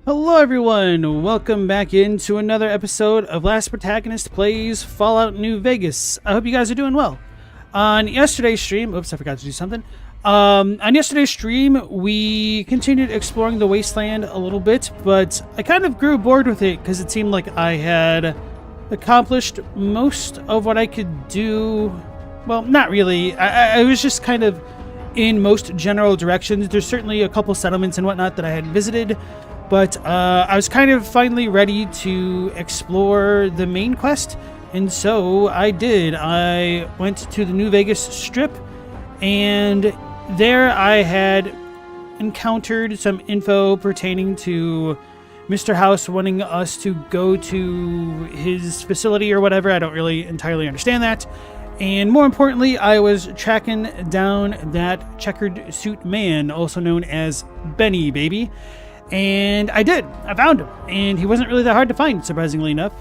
Hello everyone, welcome back into another episode of Last Protagonist Plays Fallout New Vegas. I hope you guys are doing well. On yesterday's stream, oops, I forgot to do something. On yesterday's stream, we continued exploring the wasteland a little bit, but I kind of grew bored with it because it seemed like I had accomplished most of what I could do. Well, not really. I was just kind of in most general directions. There's certainly a couple settlements and whatnot that I had visited, but I was kind of finally ready to explore the main quest, and so I did. I went to the New Vegas Strip, and there I had encountered some info pertaining to Mr. House wanting us to go to his facility or whatever. I don't really entirely understand that. And more importantly, I was tracking down that checkered suit man, also known as Benny, baby. And I did. I found him. And he wasn't really that hard to find, surprisingly enough.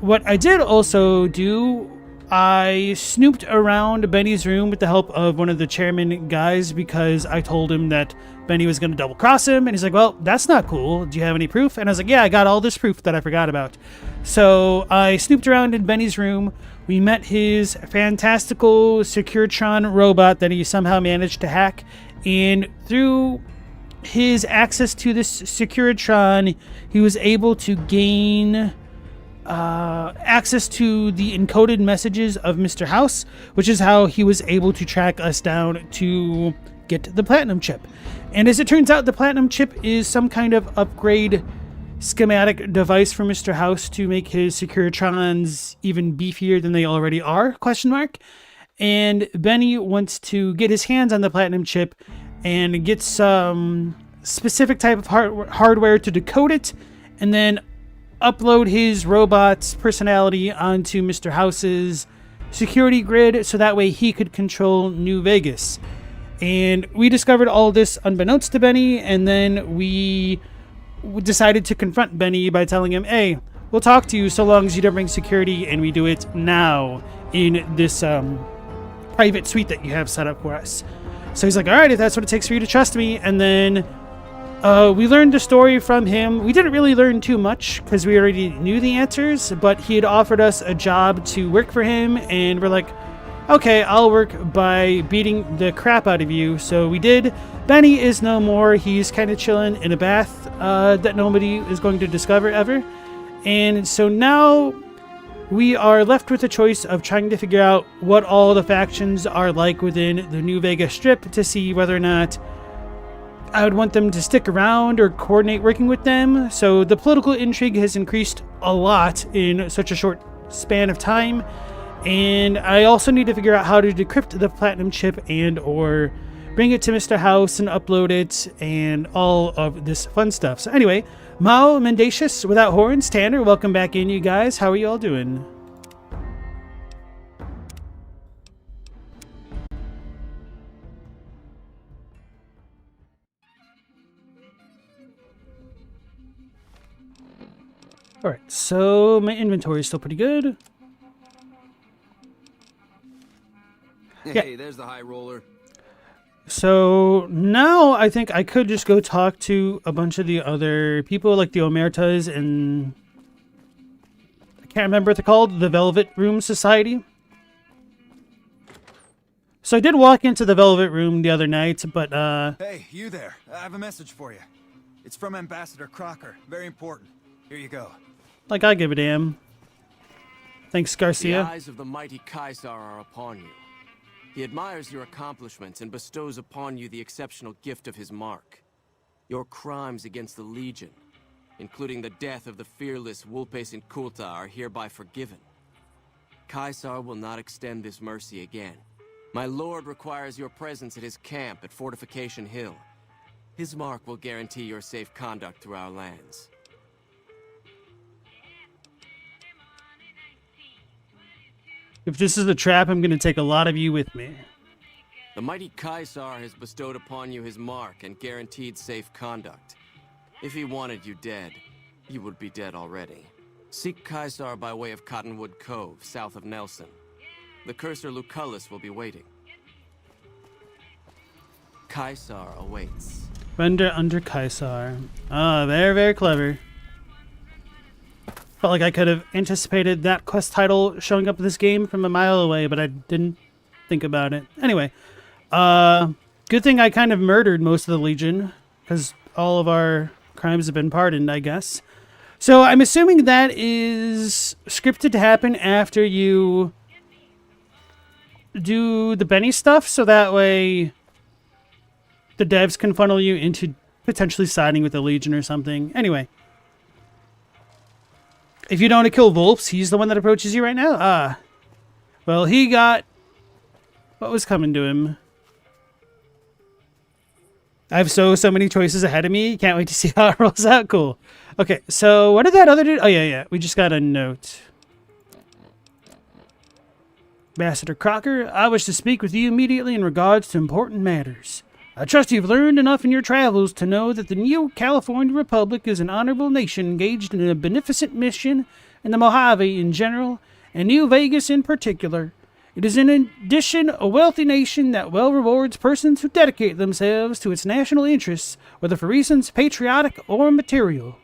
What I did also do, I snooped around Benny's room with the help of one of the chairman guys because I told him that Benny was going to double cross him. And he's like, well, that's not cool. Do you have any proof? And I was like, yeah, I got all this proof that I forgot about. So I snooped around in Benny's room. We met his fantastical Securitron robot that he somehow managed to hack. And through his access to this Securitron, he was able to gain access to the encoded messages of Mr. House, which is how he was able to track us down to get the platinum chip. And as it turns out, the platinum chip is some kind of upgrade schematic device for Mr. House to make his Securitrons even beefier than they already are, question mark. And Benny wants to get his hands on the platinum chip and get some specific type of hardware to decode it, and then upload his robot's personality onto Mr. House's security grid so that way he could control New Vegas. And we discovered all this unbeknownst to Benny, and then we decided to confront Benny by telling him, hey, we'll talk to you so long as you don't bring security, and we do it now in this private suite that you have set up for us. So he's like, all right, if that's what it takes for you to trust me. And then we learned the story from him. We didn't really learn too much because we already knew the answers, but he had offered us a job to work for him, and we're like, okay, I'll work by beating the crap out of you. So we did. Benny is no more. He's kind of chilling in a bath that nobody is going to discover ever. And so now we are left with the choice of trying to figure out what all the factions are like within the New Vegas Strip to see whether or not I would want them to stick around or coordinate working with them. So the political intrigue has increased a lot in such a short span of time. And I also need to figure out how to decrypt the platinum chip and or bring it to Mr. House and upload it and all of this fun stuff. So anyway, Mao Mendacious Without Horns, Tanner, welcome back in, you guys. How are you all doing? Alright, so my inventory is still pretty good. Hey, there's the high roller. So now I think I could just go talk to a bunch of the other people, like the Omertas and I can't remember what they're called, the Velvet Room Society. So I did walk into the Velvet Room the other night, but Hey, you there. I have a message for you. It's from Ambassador Crocker. Very important. Here you go. like I give a damn. Thanks, Garcia. The eyes of the mighty Caesar are upon you. He admires your accomplishments and bestows upon you the exceptional gift of his mark. Your crimes against the Legion, including the death of the fearless Vulpes and Kulta, are hereby forgiven. Caesar will not extend this mercy again. My lord requires your presence at his camp at Fortification Hill. His mark will guarantee your safe conduct through our lands. If this is a trap, I'm going to take a lot of you with me. The mighty Caesar has bestowed upon you his mark and guaranteed safe conduct. If he wanted you dead, you would be dead already. Seek Caesar by way of Cottonwood Cove, south of Nelson. The cursor Lucullus will be waiting. Caesar awaits. Render under Caesar. Ah, very, very clever. Felt like I could have anticipated that quest title showing up in this game from a mile away, but I didn't think about it. Anyway, good thing I kind of murdered most of the Legion, because all of our crimes have been pardoned, I guess. So I'm assuming that is scripted to happen after you do the Benny stuff, so that way the devs can funnel you into potentially siding with the Legion or something. Anyway. If you don't want to kill Volps, he's the one that approaches you right now? Ah. Well, he got what was coming to him. I have so many choices ahead of me. Can't wait to see how it rolls out. Cool. Okay, so what did that other dude? Oh, yeah. We just got a note. Ambassador Crocker, I wish to speak with you immediately in regards to important matters. I trust you've learned enough in your travels to know that the New California Republic is an honorable nation engaged in a beneficent mission in the Mojave in general, and New Vegas in particular. It is in addition a wealthy nation that well rewards persons who dedicate themselves to its national interests, whether for reasons patriotic or material.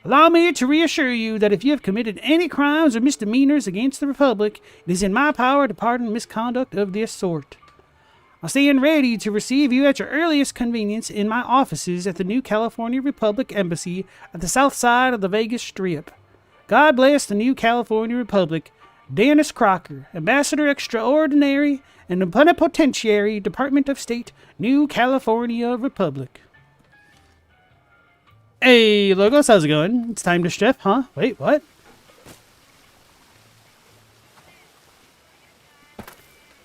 Allow me to reassure you that if you have committed any crimes or misdemeanors against the Republic, it is in my power to pardon misconduct of this sort. I stand ready to receive you at your earliest convenience in my offices at the New California Republic Embassy at the south side of the Vegas Strip. God bless the New California Republic. Dennis Crocker, Ambassador Extraordinary and Plenipotentiary, Department of State, New California Republic. Hey, Logos, how's it going? It's time to strip, huh? Wait, what?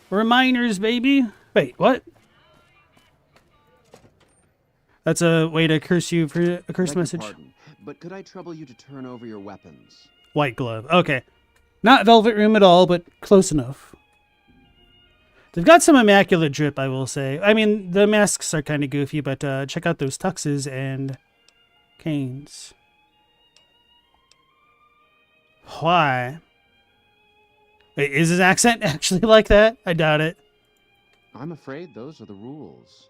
We're minors, baby. Wait, what? That's a way to curse you for a curse message. Pardon, but could I trouble you to turn over your weapons? White glove. Okay. Not Velvet Room at all, but close enough. They've got some immaculate drip, I will say. I mean, the masks are kind of goofy, but check out those tuxes and canes. Why? Wait, is his accent actually like that? I doubt it. I'm afraid those are the rules.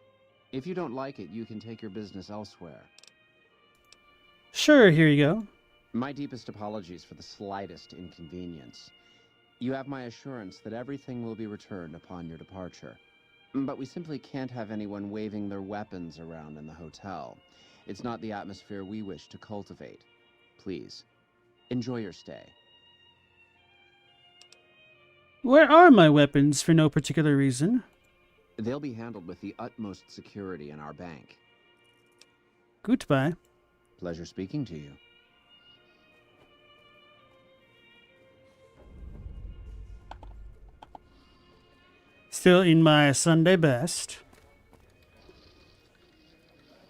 If you don't like it, you can take your business elsewhere. Sure, here you go. My deepest apologies for the slightest inconvenience. You have my assurance that everything will be returned upon your departure. But we simply can't have anyone waving their weapons around in the hotel. It's not the atmosphere we wish to cultivate. Please, enjoy your stay. Where are my weapons for no particular reason? They'll be handled with the utmost security in our bank. Goodbye. Pleasure speaking to you. Still in my Sunday best.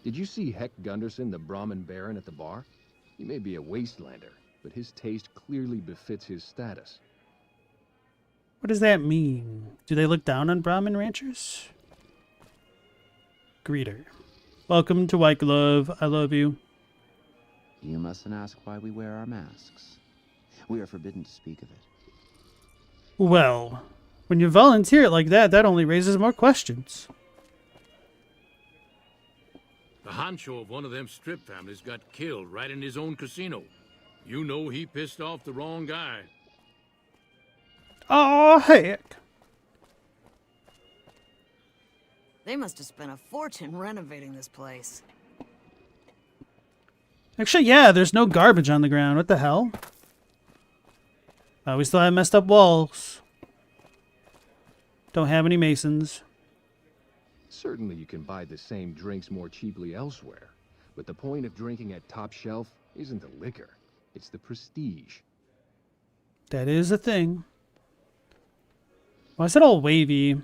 Did you see Heck Gunderson, the Brahmin Baron, at the bar? He may be a wastelander, but his taste clearly befits his status. What does that mean? Do they look down on Brahmin ranchers? Greeter. Welcome to White Glove. I love you. You mustn't ask why we wear our masks. We are forbidden to speak of it. Well, when you volunteer it like that, that only raises more questions. The honcho of one of them strip families got killed right in his own casino. You know he pissed off the wrong guy. Oh, heck. They must have spent a fortune renovating this place. Actually, yeah, there's no garbage on the ground. What the hell? We still have messed up walls. Don't have any masons. Certainly you can buy the same drinks more cheaply elsewhere, but the point of drinking at Top Shelf isn't the liquor, it's the prestige. That is a thing. Why is it all wavy?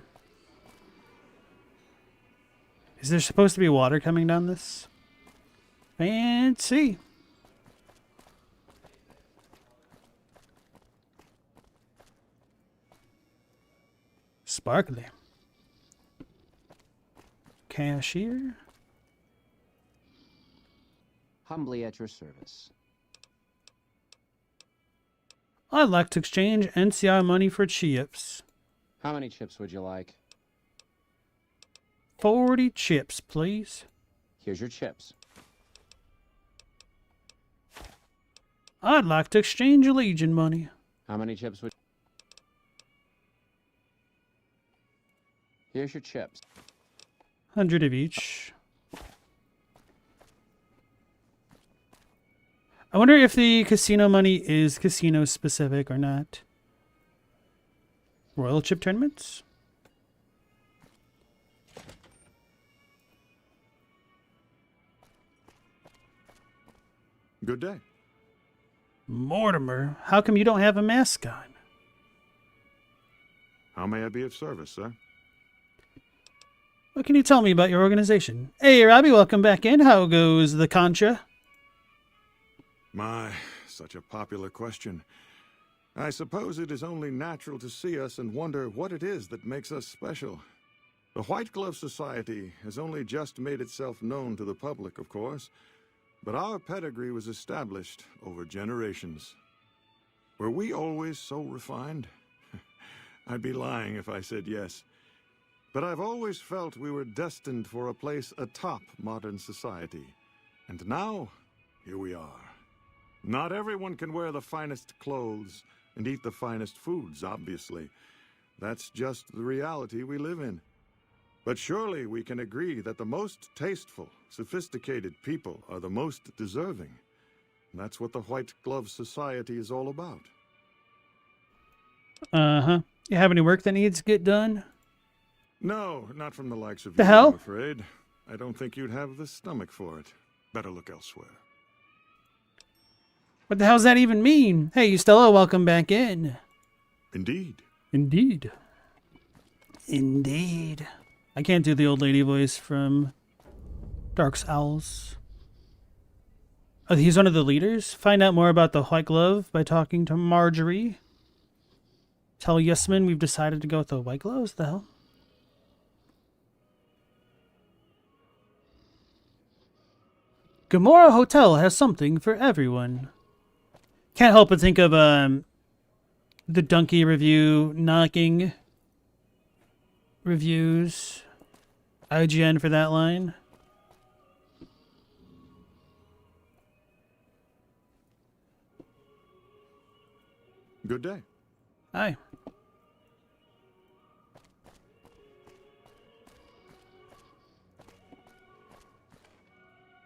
Is there supposed to be water coming down this? Fancy. Sparkly. Cashier. Humbly at your service. I'd like to exchange NCR money for chips. How many chips would you like? 40 chips, please. Here's your chips. I'd like to exchange Legion money. How many chips would... Here's your chips. 100 of each. I wonder if the casino money is casino specific or not. Royal chip tournaments? Good day. Mortimer, how come you don't have a mask on? How may I be of service, sir? What can you tell me about your organization? Hey, Robbie, welcome back in. How goes the Contra? My, such a popular question. I suppose it is only natural to see us and wonder what it is that makes us special. The White Glove Society has only just made itself known to the public, of course, but our pedigree was established over generations. Were we always so refined? I'd be lying if I said yes. But I've always felt we were destined for a place atop modern society. And now, here we are. Not everyone can wear the finest clothes and eat the finest foods, obviously. That's just the reality we live in. But surely we can agree that the most tasteful, sophisticated people are the most deserving. And that's what the White Glove Society is all about. Uh-huh. You have any work that needs to get done? No, not from the likes of The you, hell? I'm afraid. I don't think you'd have the stomach for it. Better look elsewhere. What the hell does that even mean? Hey, Stella, welcome back in. Indeed. Indeed. Indeed. I can't do the old lady voice from Dark's Owls. Oh, he's one of the leaders? Find out more about the White Glove by talking to Marjorie. Tell Yesman we've decided to go with the White Gloves? The hell? Gamora Hotel has something for everyone. Can't help but think of the Donkey review knocking reviews. IGN for that line. Good day. Hi.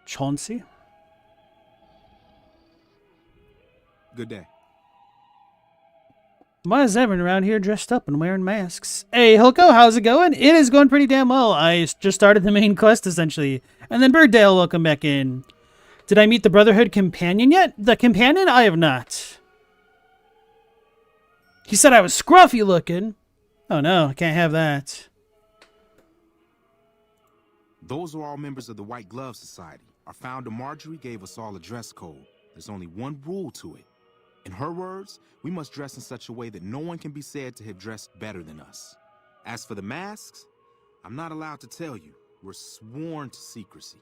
Chauncey? Good day. Why is everyone around here dressed up and wearing masks? Hey, Hilko, how's it going? It is going pretty damn well. I just started the main quest, essentially. And then Birddale, welcome back in. Did I meet the Brotherhood companion yet? The companion? I have not. He said I was scruffy looking. Oh no, I can't have that. Those are all members of the White Glove Society. Our founder Marjorie gave us all a dress code. There's only one rule to it. In her words, we must dress in such a way that no one can be said to have dressed better than us. As for the masks, I'm not allowed to tell you. We're sworn to secrecy.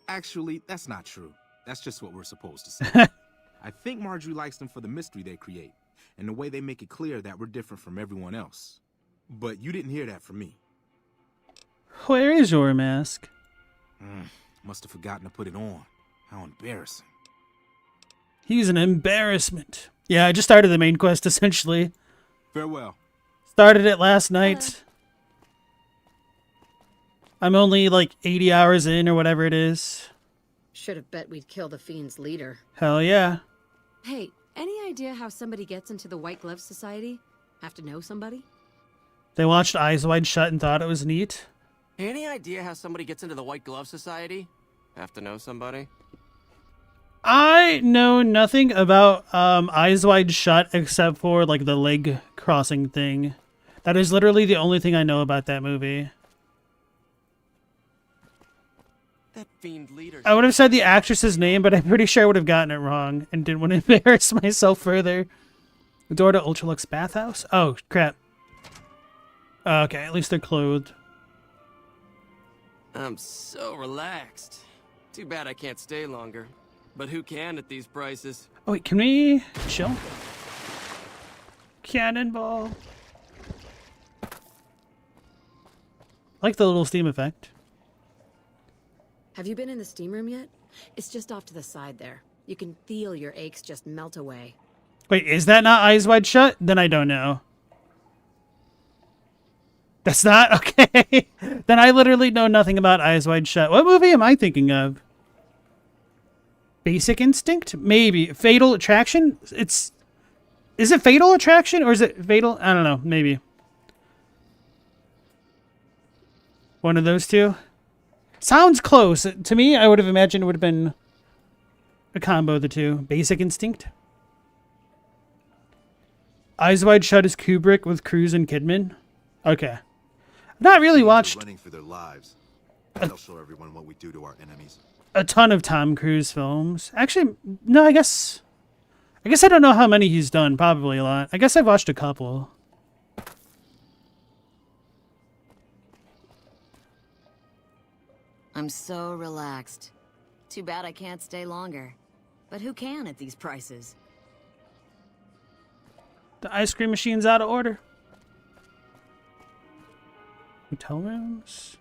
Actually, that's not true. That's just what we're supposed to say. I think Marjorie likes them for the mystery they create, and the way they make it clear that we're different from everyone else. But you didn't hear that from me. Where is your mask? Must have forgotten to put it on. How embarrassing. He's an embarrassment. Yeah, I just started the main quest, essentially. Farewell. Started it last night. I'm only like 80 hours in or whatever it is. Should have bet we'd kill the Fiend's leader. Hell yeah. Hey, any idea how somebody gets into the White Glove Society? Have to know somebody? They watched Eyes Wide Shut and thought it was neat. Any idea how somebody gets into the White Glove Society? Have to know somebody? I know nothing about Eyes Wide Shut except for like the leg crossing thing. That is literally the only thing I know about that movie. That Fiend leader. I would have said the actress's name, but I'm pretty sure I would have gotten it wrong and didn't want to embarrass myself further. The door to Ultralux bathhouse? Oh, crap. Okay, at least they're clothed. I'm so relaxed. Too bad I can't stay longer. But who can at these prices? Oh, wait, can we chill? Cannonball. I like the little steam effect. Have you been in the steam room yet? It's just off to the side there. You can feel your aches just melt away. Wait, is that not Eyes Wide Shut? Then I don't know. That's not? Okay. Then I literally know nothing about Eyes Wide Shut. What movie am I thinking of? Basic Instinct? Maybe. Fatal Attraction? Is it Fatal Attraction or is it Fatal? I don't know. Maybe. One of those two? Sounds close. To me, I would have imagined it would have been a combo of the two. Basic Instinct? Eyes Wide Shut is Kubrick with Cruise and Kidman? Okay. I've not really watched running for their lives. They'll show everyone what we do to our enemies. a ton of Tom Cruise films. Actually, no, I guess I don't know how many he's done. Probably a lot. I guess I've watched a couple. I'm so relaxed. Too bad I can't stay longer. But who can at these prices? The ice cream machine's out of order. Hotel rooms.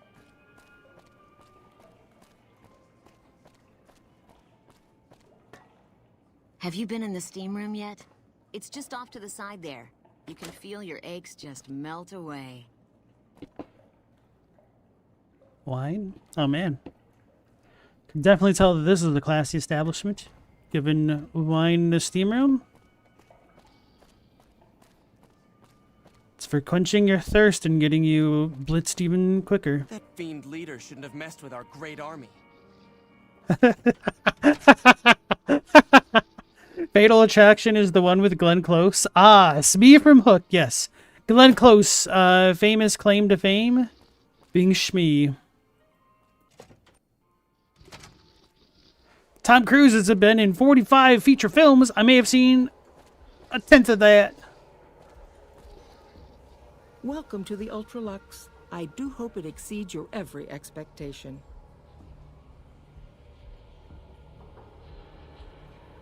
Have you been in the steam room yet? It's just off to the side there. You can feel your aches just melt away. Wine? Oh man. Can definitely tell that this is a classy establishment. Given wine in the steam room. It's for quenching your thirst and getting you blitzed even quicker. That fiend leader shouldn't have messed with our great army. Fatal Attraction is the one with Glenn Close. Ah, Smee from Hook, yes. Glenn Close, famous claim to fame, being Shmee. Tom Cruise has been in 45 feature films. I may have seen a tenth of that. Welcome to the Ultralux. I do hope it exceeds your every expectation.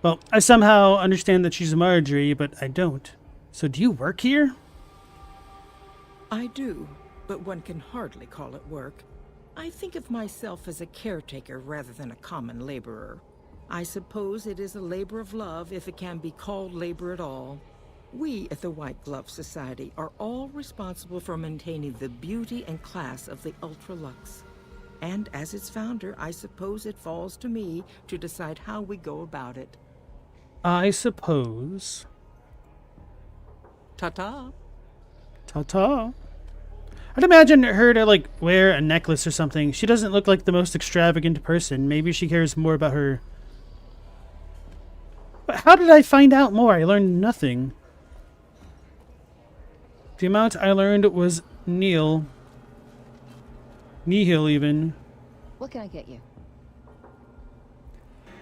Well, I somehow understand that she's Marjorie, but I don't. So do you work here? I do, but one can hardly call it work. I think of myself as a caretaker rather than a common laborer. I suppose it is a labor of love if it can be called labor at all. We at the White Glove Society are all responsible for maintaining the beauty and class of the Ultralux. And as its founder, I suppose it falls to me to decide how we go about it. I suppose. Ta-ta. Ta-ta. I'd imagine her to, like, wear a necklace or something. She doesn't look like the most extravagant person. Maybe she cares more about her... But how did I find out more? I learned nothing. The amount I learned was nihil. Nihil, even. What can I get you?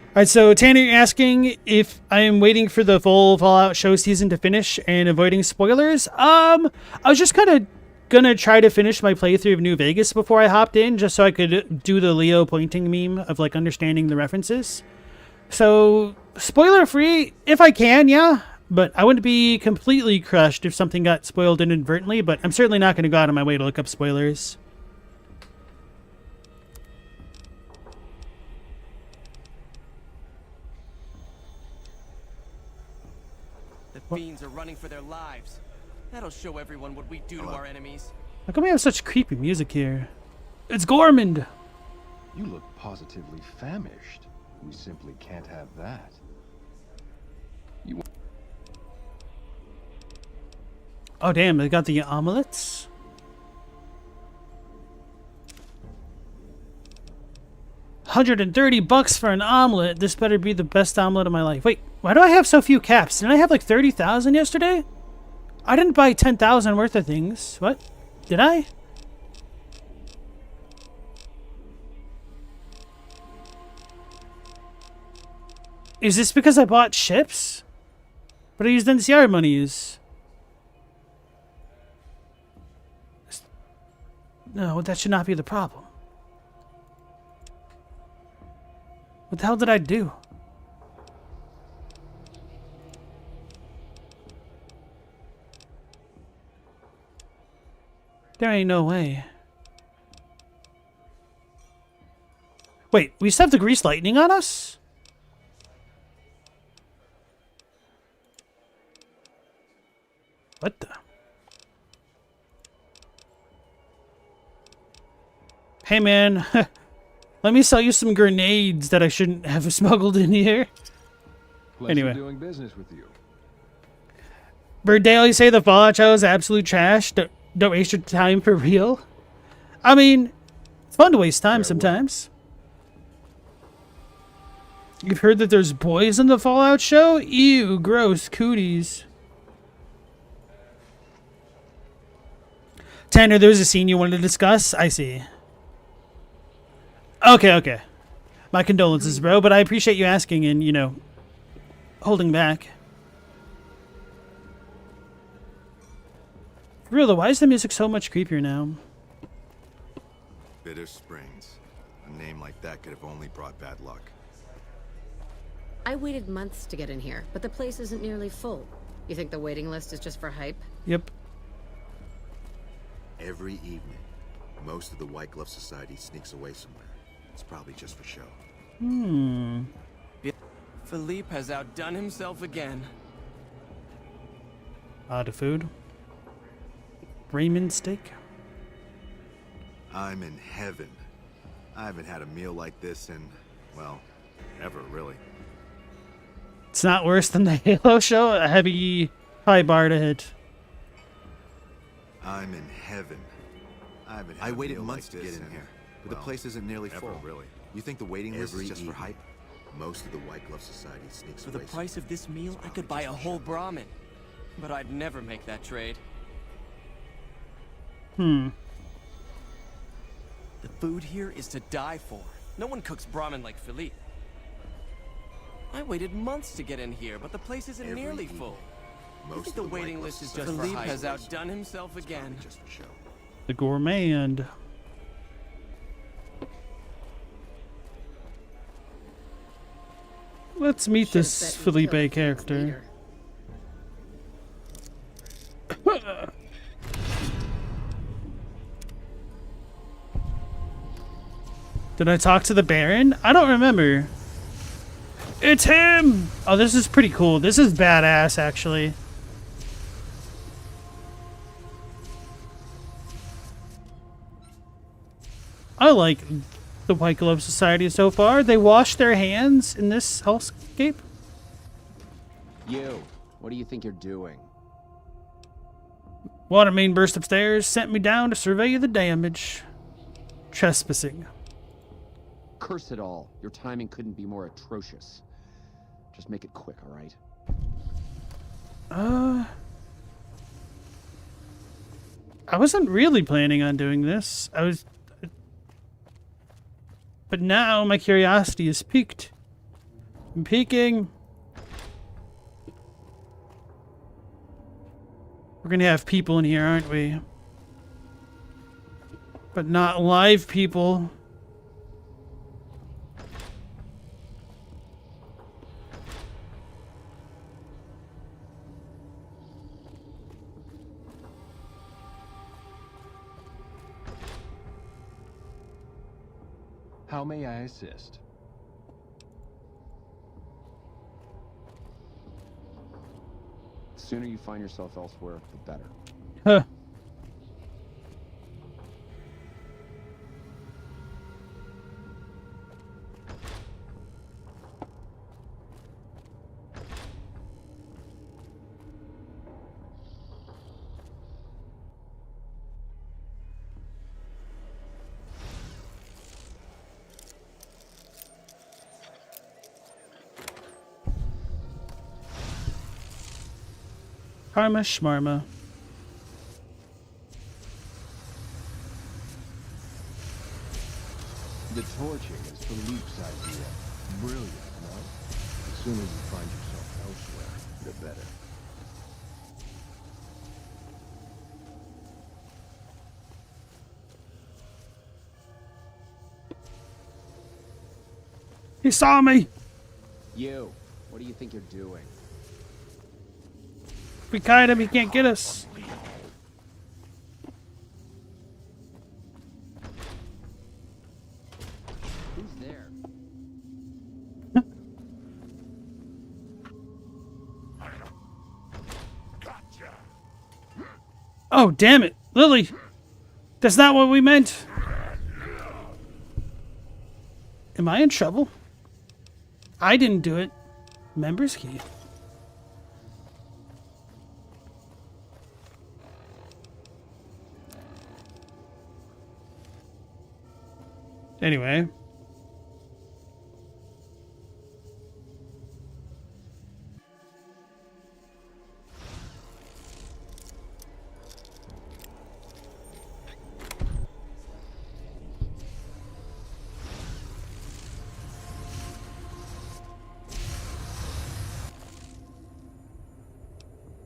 Alright, so Tanner, you're asking if I'm waiting for the full Fallout show season to finish and avoiding spoilers. I was just kind of gonna try to finish my playthrough of New Vegas before I hopped in, just so I could do the Leo pointing meme of, like, understanding the references. So, spoiler-free, if I can, yeah. But I wouldn't be completely crushed if something got spoiled inadvertently, but I'm certainly not going to go out of my way to look up spoilers. The fiends are running for their lives. That'll show everyone what we do to our enemies. How come we have such creepy music here? It's Gormand! You look positively famished. We simply can't have that. You... Oh damn, they got the omelets? $130 for an omelet. This better be the best omelet of my life. Wait, why do I have so few caps? Didn't I have like 30,000 yesterday? I didn't buy 10,000 worth of things. What? Did I? Is this because I bought ships? But I used NCR monies. No, that should not be the problem. What the hell did I do? There ain't no way. Wait, we still have the grease lightning on us? What the? Hey man, let me sell you some grenades that I shouldn't have smuggled in here. Pleasure Anyway. doing business with you. Birdale, you say the Fallout show is absolute trash? Don't waste your time for real? I mean, it's fun to waste time sometimes. You've heard that there's boys in the Fallout show? Ew, gross, cooties. Tanner, there's a scene you wanted to discuss? I see. Okay. My condolences, bro, but I appreciate you asking and, you know, holding back. For real though, why is the music so much creepier now? Bitter Springs. A name like that could have only brought bad luck. I waited months to get in here, but the place isn't nearly full. You think the waiting list is just for hype? Yep. Every evening, most of the White Glove Society sneaks away somewhere. It's probably just for show. Philippe has outdone himself again. Odd food. Ramen steak. I'm in heaven. I haven't had a meal like this in, well, ever really. It's not worse than the Halo show. A heavy high bar to hit. I'm in heaven. I waited months to get in here, but the place isn't nearly full. Really. You think the waiting list is just for hype? Most of the White Glove Society sneaks For away. the price of this meal, I could buy a whole Brahmin. But I'd never make that trade. Hmm. The food here is to die for. No one cooks Brahmin like Philippe. I waited months to get in here, but the place isn't nearly full. Most The waiting list is just for Philippe has outdone himself again. Just for show. The gourmand. Let's meet this Felipe character. Did I talk to the Baron? I don't remember. It's him! Oh, this is pretty cool. This is badass, actually. I like the White Glove Society so far. They wash their hands in this hellscape. You, what do you think you're doing? Water main burst upstairs, sent me down to survey the damage. Trespassing. Curse it all. Your timing couldn't be more atrocious. Just make it quick, all right? I wasn't really planning on doing this. But now my curiosity is piqued. I'm peeking. We're gonna have people in here, aren't we? But not live people. How may I assist? The sooner you find yourself elsewhere, the better. Huh. Karma Schmarma. The torching is Philippe's idea. Brilliant, no? The sooner you find yourself elsewhere, the better. He saw me! You, what do you think you're doing? If we kite him, he can't get us. Who's there. Oh, damn it. Lily! That's not what we meant! Am I in trouble? I didn't do it. Members key. Anyway.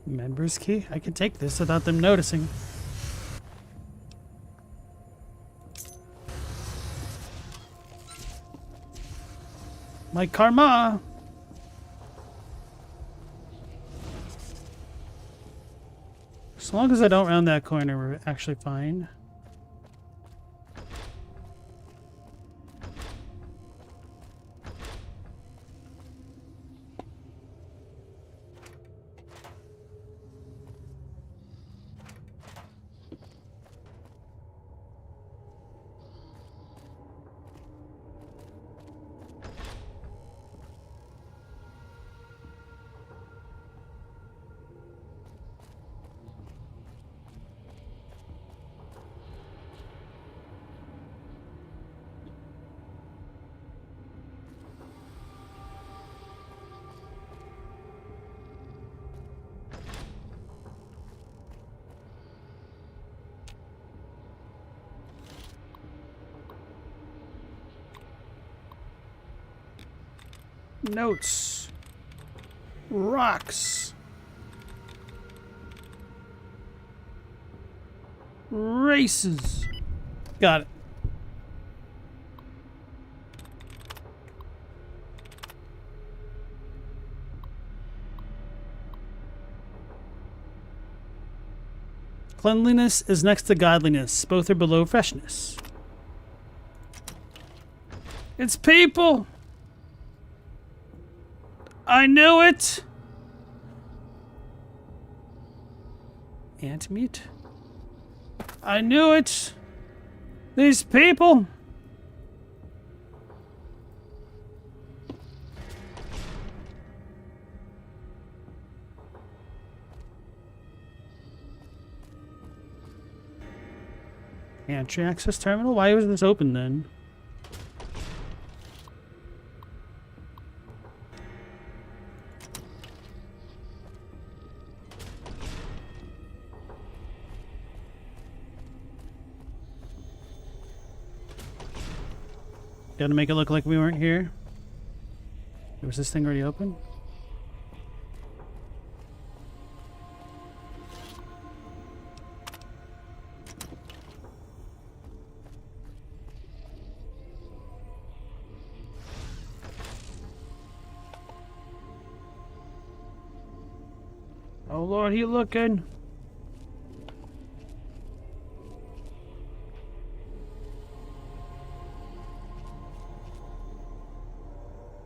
Members key? I can take this without them noticing. My karma! As long as I don't round that corner, we're actually fine. Notes. Rocks. Races. Got it. Cleanliness is next to godliness. Both are below freshness. It's people! I knew it! Ant meat? I knew it! These people! Pantry access terminal? Why was this open then? Gotta make it look like we weren't here. Was this thing already open? Oh Lord, he looking.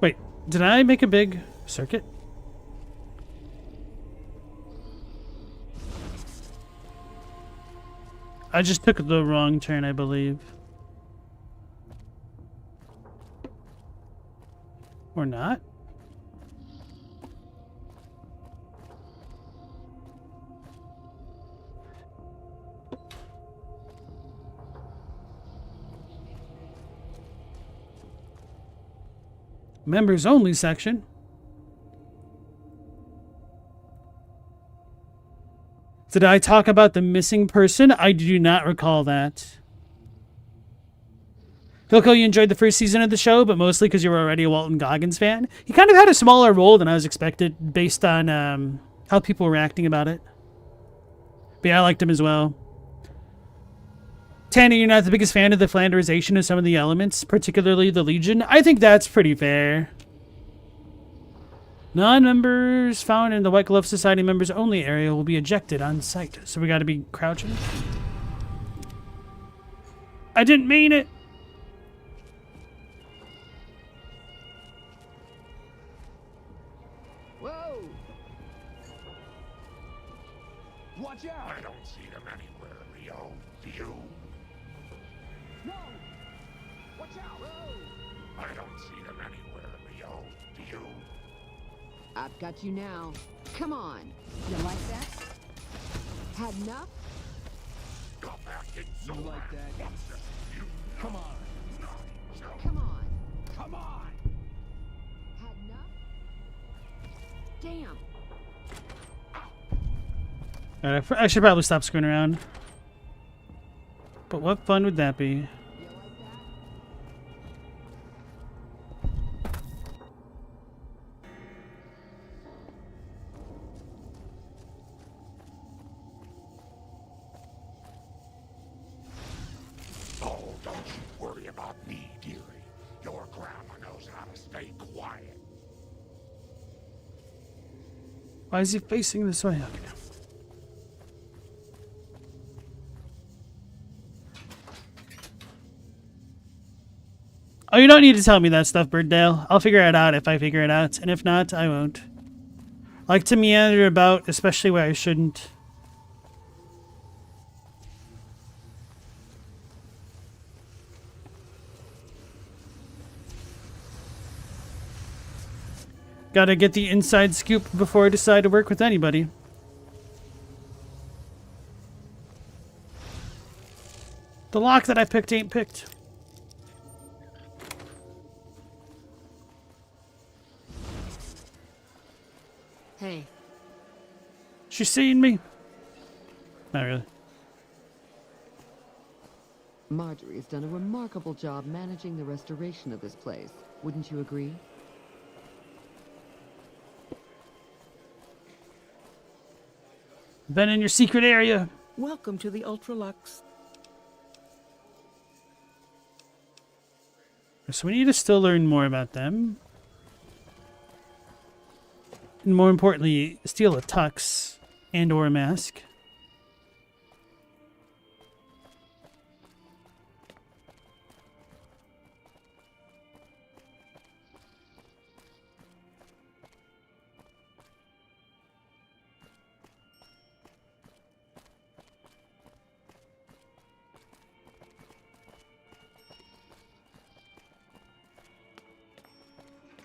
Wait, did I make a big circuit? I just took the wrong turn, I believe. Or not? Members only section. Did I talk about the missing person? I do not recall that. Coco, you enjoyed the first season of the show, but mostly because you were already a Walton Goggins fan. He kind of had a smaller role than I was expected based on how people were acting about it. But yeah, I liked him as well. Tanner, you're not the biggest fan of the Flanderization of some of the elements, particularly the Legion. I think that's pretty fair. Non-members found in the White Glove Society members only area will be ejected on site. So we gotta be crouching. I didn't mean it. Watch out! I don't see them anywhere, Leo. Do you? No! Watch out! I don't see them anywhere, Leo. Do you? I've got you now. Come on. You like that? Had enough? Go back in so You like that? Come on. Come on. Come on! Had enough? Damn. Alright, I should probably stop screwing around. But what fun would that be? Oh, don't you worry about me, dearie. Your grandma knows how to stay quiet. Why is he facing this way? Okay. Oh, you don't need to tell me that stuff, Birddale. I'll figure it out if I figure it out, and if not, I won't. I like to meander about, especially where I shouldn't. Gotta get the inside scoop before I decide to work with anybody. The lock that I picked ain't picked. Hey. She's seeing me? Not really. Marjorie has done a remarkable job managing the restoration of this place. Wouldn't you agree? Been in your secret area. Welcome to the Ultralux. So we need to still learn more about them. And more importantly, steal a tux and or a mask.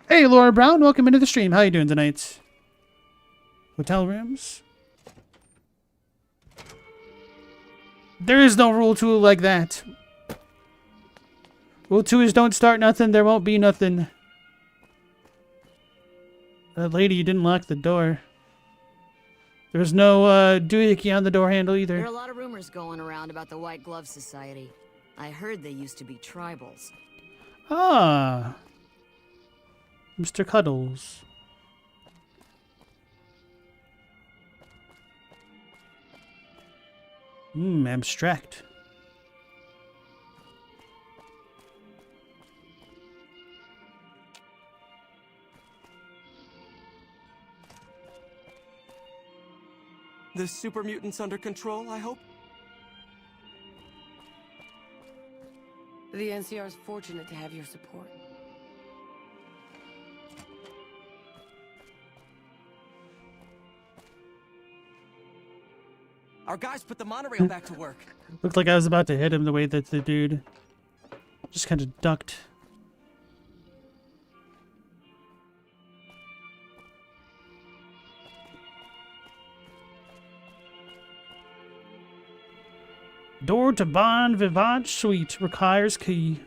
Hey, Laura Brown, welcome into the stream. How you doing tonight? Hotel rooms? There is no rule 2 like that. Rule 2 is don't start nothing, there won't be nothing. Lady, you didn't lock the door. There's no doohickey on the door handle either. There are a lot of rumors going around about the White Glove Society. I heard they used to be tribals. Ah. Mr. Cuddles. Abstract. The super mutant's under control, I hope? The NCR is fortunate to have your support. Our guys put the monorail back to work. Looked like I was about to hit him the way that the dude just kind of ducked. Door to Bon Vivant Suite requires key.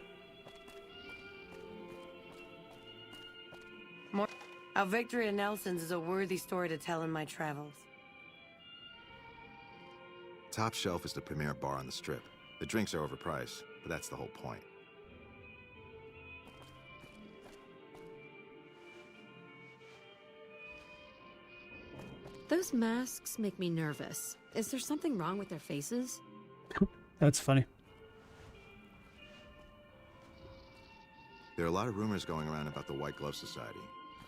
Our victory at Nelson's is a worthy story to tell in my travels. Top Shelf is the premier bar on the Strip. The drinks are overpriced, but that's the whole point. Those masks make me nervous. Is there something wrong with their faces? That's funny. There are a lot of rumors going around about the White Glove Society.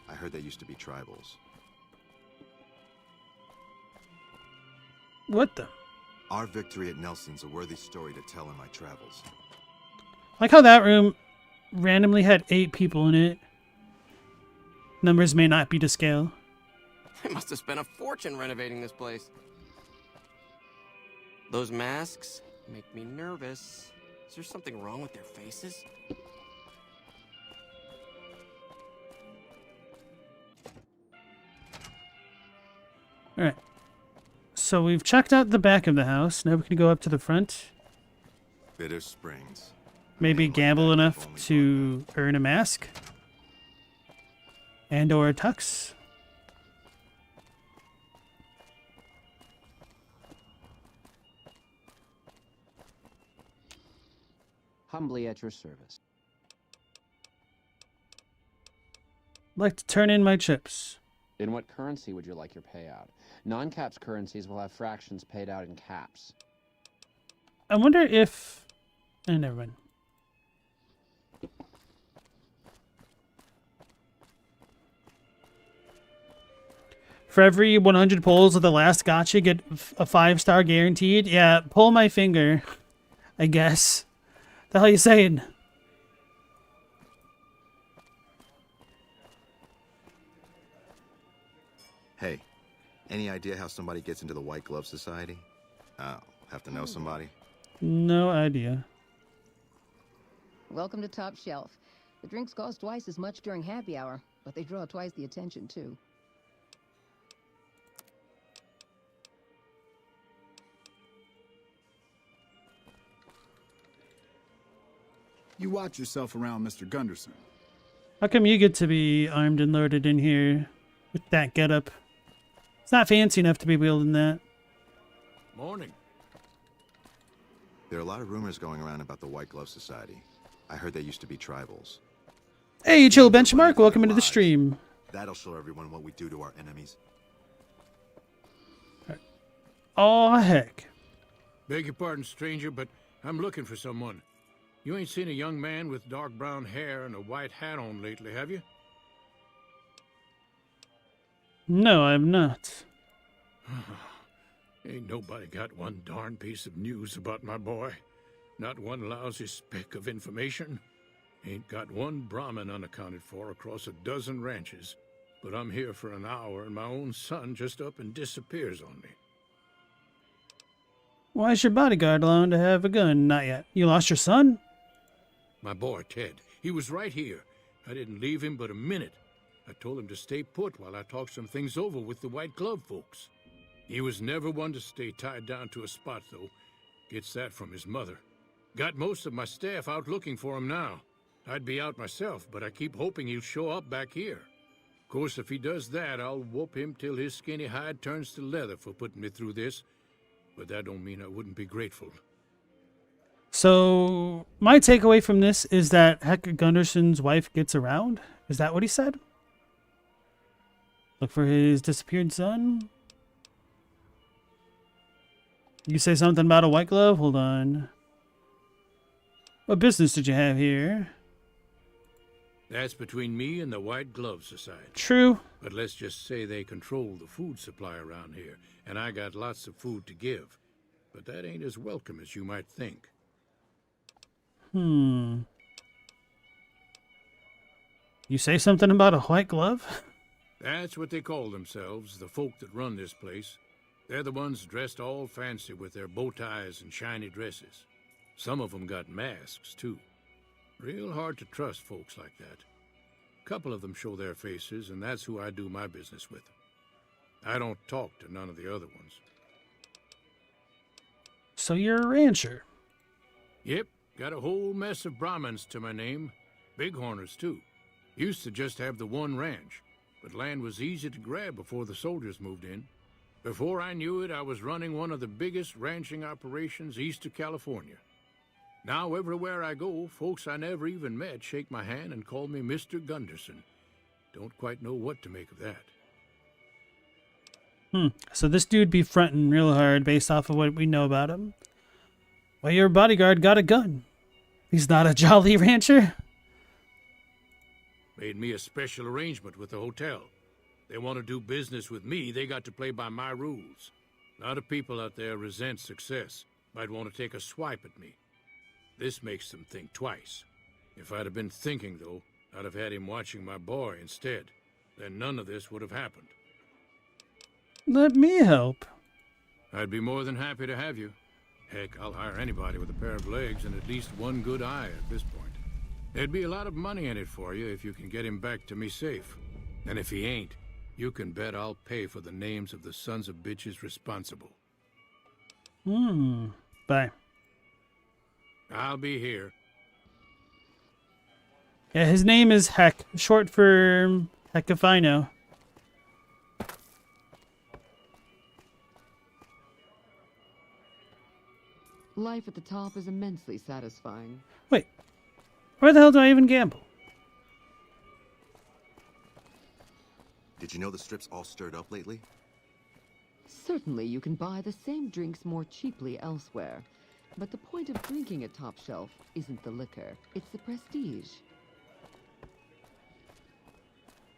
I heard they used to be tribals. What the? Our victory at Nelson's a worthy story to tell in my travels. Like how that room randomly had 8 people in it. Numbers may not be to scale. They must have spent a fortune renovating this place. Those masks make me nervous. Is there something wrong with their faces? Alright. So we've checked out the back of the house. Now we can go up to the front. Bitter Springs. Maybe gamble enough to earn a mask. And or a tux. Humbly at your service. I'd like to turn in my chips. In what currency would you like your payout? Non-caps currencies will have fractions paid out in caps. I wonder if... never mind. For every 100 pulls of the last gotcha, get a 5-star guaranteed. Yeah, pull my finger, I guess. The hell you saying? Hey, any idea how somebody gets into the White Glove Society? Have to know somebody? No idea. Welcome to Top Shelf. The drinks cost twice as much during happy hour, but they draw twice the attention, too. You watch yourself around, Mr. Gunderson. How come you get to be armed and loaded in here with that getup? It's not fancy enough to be wielding that. Morning. There are a lot of rumors going around about the White Glove Society. I heard they used to be tribals. Hey, Chill Benchmark, welcome into the stream. That'll show everyone what we do to our enemies. Oh, heck. Beg your pardon, stranger, but I'm looking for someone. You ain't seen a young man with dark brown hair and a white hat on lately, have you? No, I'm not. Ain't nobody got one darn piece of news about my boy. Not one lousy speck of information. Ain't got one Brahmin unaccounted for across a dozen ranches. But I'm here for an hour and my own son just up and disappears on me. Why is your bodyguard allowed to have a gun? Not yet. You lost your son? My boy, Ted. He was right here. I didn't leave him but a minute. I told him to stay put while I talked some things over with the White Glove folks. He was never one to stay tied down to a spot, though. Gets that from his mother. Got most of my staff out looking for him now. I'd be out myself, but I keep hoping he'll show up back here. Of course, if he does that, I'll whoop him till his skinny hide turns to leather for putting me through this. But that don't mean I wouldn't be grateful. So, my takeaway from this is that Heck Gunderson's wife gets around? Is that what he said? Look for his disappeared son? You say something about a white glove? Hold on. What business did you have here? That's between me and the White Glove Society. True. But let's just say they control the food supply around here, and I got lots of food to give. But that ain't as welcome as you might think. You say something about a white glove? That's what they call themselves, the folk that run this place. They're the ones dressed all fancy with their bow ties and shiny dresses. Some of them got masks, too. Real hard to trust folks like that. A couple of them show their faces, and that's who I do my business with. I don't talk to none of the other ones. So you're a rancher? Yep, got a whole mess of Brahmins to my name. Bighorners, too. Used to just have the one ranch, but land was easy to grab before the soldiers moved in. Before I knew it, I was running one of the biggest ranching operations east of California. Now, everywhere I go, folks I never even met shake my hand and call me Mr. Gunderson. Don't quite know what to make of that. So this dude be fronting real hard based off of what we know about him. Well, your bodyguard got a gun. He's not a jolly rancher. Made me a special arrangement with the hotel. They want to do business with me, they got to play by my rules. A lot of people out there resent success. Might want to take a swipe at me. This makes them think twice. If I'd have been thinking, though, I'd have had him watching my boy instead. Then none of this would have happened. Let me help. I'd be more than happy to have you. Heck, I'll hire anybody with a pair of legs and at least one good eye at this point. There'd be a lot of money in it for you if you can get him back to me safe. And if he ain't, you can bet I'll pay for the names of the sons of bitches responsible. Bye. I'll be here. Yeah, his name is Heck, short for Heck if I know. Life at the top is immensely satisfying. Wait, where the hell do I even gamble? Did you know the strip's all stirred up lately? Certainly you can buy the same drinks more cheaply elsewhere. But the point of drinking at Top Shelf isn't the liquor, it's the prestige.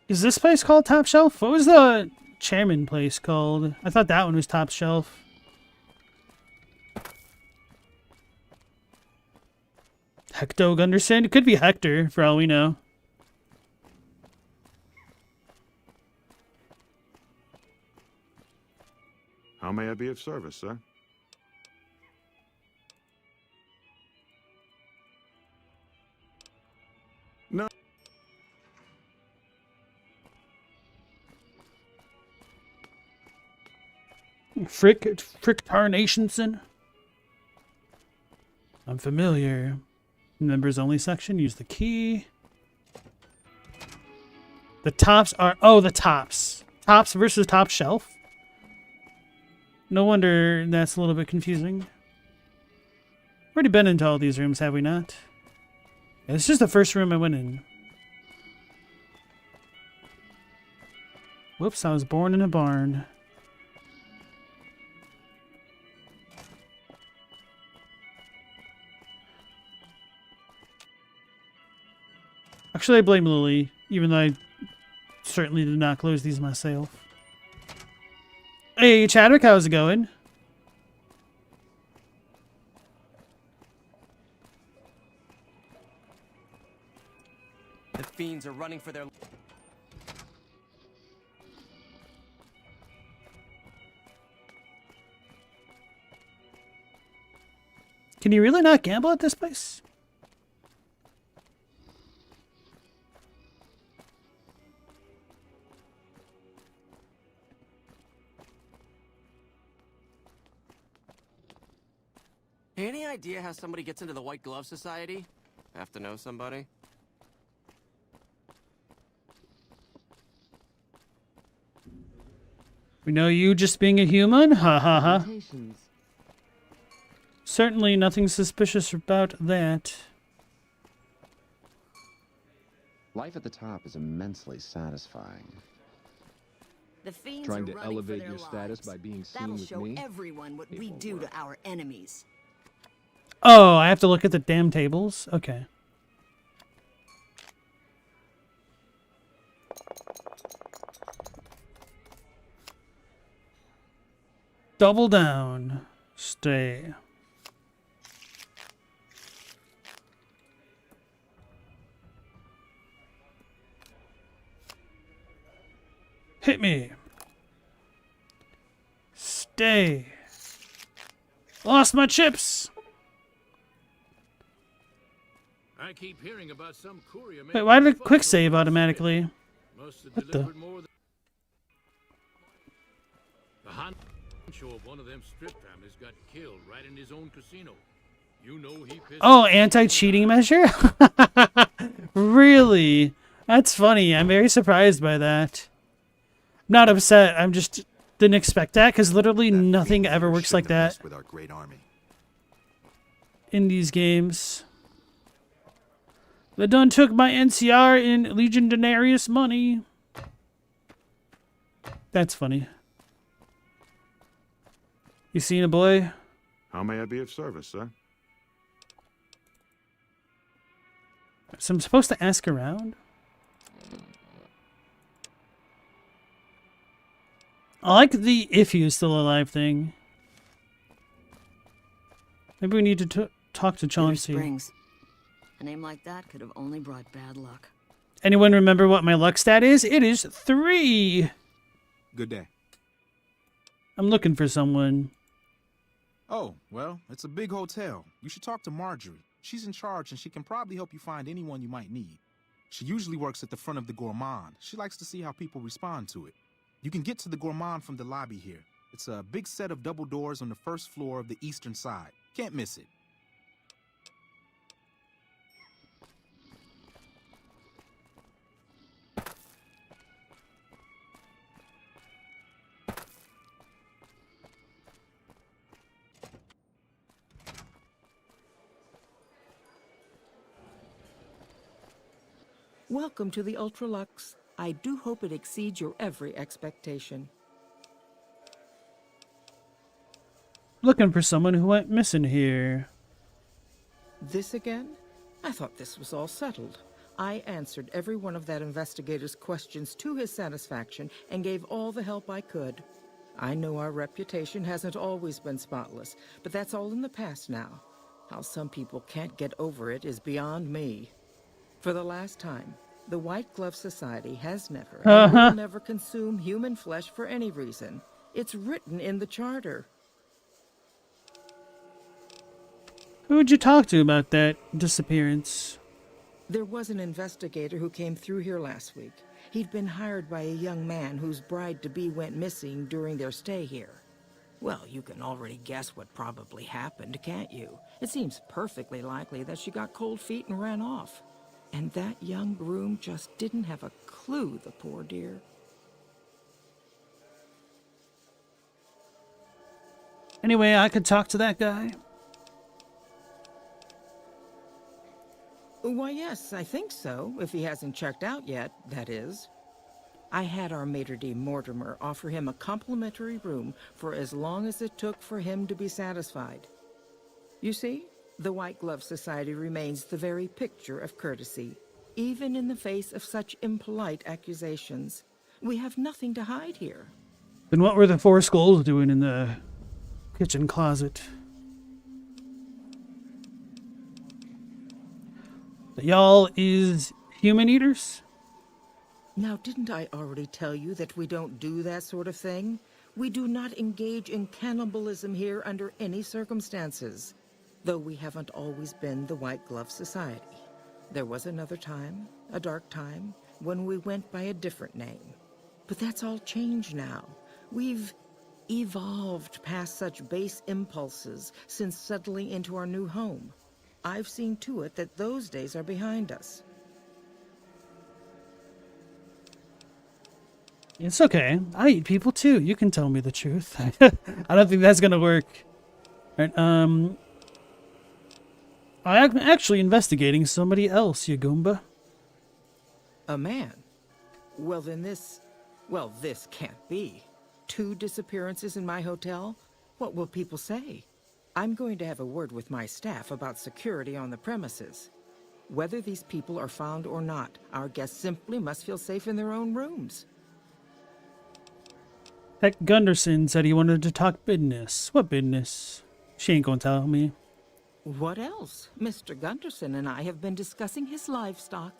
Is this place called Top Shelf? What was the chairman place called? I thought that one was Top Shelf. Hecto Gunderson? It could be Hector, for all we know. How may I be of service, sir? No. Frick Tarnationson? I'm familiar. Members only section. Use the key. The tops are... Oh, the tops. Tops versus Top Shelf. No wonder that's a little bit confusing. Already been into all these rooms, have we not? Yeah, it's just the first room I went in. Whoops, I was born in a barn. Actually, I blame Lily, even though I certainly did not close these myself. Hey, Chadwick, how's it going? The fiends are running for their... Can you really not gamble at this place? Any idea how somebody gets into the White Glove Society? Have to know somebody? We know you just being a human? Ha ha ha. Certainly nothing suspicious about that. Life at the top is immensely satisfying. The fiends Trying are to running elevate for their your status lives. by being seen That'll with show me? everyone what we do to our enemies. Oh, I have to look at the damn tables? Okay. Double down. Stay. Hit me. Stay. Lost my chips. I keep hearing about some courier. Wait, why did it quick save automatically? What the? The honcho of one of them strip families got killed right in his own casino. You know he pissed. Oh, anti-cheating measure? Really? That's funny. I'm very surprised by that. I'm not upset. I'm just didn't expect that because literally nothing ever works like that with our great army. in these games. They done took my NCR in Legion Denarius money. That's funny. You seen a boy? How may I be of service, sir? So I'm supposed to ask around? I like the if he is still alive thing. Maybe we need to talk to Bitter Chauncey. Springs. A name like that could have only brought bad luck. Anyone remember what my luck stat is? It is 3. Good day. I'm looking for someone. Oh, well, it's a big hotel. You should talk to Marjorie. She's in charge and she can probably help you find anyone you might need. She usually works at the front of the Gourmand. She likes to see how people respond to it. You can get to the Gourmand from the lobby here. It's a big set of double doors on the first floor of the eastern side. Can't miss it. Welcome to the Ultralux. I do hope it exceeds your every expectation. Looking for someone who went missing here. This again? I thought this was all settled. I answered every one of that investigator's questions to his satisfaction and gave all the help I could. I know our reputation hasn't always been spotless, but that's all in the past now. How some people can't get over it is beyond me. For the last time, the White Glove Society has never and will never consume human flesh for any reason. It's written in the charter. Who'd you talk to about that disappearance? There was an investigator who came through here last week. He'd been hired by a young man whose bride-to-be went missing during their stay here. Well, you can already guess what probably happened, can't you? It seems perfectly likely that she got cold feet and ran off. And that young groom just didn't have a clue, the poor dear. Anyway, I could talk to that guy. Why, yes, I think so, if he hasn't checked out yet, that is. I had our maitre d' Mortimer offer him a complimentary room for as long as it took for him to be satisfied. You see, the White Glove Society remains the very picture of courtesy, even in the face of such impolite accusations. We have nothing to hide here. Then what were the four skulls doing in the kitchen closet? Y'all is human eaters? Now, didn't I already tell you that we don't do that sort of thing? We do not engage in cannibalism here under any circumstances. Though we haven't always been the White Glove Society. There was another time, a dark time, when we went by a different name. But that's all changed now. We've evolved past such base impulses since settling into our new home. I've seen to it that those days are behind us. It's okay. I eat people too. You can tell me the truth. I don't think that's gonna work. All right, I'm actually investigating somebody else, you Goomba. A man? Well, then this can't be. 2 disappearances in my hotel? What will people say? I'm going to have a word with my staff about security on the premises. Whether these people are found or not, our guests simply must feel safe in their own rooms. Heck, Gunderson said he wanted to talk business. What business? She ain't gonna tell me. What else? Mr. Gunderson and I have been discussing his livestock.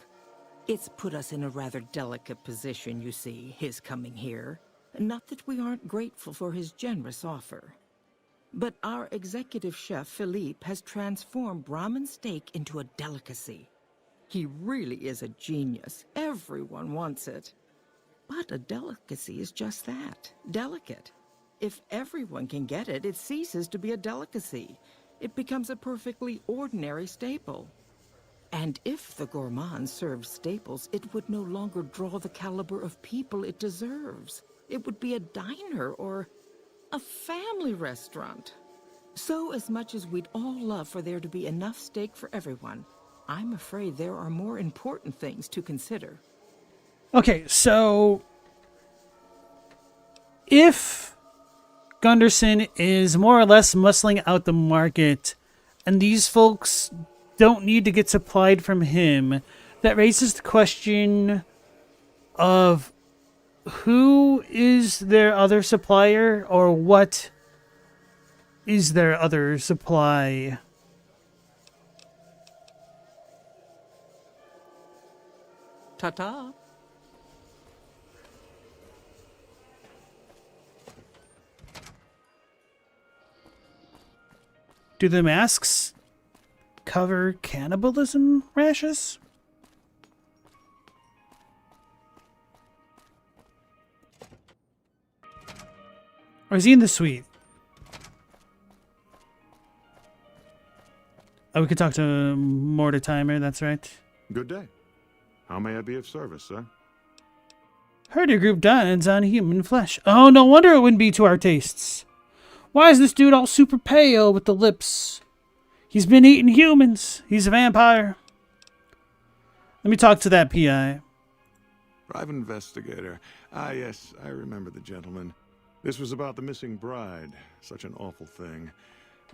It's put us in a rather delicate position, you see, his coming here. Not that we aren't grateful for his generous offer. But our executive chef, Philippe, has transformed Brahmin steak into a delicacy. He really is a genius. Everyone wants it. But a delicacy is just that, delicate. If everyone can get it, it ceases to be a delicacy. It becomes a perfectly ordinary staple. And if the gourmand served staples, it would no longer draw the caliber of people it deserves. It would be a diner or a family restaurant. So as much as we'd all love for there to be enough steak for everyone, I'm afraid there are more important things to consider. Okay, so if Gunderson is more or less muscling out the market and these folks don't need to get supplied from him, that raises the question of who is their other supplier, or what is their other supply? Ta-ta. Do the masks cover cannibalism rashes? Or is he in the suite? Oh, we could talk to Mortimer, that's right. Good day. How may I be of service, sir? Heard your group dines on human flesh. Oh, no wonder it wouldn't be to our tastes. Why is this dude all super pale with the lips? He's been eating humans. He's a vampire. Let me talk to that PI. Private investigator. Ah, yes, I remember the gentleman. This was about the missing bride. Such an awful thing.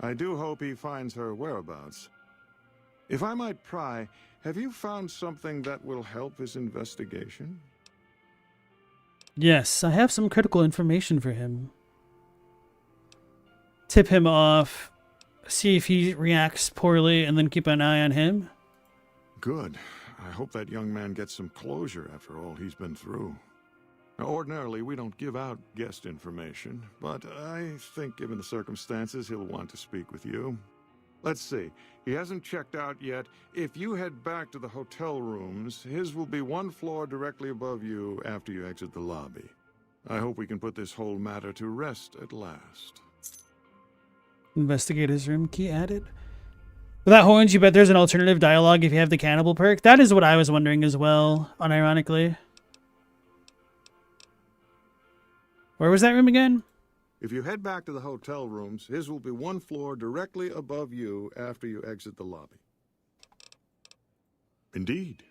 I do hope he finds her whereabouts. If I might pry, have you found something that will help his investigation? Yes, I have some critical information for him. Tip him off, see if he reacts poorly, and then keep an eye on him. Good. I hope that young man gets some closure after all he's been through. Now, ordinarily, we don't give out guest information, but I think given the circumstances, he'll want to speak with you. Let's see. He hasn't checked out yet. If you head back to the hotel rooms, his will be one floor directly above you after you exit the lobby. I hope we can put this whole matter to rest at last. Investigator's room key added. Without horns, you bet there's an alternative dialogue if you have the cannibal perk. That is what I was wondering as well, unironically. Where was that room again? If you head back to the hotel rooms, his will be one floor directly above you after you exit the lobby. Indeed.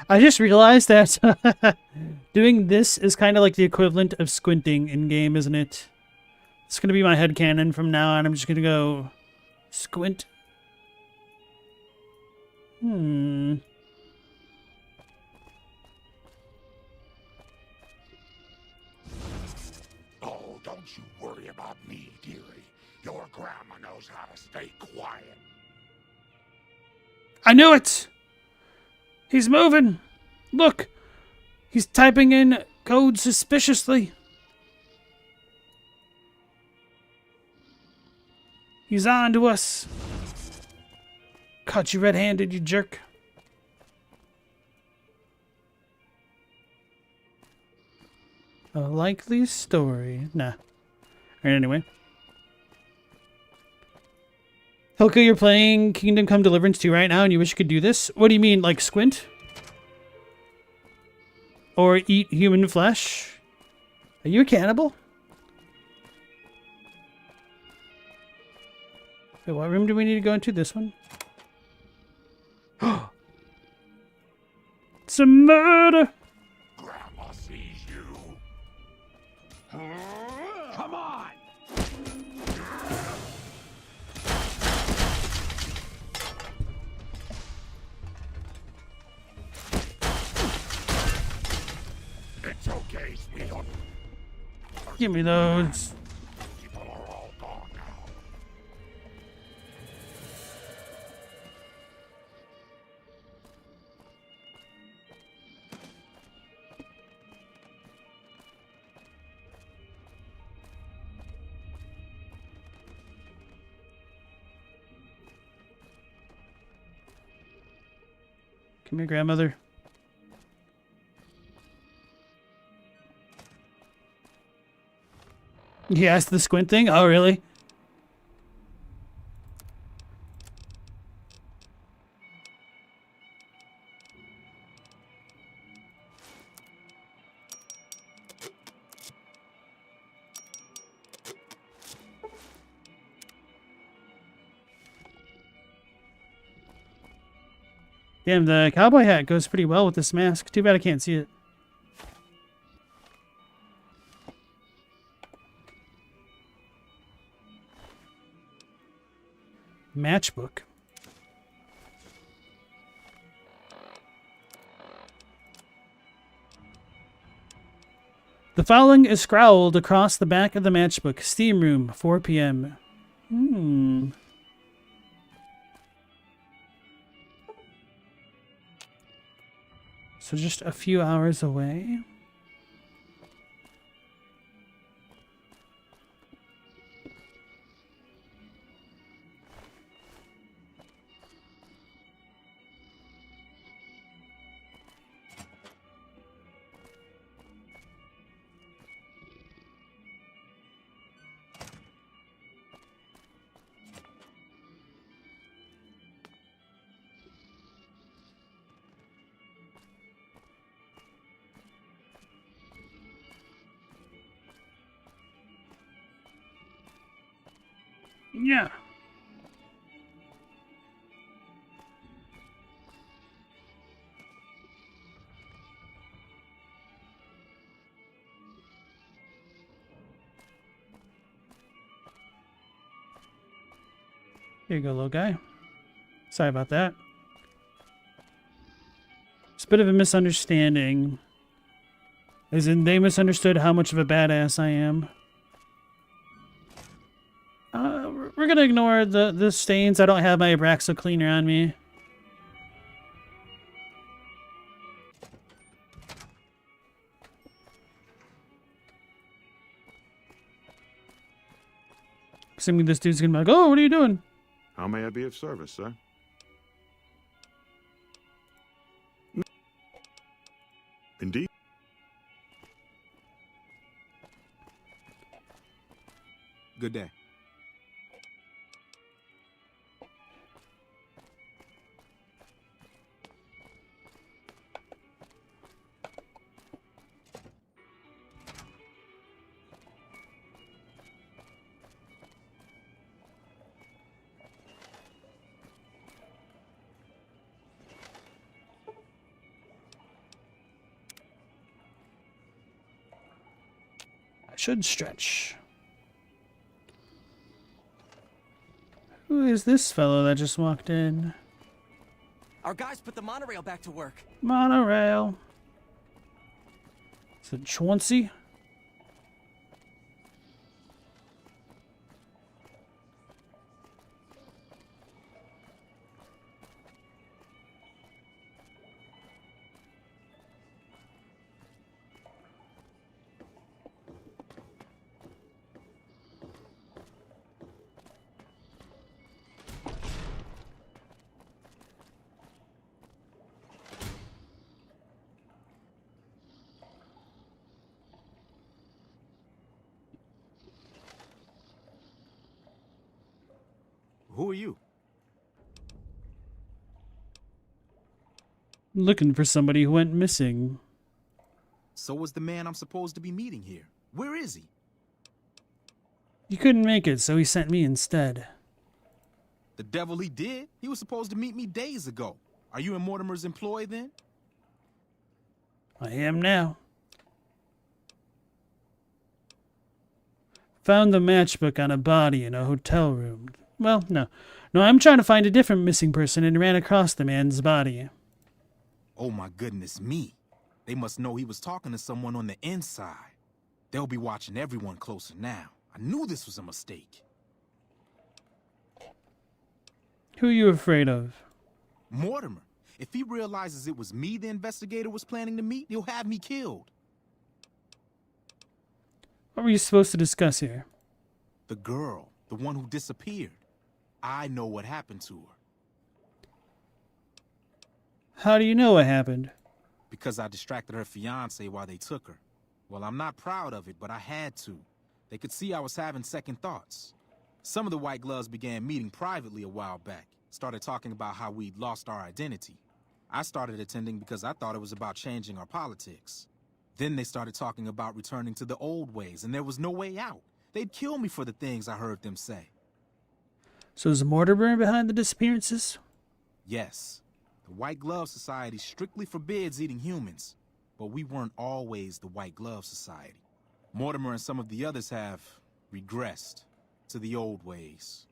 I just realized that doing this is kind of like the equivalent of squinting in-game, isn't it? It's going to be my headcanon from now on. I'm just going to go squint. Oh, don't you worry about me, dearie. Your grandma knows how to stay quiet. I knew it! He's moving! Look! He's typing in code suspiciously. He's on to us. Caught you red-handed, you jerk. A likely story. Nah. Alright, anyway. Helka, you're playing Kingdom Come Deliverance 2 right now and you wish you could do this? What do you mean, like squint? Or eat human flesh? Are you a cannibal? Wait, what room do we need to go into? This one? It's a murder! Grandma sees you. Come on! It's okay, sweetheart. Give me those. People are all gone now. Come here, grandmother. He asked the squint thing? Oh, really? Damn, the cowboy hat goes pretty well with this mask. Too bad I can't see it. Matchbook. The following is scrawled across the back of the matchbook. Steam room, 4 p.m. So just a few hours away. Yeah. Here you go, little guy. Sorry about that. It's a bit of a misunderstanding. As in, they misunderstood how much of a badass I am. We're gonna ignore the stains. I don't have my Abraxo cleaner on me. Assuming this dude's gonna be like, oh, what are you doing? How may I be of service, sir? Indeed. Good day. I should stretch. Who is this fellow that just walked in? Our guys put the monorail back to work. Monorail. Is it Chauncey? Who are you? Looking for somebody who went missing. So was the man I'm supposed to be meeting here. Where is he? He couldn't make it, so he sent me instead. The devil he did? He was supposed to meet me days ago. Are you in Mortimer's employ then? I am now. Found the matchbook on a body in a hotel room. Well, no. No, I'm trying to find a different missing person and ran across the man's body. Oh my goodness me. They must know he was talking to someone on the inside. They'll be watching everyone closer now. I knew this was a mistake. Who are you afraid of? Mortimer. If he realizes it was me the investigator was planning to meet, he'll have me killed. What were you supposed to discuss here? The girl, the one who disappeared. I know what happened to her. How do you know what happened? Because I distracted her fiancé while they took her. Well, I'm not proud of it, but I had to. They could see I was having second thoughts. Some of the White Gloves began meeting privately a while back. Started talking about how we'd lost our identity. I started attending because I thought it was about changing our politics. Then they started talking about returning to the old ways, and there was no way out. They'd kill me for the things I heard them say. So is Mortimer behind the disappearances? Yes. The White Glove Society strictly forbids eating humans, but we weren't always the White Glove Society. Mortimer and some of the others have regressed to the old ways.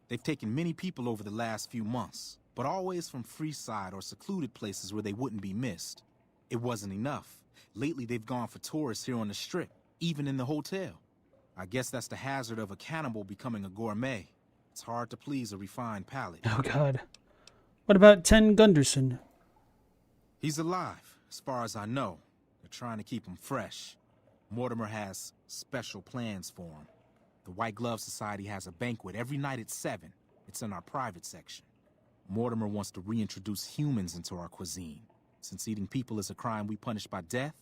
They've taken many people over the last few months, but always from Freeside or secluded places where they wouldn't be missed. It wasn't enough. Lately, they've gone for tourists here on the Strip, even in the hotel. I guess that's the hazard of a cannibal becoming a gourmet. It's hard to please a refined palate. Oh, God. What about Ten Gunderson? He's alive, As far as I know, they're trying to keep him fresh. Mortimer has special plans for him. The White Glove Society has a banquet every night at 7. It's in our private section. Mortimer wants to reintroduce humans into our cuisine. Since eating people is a crime we punish by death,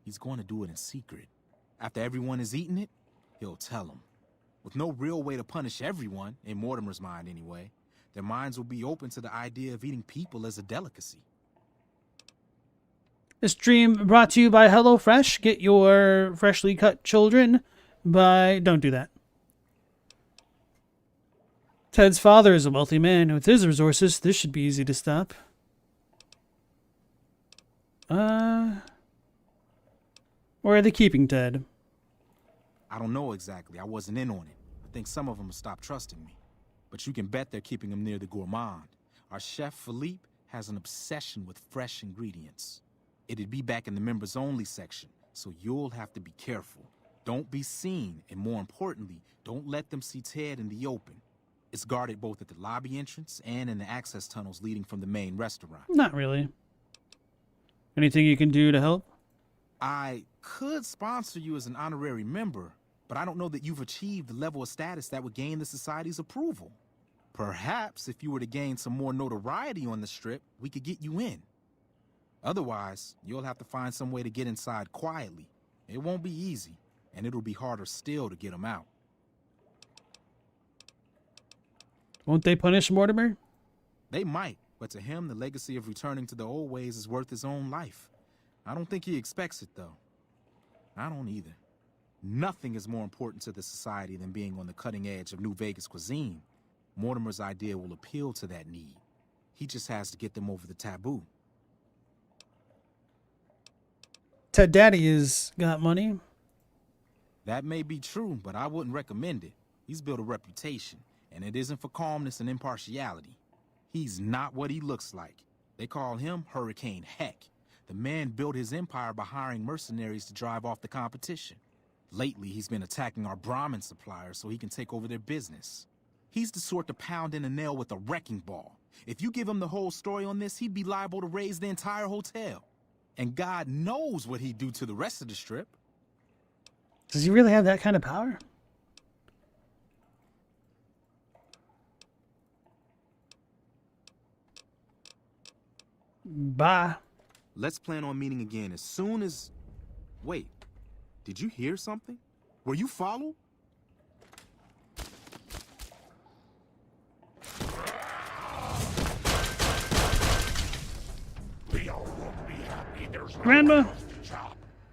he's going to do it in secret. After everyone has eaten it, he'll tell them. With no real way to punish everyone, in Mortimer's mind anyway, their minds will be open to the idea of eating people as a delicacy. This stream brought to you by HelloFresh. Get your freshly cut children by... Don't do that. Ted's father is a wealthy man. With his resources, this should be easy to stop. Where are they keeping Ted? I don't know exactly. I wasn't in on it. I think some of them have stopped trusting me. But you can bet they're keeping him near the gourmand. Our chef, Philippe, has an obsession with fresh ingredients. It'd be back in the members-only section, so you'll have to be careful. Don't be seen, and more importantly, don't let them see Ted in the open. It's guarded both at the lobby entrance and in the access tunnels leading from the main restaurant. Not really. Anything you can do to help? I could sponsor you as an honorary member, but I don't know that you've achieved the level of status that would gain the Society's approval. Perhaps if you were to gain some more notoriety on the Strip, we could get you in. Otherwise, you'll have to find some way to get inside quietly. It won't be easy, and it'll be harder still to get them out. Won't they punish Mortimer? They might, but to him, the legacy of returning to the old ways is worth his own life. I don't think he expects it, though. I don't either. Nothing is more important to the Society than being on the cutting edge of New Vegas cuisine. Mortimer's idea will appeal to that need. He just has to get them over the taboo. Ted Daddy has got money. That may be true, but I wouldn't recommend it. He's built a reputation, and it isn't for calmness and impartiality. He's not what he looks like. They call him Hurricane Heck. The man built his empire by hiring mercenaries to drive off the competition. Lately, he's been attacking our Brahmin suppliers so he can take over their business. He's the sort to pound in a nail with a wrecking ball. If you give him the whole story on this, he'd be liable to raise the entire hotel. And God knows what he'd do to the rest of the Strip. Does he really have that kind of power? Bye. Let's plan on meeting again as soon as... Wait, did you hear something? Were you followed? Grandma,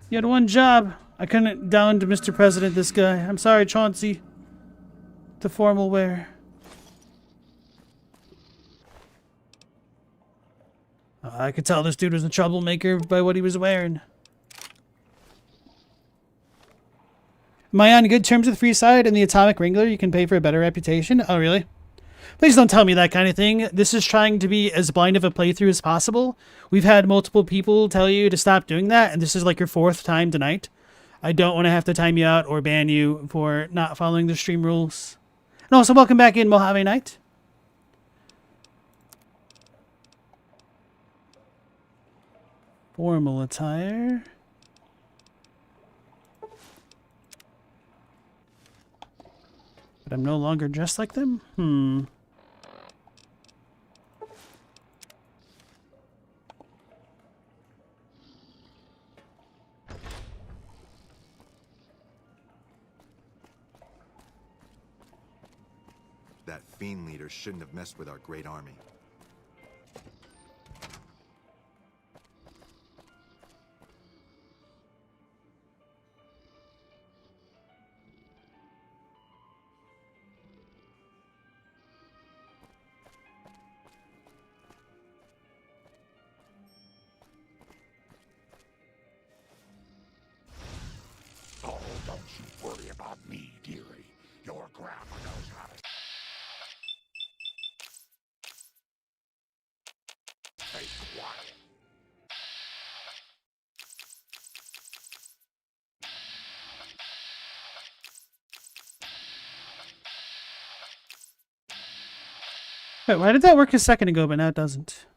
you had one job. I couldn't down to Mr. President this guy. I'm sorry, Chauncey. The formal wear. I could tell this dude was a troublemaker by what he was wearing. Am I on good terms with Free Side and the Atomic Wrangler? You can pay for a better reputation? Oh, really? Please don't tell me that kind of thing. This is trying to be as blind of a playthrough as possible. We've had multiple people tell you to stop doing that, and this is like your 4th time tonight. I don't want to have to time you out or ban you for not following the stream rules. And also, welcome back in, Mojave Knight. Formal attire. But I'm no longer dressed like them? That fiend leader shouldn't have messed with our great army. Oh, don't you worry about me, dearie. Your grandma knows how to... Stay quiet. Wait, why did that work a second ago, but now it doesn't?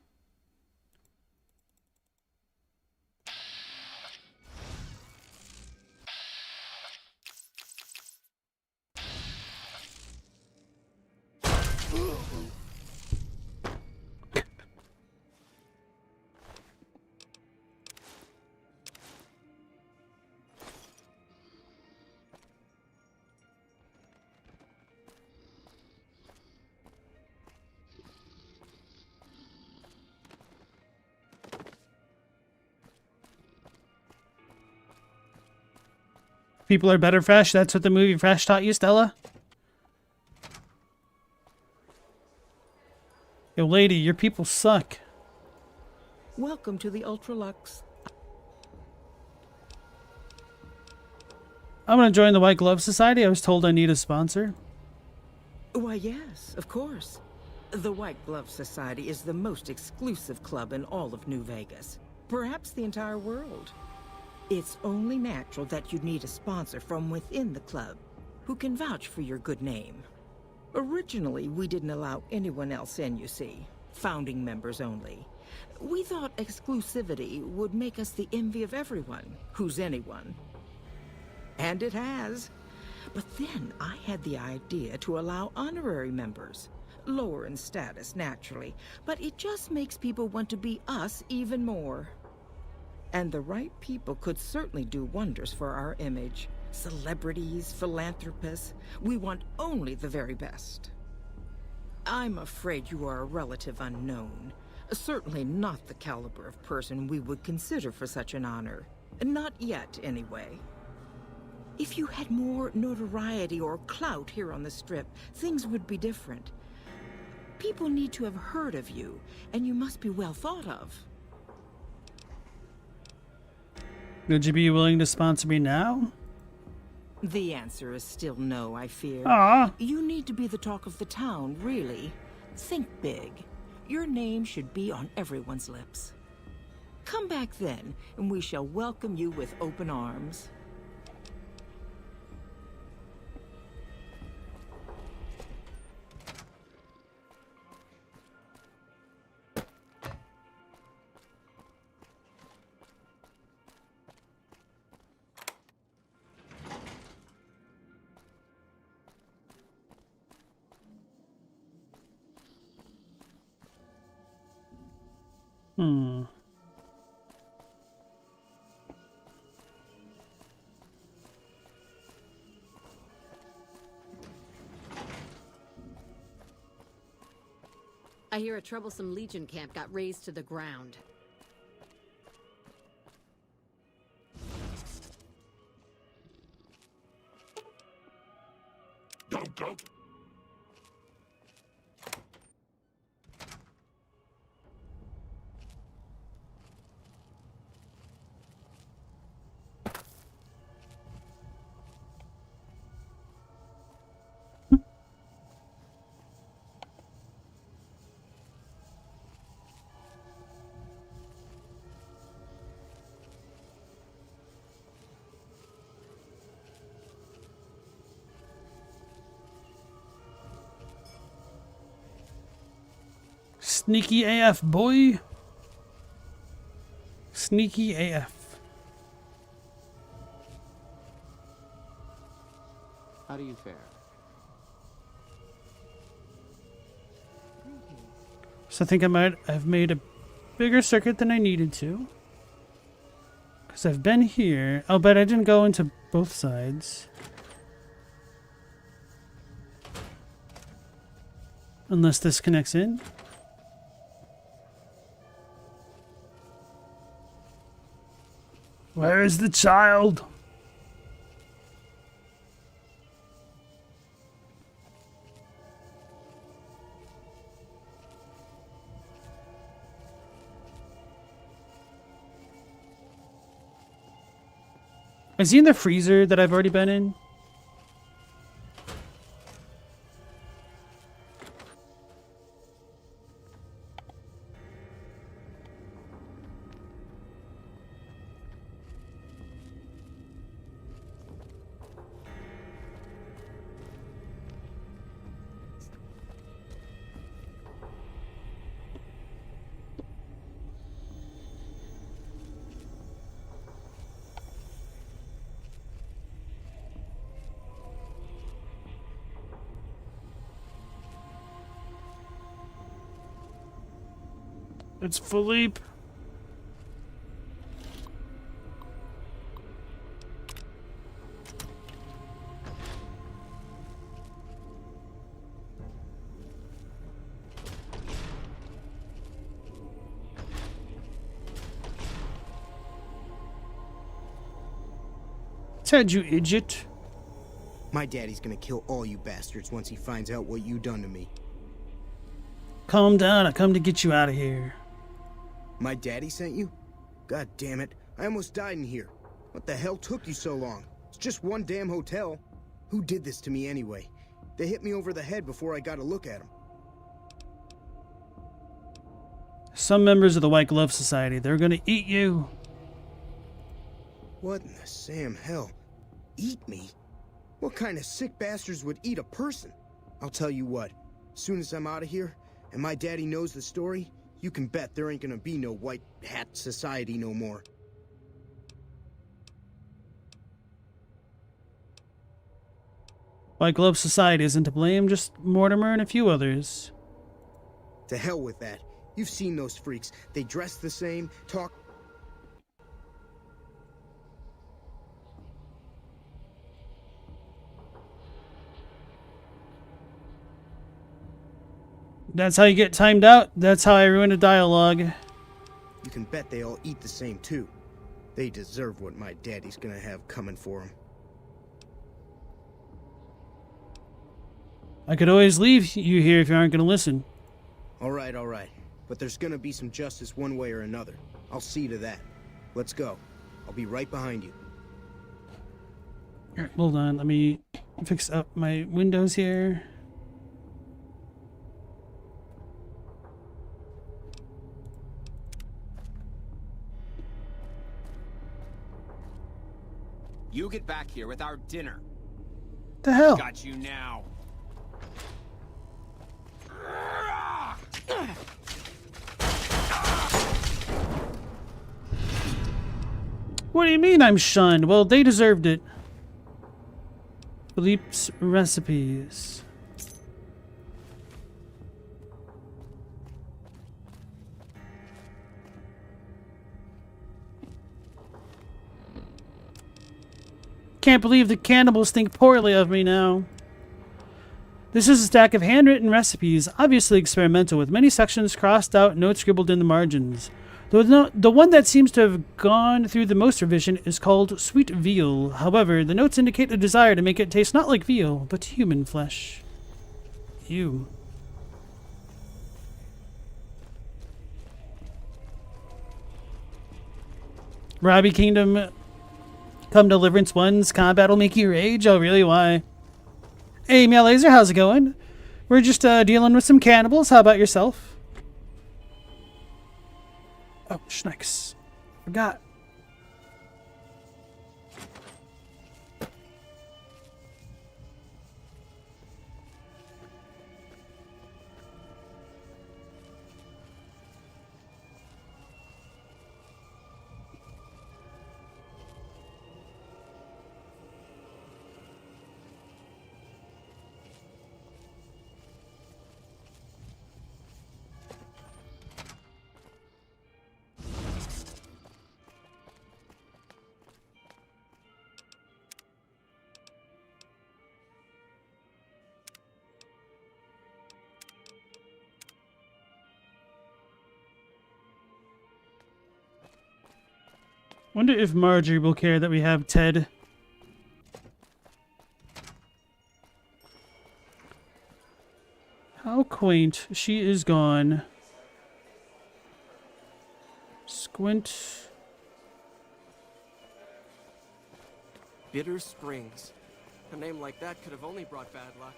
People are better fresh. That's what the movie Fresh taught you, Stella? Yo, lady, your people suck. Welcome to the Ultralux. I'm gonna join the White Glove Society. I was told I need a sponsor. Why, yes, of course. The White Glove Society is the most exclusive club in all of New Vegas. Perhaps the entire world. It's only natural that you'd need a sponsor from within the club who can vouch for your good name. Originally, we didn't allow anyone else in, you see. Founding members only. We thought exclusivity would make us the envy of everyone who's anyone. And it has. But then I had the idea to allow honorary members. Lower in status, naturally, but it just makes people want to be us even more. And the right people could certainly do wonders for our image. Celebrities, philanthropists, we want only the very best. I'm afraid you are a relative unknown. Certainly not the caliber of person we would consider for such an honor. Not yet, anyway. If you had more notoriety or clout here on the Strip, things would be different. People need to have heard of you, and you must be well thought of. Would you be willing to sponsor me now? The answer is still no, I fear. Aww. You need to be the talk of the town, really. Think big. Your name should be on everyone's lips. Come back then, and we shall welcome you with open arms. I hear a troublesome Legion camp got razed to the ground. Go. Sneaky AF, boy. Sneaky AF. How do you fare? So I think I might have made a bigger circuit than I needed to. Because I've been here. Oh, but I didn't go into both sides. Unless this connects in. Where is the child? Is he in the freezer that I've already been in? It's Philippe. Ted, you idiot. My daddy's gonna kill all you bastards once he finds out what you done to me. Calm down, I come to get you out of here. My daddy sent you? God damn it, I almost died in here. What the hell took you so long? It's just one damn hotel. Who did this to me anyway? They hit me over the head before I got a look at them. Some members of the White Glove Society, they're gonna eat you. What in the Sam hell? Eat me? What kind of sick bastards would eat a person? I'll tell you what, as soon as I'm out of here, and my daddy knows the story, you can bet there ain't gonna be no White Hat Society no more. White Glove Society isn't to blame, just Mortimer and a few others. To hell with that. You've seen those freaks. They dress the same, talk... That's how you get timed out. That's how I ruin a dialogue. You can bet they all eat the same too. They deserve what my daddy's gonna have coming for them. I could always leave you here if you aren't gonna listen. Alright. But there's gonna be some justice one way or another. I'll see to that. Let's go. I'll be right behind you. Alright, hold on. Let me fix up my windows here. You get back here with our dinner. The hell? Got you now. What do you mean I'm shunned? Well, they deserved it. Philippe's recipes. Can't believe the cannibals think poorly of me now. This is a stack of handwritten recipes, obviously experimental, with many sections crossed out, notes scribbled in the margins. The one that seems to have gone through the most revision is called Sweet Veal. However, the notes indicate a desire to make it taste not like veal, but human flesh. Ew. Robbie Kingdom, come Deliverance 1's combat will make you rage? Oh, really? Why? Hey, Meow Laser, how's it going? We're just dealing with some cannibals. How about yourself? Oh, schnicks. Forgot. Wonder if Marjorie will care that we have Ted. How quaint. She is gone. Squint. Bitter Springs. A name like that could have only brought bad luck.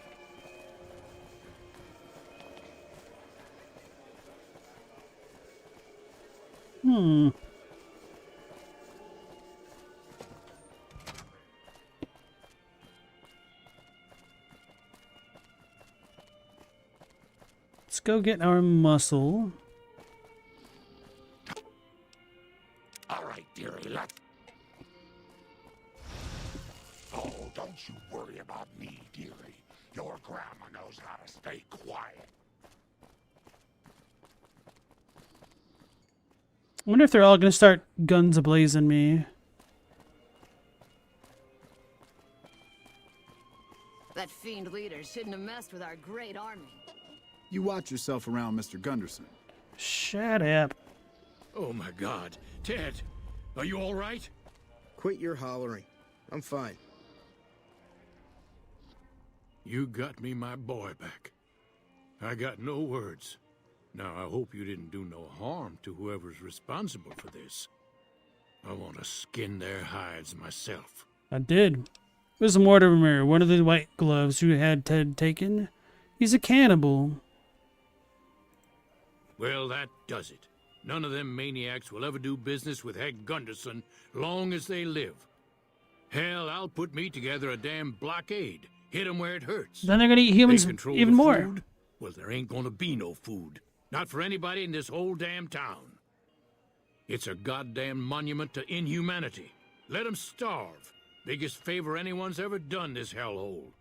Let's go get our muscle. All right, dearie, let's... Oh, don't you worry about me, dearie. Your grandma knows how to stay quiet. I wonder if they're all going to start guns a-blazing me. That fiend leader shouldn't have messed with our great army. You watch yourself around Mr. Gunderson. Shut up. Oh my God. Ted, are you all right? Quit your hollering. I'm fine. You got me my boy back. I got no words. Now, I hope you didn't do no harm to whoever's responsible for this. I want to skin their hides myself. I did. It was Mortimer, one of the white gloves who had Ted taken. He's a cannibal. Well, that does it. None of them maniacs will ever do business with Head Gunderson long as they live. Hell, I'll put me together a damn blockade. Hit them where it hurts. Then they're gonna eat humans even more. Food? Well, there ain't gonna be no food. Not for anybody in this whole damn town. It's a goddamn monument to inhumanity. Let them starve. Biggest favor anyone's ever done this hellhole.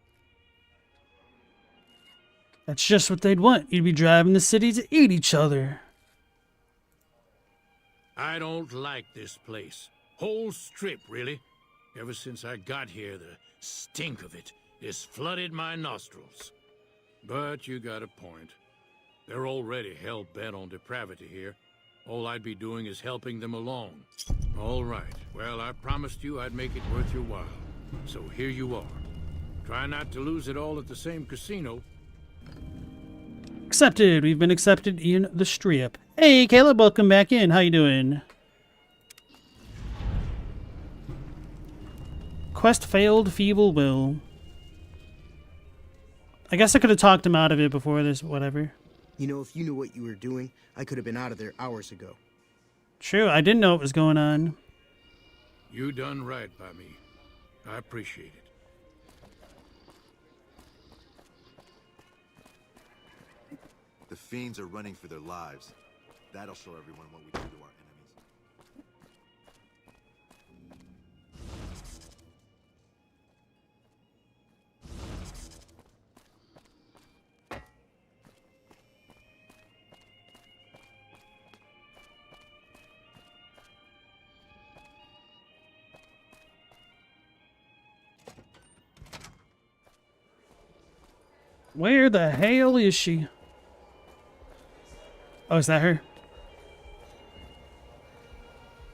That's just what they'd want. You'd be driving the city to eat each other. I don't like this place. Whole strip, really. Ever since I got here, the stink of it has flooded my nostrils. But you got a point. They're already hell-bent on depravity here. All I'd be doing is helping them along. All right. Well, I promised you I'd make it worth your while. So here you are. Try not to lose it all at the same casino. Accepted. We've been accepted in the strip. Hey, Caleb, welcome back in. How you doing? Quest failed, feeble will. I guess I could have talked him out of it before this, whatever. You know, if you knew what you were doing, I could have been out of there hours ago. True, I didn't know what was going on. You done right by me. I appreciate it. The fiends are running for their lives. That'll show everyone what we do to our enemies. Where the hell is she? Oh, is that her?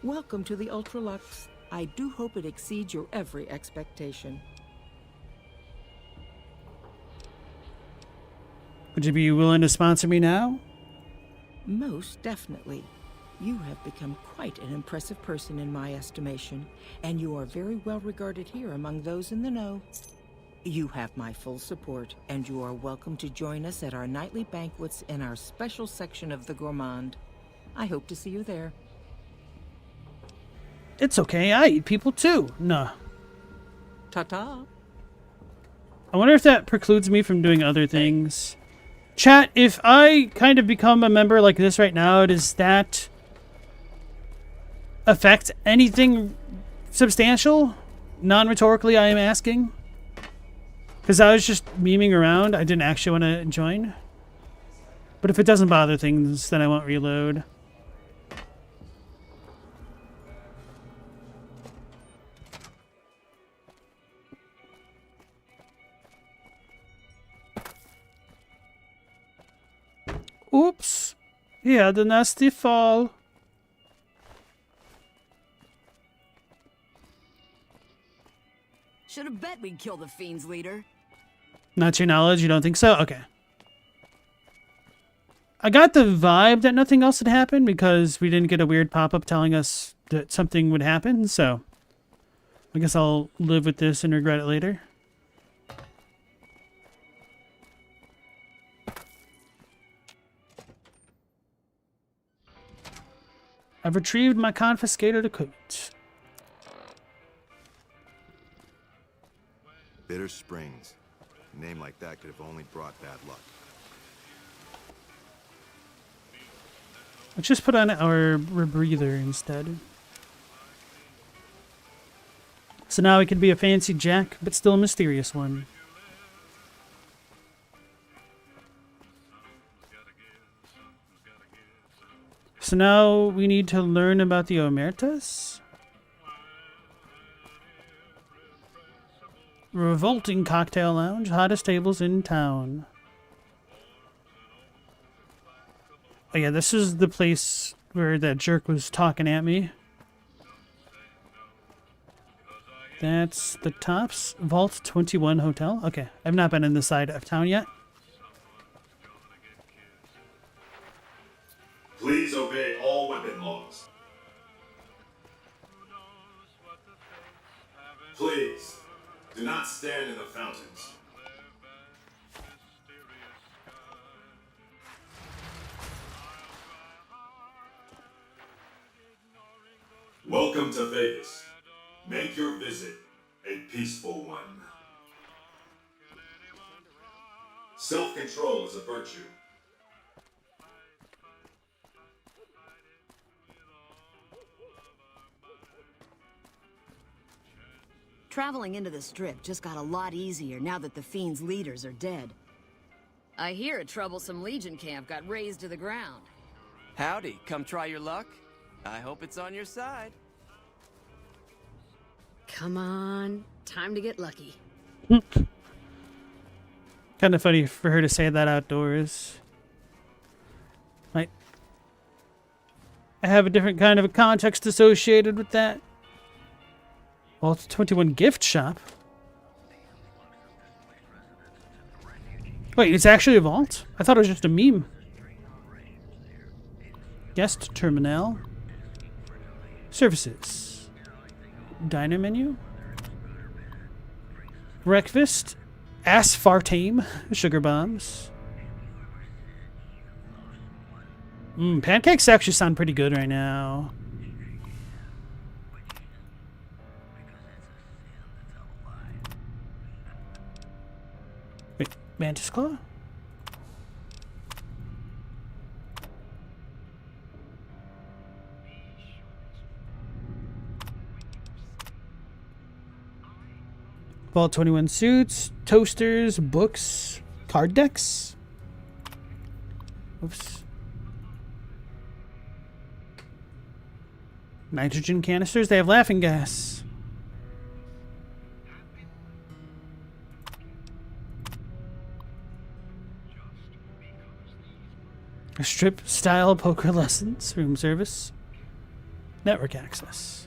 Welcome to the Ultralux. I do hope it exceeds your every expectation. Would you be willing to sponsor me now? Most definitely. You have become quite an impressive person in my estimation, and you are very well regarded here among those in the know. You have my full support, and you are welcome to join us at our nightly banquets in our special section of the Gourmand. I hope to see you there. It's okay, I eat people too. Nah. Ta-ta. I wonder if that precludes me from doing other things. Chat, if I kind of become a member like this right now, does that affect anything substantial? Non-rhetorically, I am asking. Because I was just memeing around. I didn't actually want to join. But if it doesn't bother things, then I won't reload. Oops. He had a nasty fall. Should have bet we'd kill the Fiend's leader. Not to your knowledge, you don't think so? Okay. I got the vibe that nothing else had happened because we didn't get a weird pop-up telling us that something would happen, so I guess I'll live with this and regret it later. I've retrieved my confiscated coat. Bitter Springs. A name like that could have only brought bad luck. Let's just put on our rebreather instead. So now we can be a fancy Jack, but still a mysterious one. So now we need to learn about the Omertas. Revolting cocktail lounge, hottest tables in town. Oh yeah, this is the place where that jerk was talking at me. That's the Tops Vault 21 Hotel. Okay, I've not been in this side of town yet. Please obey all weapon laws. Please, do not stand in the fountains. Welcome to Vegas. Make your visit a peaceful one. Self-control is a virtue. Traveling into the Strip just got a lot easier now that the Fiend's leaders are dead. I hear a troublesome Legion camp got razed to the ground. Howdy, come try your luck? I hope it's on your side. Come on, time to get lucky. Kind of funny for her to say that outdoors. Right. I have a different kind of a context associated with that. Vault 21 gift shop. Wait, it's actually a vault? I thought it was just a meme. Guest terminal. Services. Diner menu. Breakfast. Aspartame. Sugar bombs. Pancakes actually sound pretty good right now. Wait, Mantis Claw? Vault 21 suits, toasters, books, card decks. Oops. Nitrogen canisters. They have laughing gas. A strip style poker lessons, room service, network access.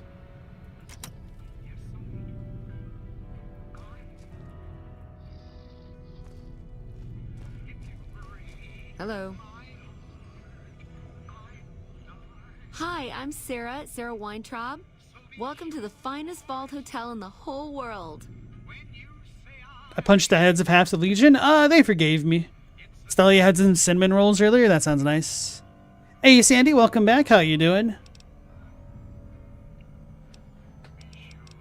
Hello. Hi, I'm Sarah Weintraub. Welcome to the finest vault hotel in the whole world. I punched the heads of half the Legion. They forgave me. Stella, you had some cinnamon rolls earlier? That sounds nice. Hey, Sandy, welcome back. How you doing?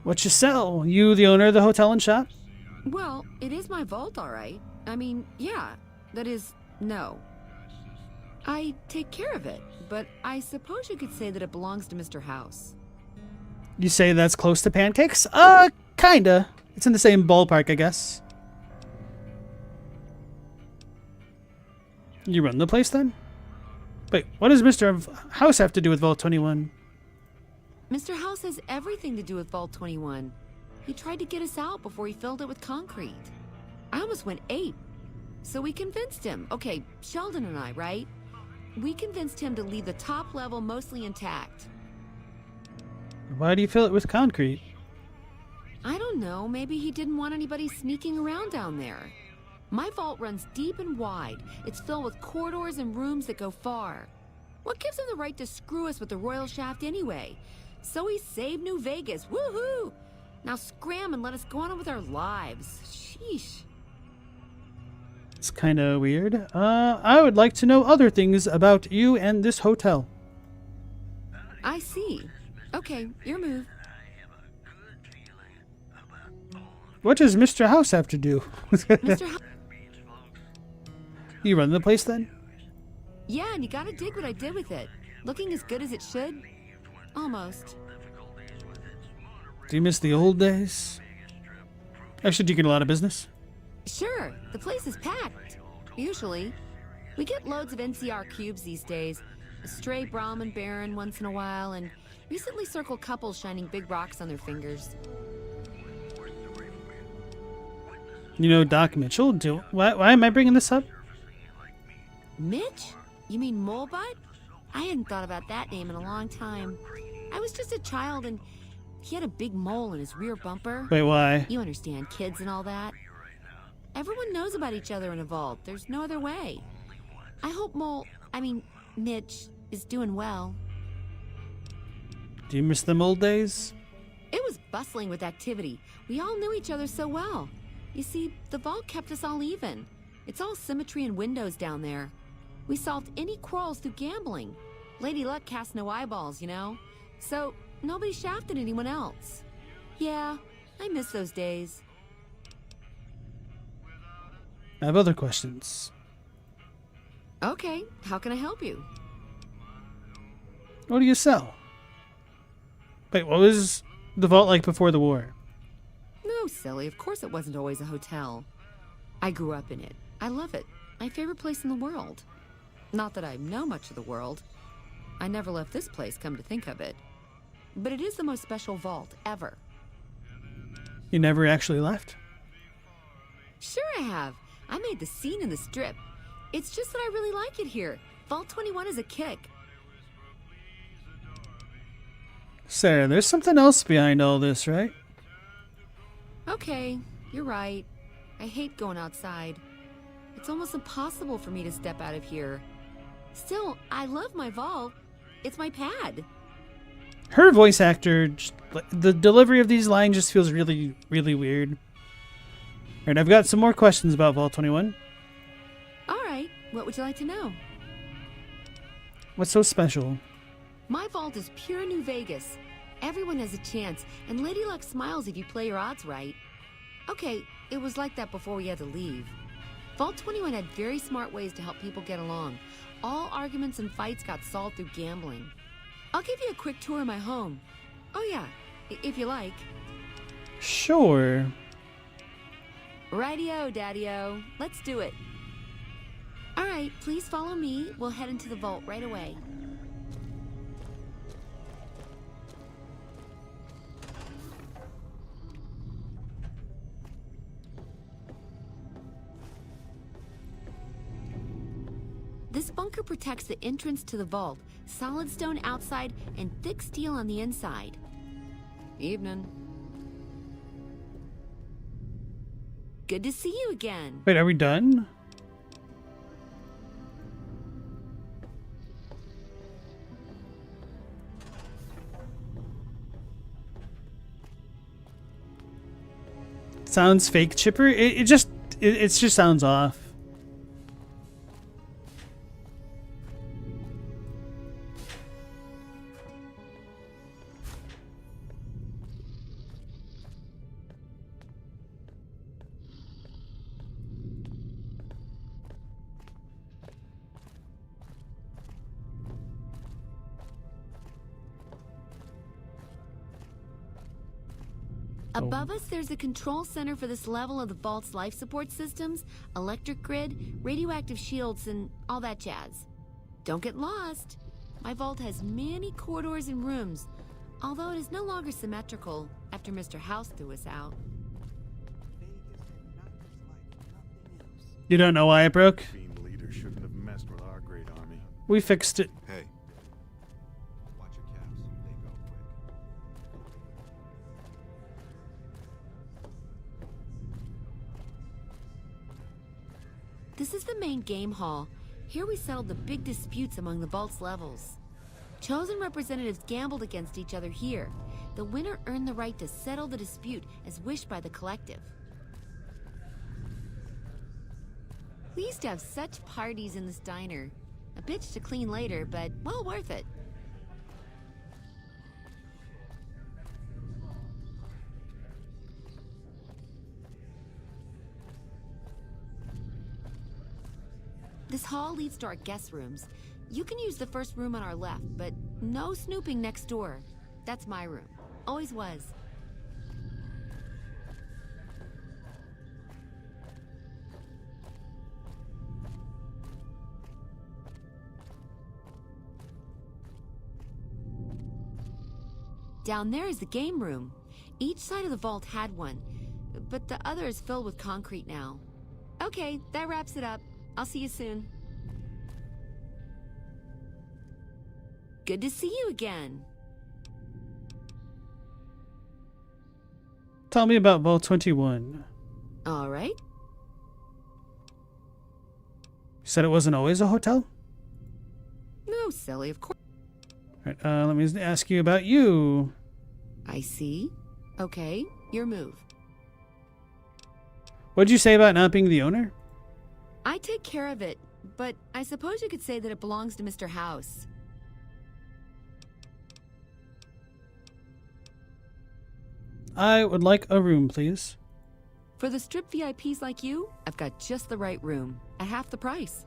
What you sell? You the owner of the hotel and shop? Well, it is my vault, all right. I mean, yeah. That is, no. I take care of it, but I suppose you could say that it belongs to Mr. House. You say that's close to pancakes? Kinda. It's in the same ballpark, I guess. You run the place then? Wait, what does Mr. House have to do with Vault 21? Mr. House has everything to do with Vault 21. He tried to get us out before he filled it with concrete. I almost went ape. So we convinced him. Okay, Sheldon and I, right? We convinced him to leave the top level mostly intact. Why do you fill it with concrete? I don't know. Maybe he didn't want anybody sneaking around down there. My vault runs deep and wide. It's filled with corridors and rooms that go far. What gives him the right to screw us with the royal shaft anyway? So he saved New Vegas. Woohoo! Now scram and let us go on with our lives. Sheesh. It's kind of weird. I would like to know other things about you and this hotel. I see. Okay, your move. What does Mr. House have to do? Mr. House. You run the place then? Yeah, and you gotta dig what I did with it. Looking as good as it should. Almost. Do you miss the old days? Actually, do you get a lot of business? Sure, the place is packed. Usually. We get loads of NCR cubes these days. A stray Brahmin Baron once in a while, and recently circled couples shining big rocks on their fingers. You know Doc Mitchell? Why am I bringing this up? Mitch? You mean Molebutt? I hadn't thought about that name in a long time. I was just a child, and He had a big mole in his rear bumper. Wait, why? You understand, kids and all that. Everyone knows about each other in a vault. There's no other way. I hope Mitch is doing well. Do you miss them old days? It was bustling with activity. We all knew each other so well. You see, the vault kept us all even. It's all symmetry and windows down there. We solved any quarrels through gambling. Lady Luck cast no eyeballs, you know? So, nobody shafted anyone else. Yeah, I miss those days. I have other questions. Okay, how can I help you? What do you sell? Wait, what was the vault like before the war? No, silly. Of course it wasn't always a hotel. I grew up in it. I love it. My favorite place in the world. Not that I know much of the world. I never left this place, come to think of it. But it is the most special vault ever. You never actually left? Sure I have. I made the scene in the strip. It's just that I really like it here. Vault 21 is a kick. Sarah, there's something else behind all this, right? Okay, you're right. I hate going outside. It's almost impossible for me to step out of here. Still, I love my vault. It's my pad. Her voice actor, the delivery of these lines just feels really, really weird. Alright, I've got some more questions about Vault 21. Alright, what would you like to know? What's so special? My vault is pure New Vegas. Everyone has a chance, and Lady Luck smiles if you play your odds right. Okay, it was like that before we had to leave. Vault 21 had very smart ways to help people get along. All arguments and fights got solved through gambling. I'll give you a quick tour of my home. Oh yeah, if you like. Sure. Rightio, Daddy-o. Let's do it. Alright, please follow me. We'll head into the vault right away. This bunker protects the entrance to the vault. Solid stone outside and thick steel on the inside. Evening. Good to see you again. Wait, are we done? Sounds fake, Chipper. It just sounds off. Above us, there's a control center for this level of the vault's life support systems, electric grid, radioactive shields, and all that jazz. Don't get lost. My vault has many corridors and rooms, although it is no longer symmetrical after Mr. House threw us out. You don't know why it broke? Fiend leader shouldn't have messed with our great army. We fixed it. Hey. Watch your caps. They go quick. This is the main game hall. Here we settled the big disputes among the vault's levels. Chosen representatives gambled against each other here. The winner earned the right to settle the dispute as wished by the collective. We used to have such parties in this diner. A bitch to clean later, but well worth it. This hall leads to our guest rooms. You can use the first room on our left, but no snooping next door. That's my room. Always was. Down there is the game room. Each side of the vault had one, but the other is filled with concrete now. Okay, that wraps it up. I'll see you soon. Good to see you again. Tell me about Vault 21. All right. You said it wasn't always a hotel? No, silly, of course. All right, let me ask you about you. I see. Okay, your move. What'd you say about not being the owner? I take care of it, but I suppose you could say that it belongs to Mr. House. I would like a room, please. For the strip VIPs like you, I've got just the right room, at half the price.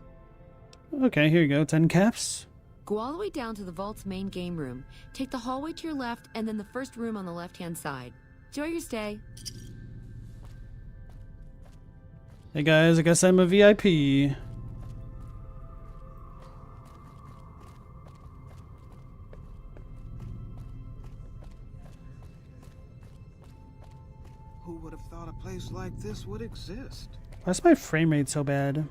Okay, here you go, 10 caps. Go all the way down to the vault's main game room. Take the hallway to your left, and then the first room on the left-hand side. Enjoy your stay. Hey guys, I guess I'm a VIP. Who would have thought a place like this would exist? Why's my frame rate so bad?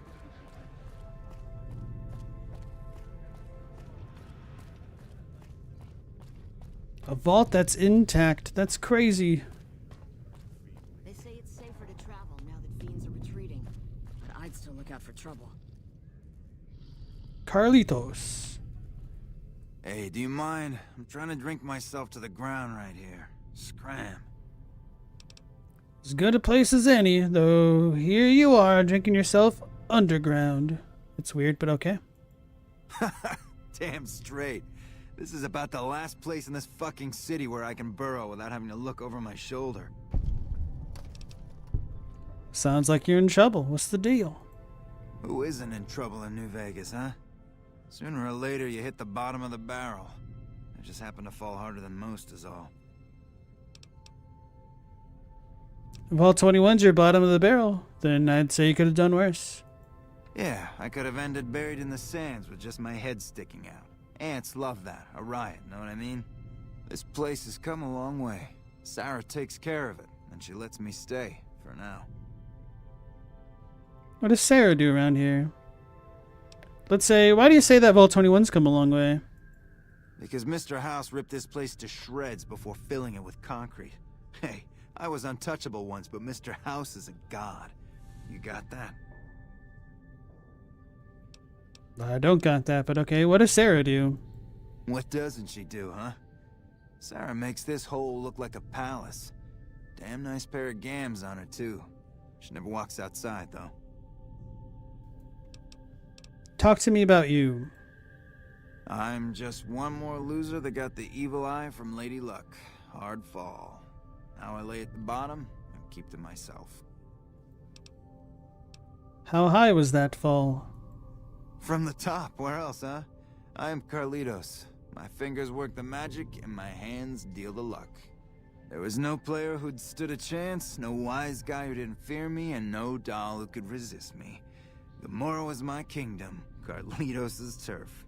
A vault that's intact. That's crazy. They say it's safer to travel now that fiends are retreating. But I'd still look out for trouble. Carlitos. Hey, do you mind? I'm trying to drink myself to the ground right here. Scram. As good a place as any, though here you are drinking yourself underground. It's weird, but okay. Damn straight. This is about the last place in this fucking city where I can burrow without having to look over my shoulder. Sounds like you're in trouble. What's the deal? Who isn't in trouble in New Vegas, huh? Sooner or later you hit the bottom of the barrel. I just happen to fall harder than most is all. If all 21's your bottom of the barrel, then I'd say you could have done worse. Yeah, I could have ended buried in the sands with just my head sticking out. Ants love that, a riot, know what I mean? This place has come a long way. Sarah takes care of it, and she lets me stay, for now. What does Sarah do around here? Let's say, why do you say that Vault 21's come a long way? Because Mr. House ripped this place to shreds before filling it with concrete. Hey, I was untouchable once, but Mr. House is a god. You got that? I don't got that, but okay. What does Sarah do? What doesn't she do, huh? Sarah makes this hole look like a palace. Damn nice pair of gams on her, too. She never walks outside, though. Talk to me about you. I'm just one more loser that got the evil eye from Lady Luck. Hard fall. Now I lay at the bottom and keep to myself. How high was that fall? From the top, where else, huh? I am Carlitos. My fingers work the magic and my hands deal the luck. There was no player who'd stood a chance, no wise guy who didn't fear me, and no doll who could resist me. Gomorrah was my kingdom, Carlitos' turf.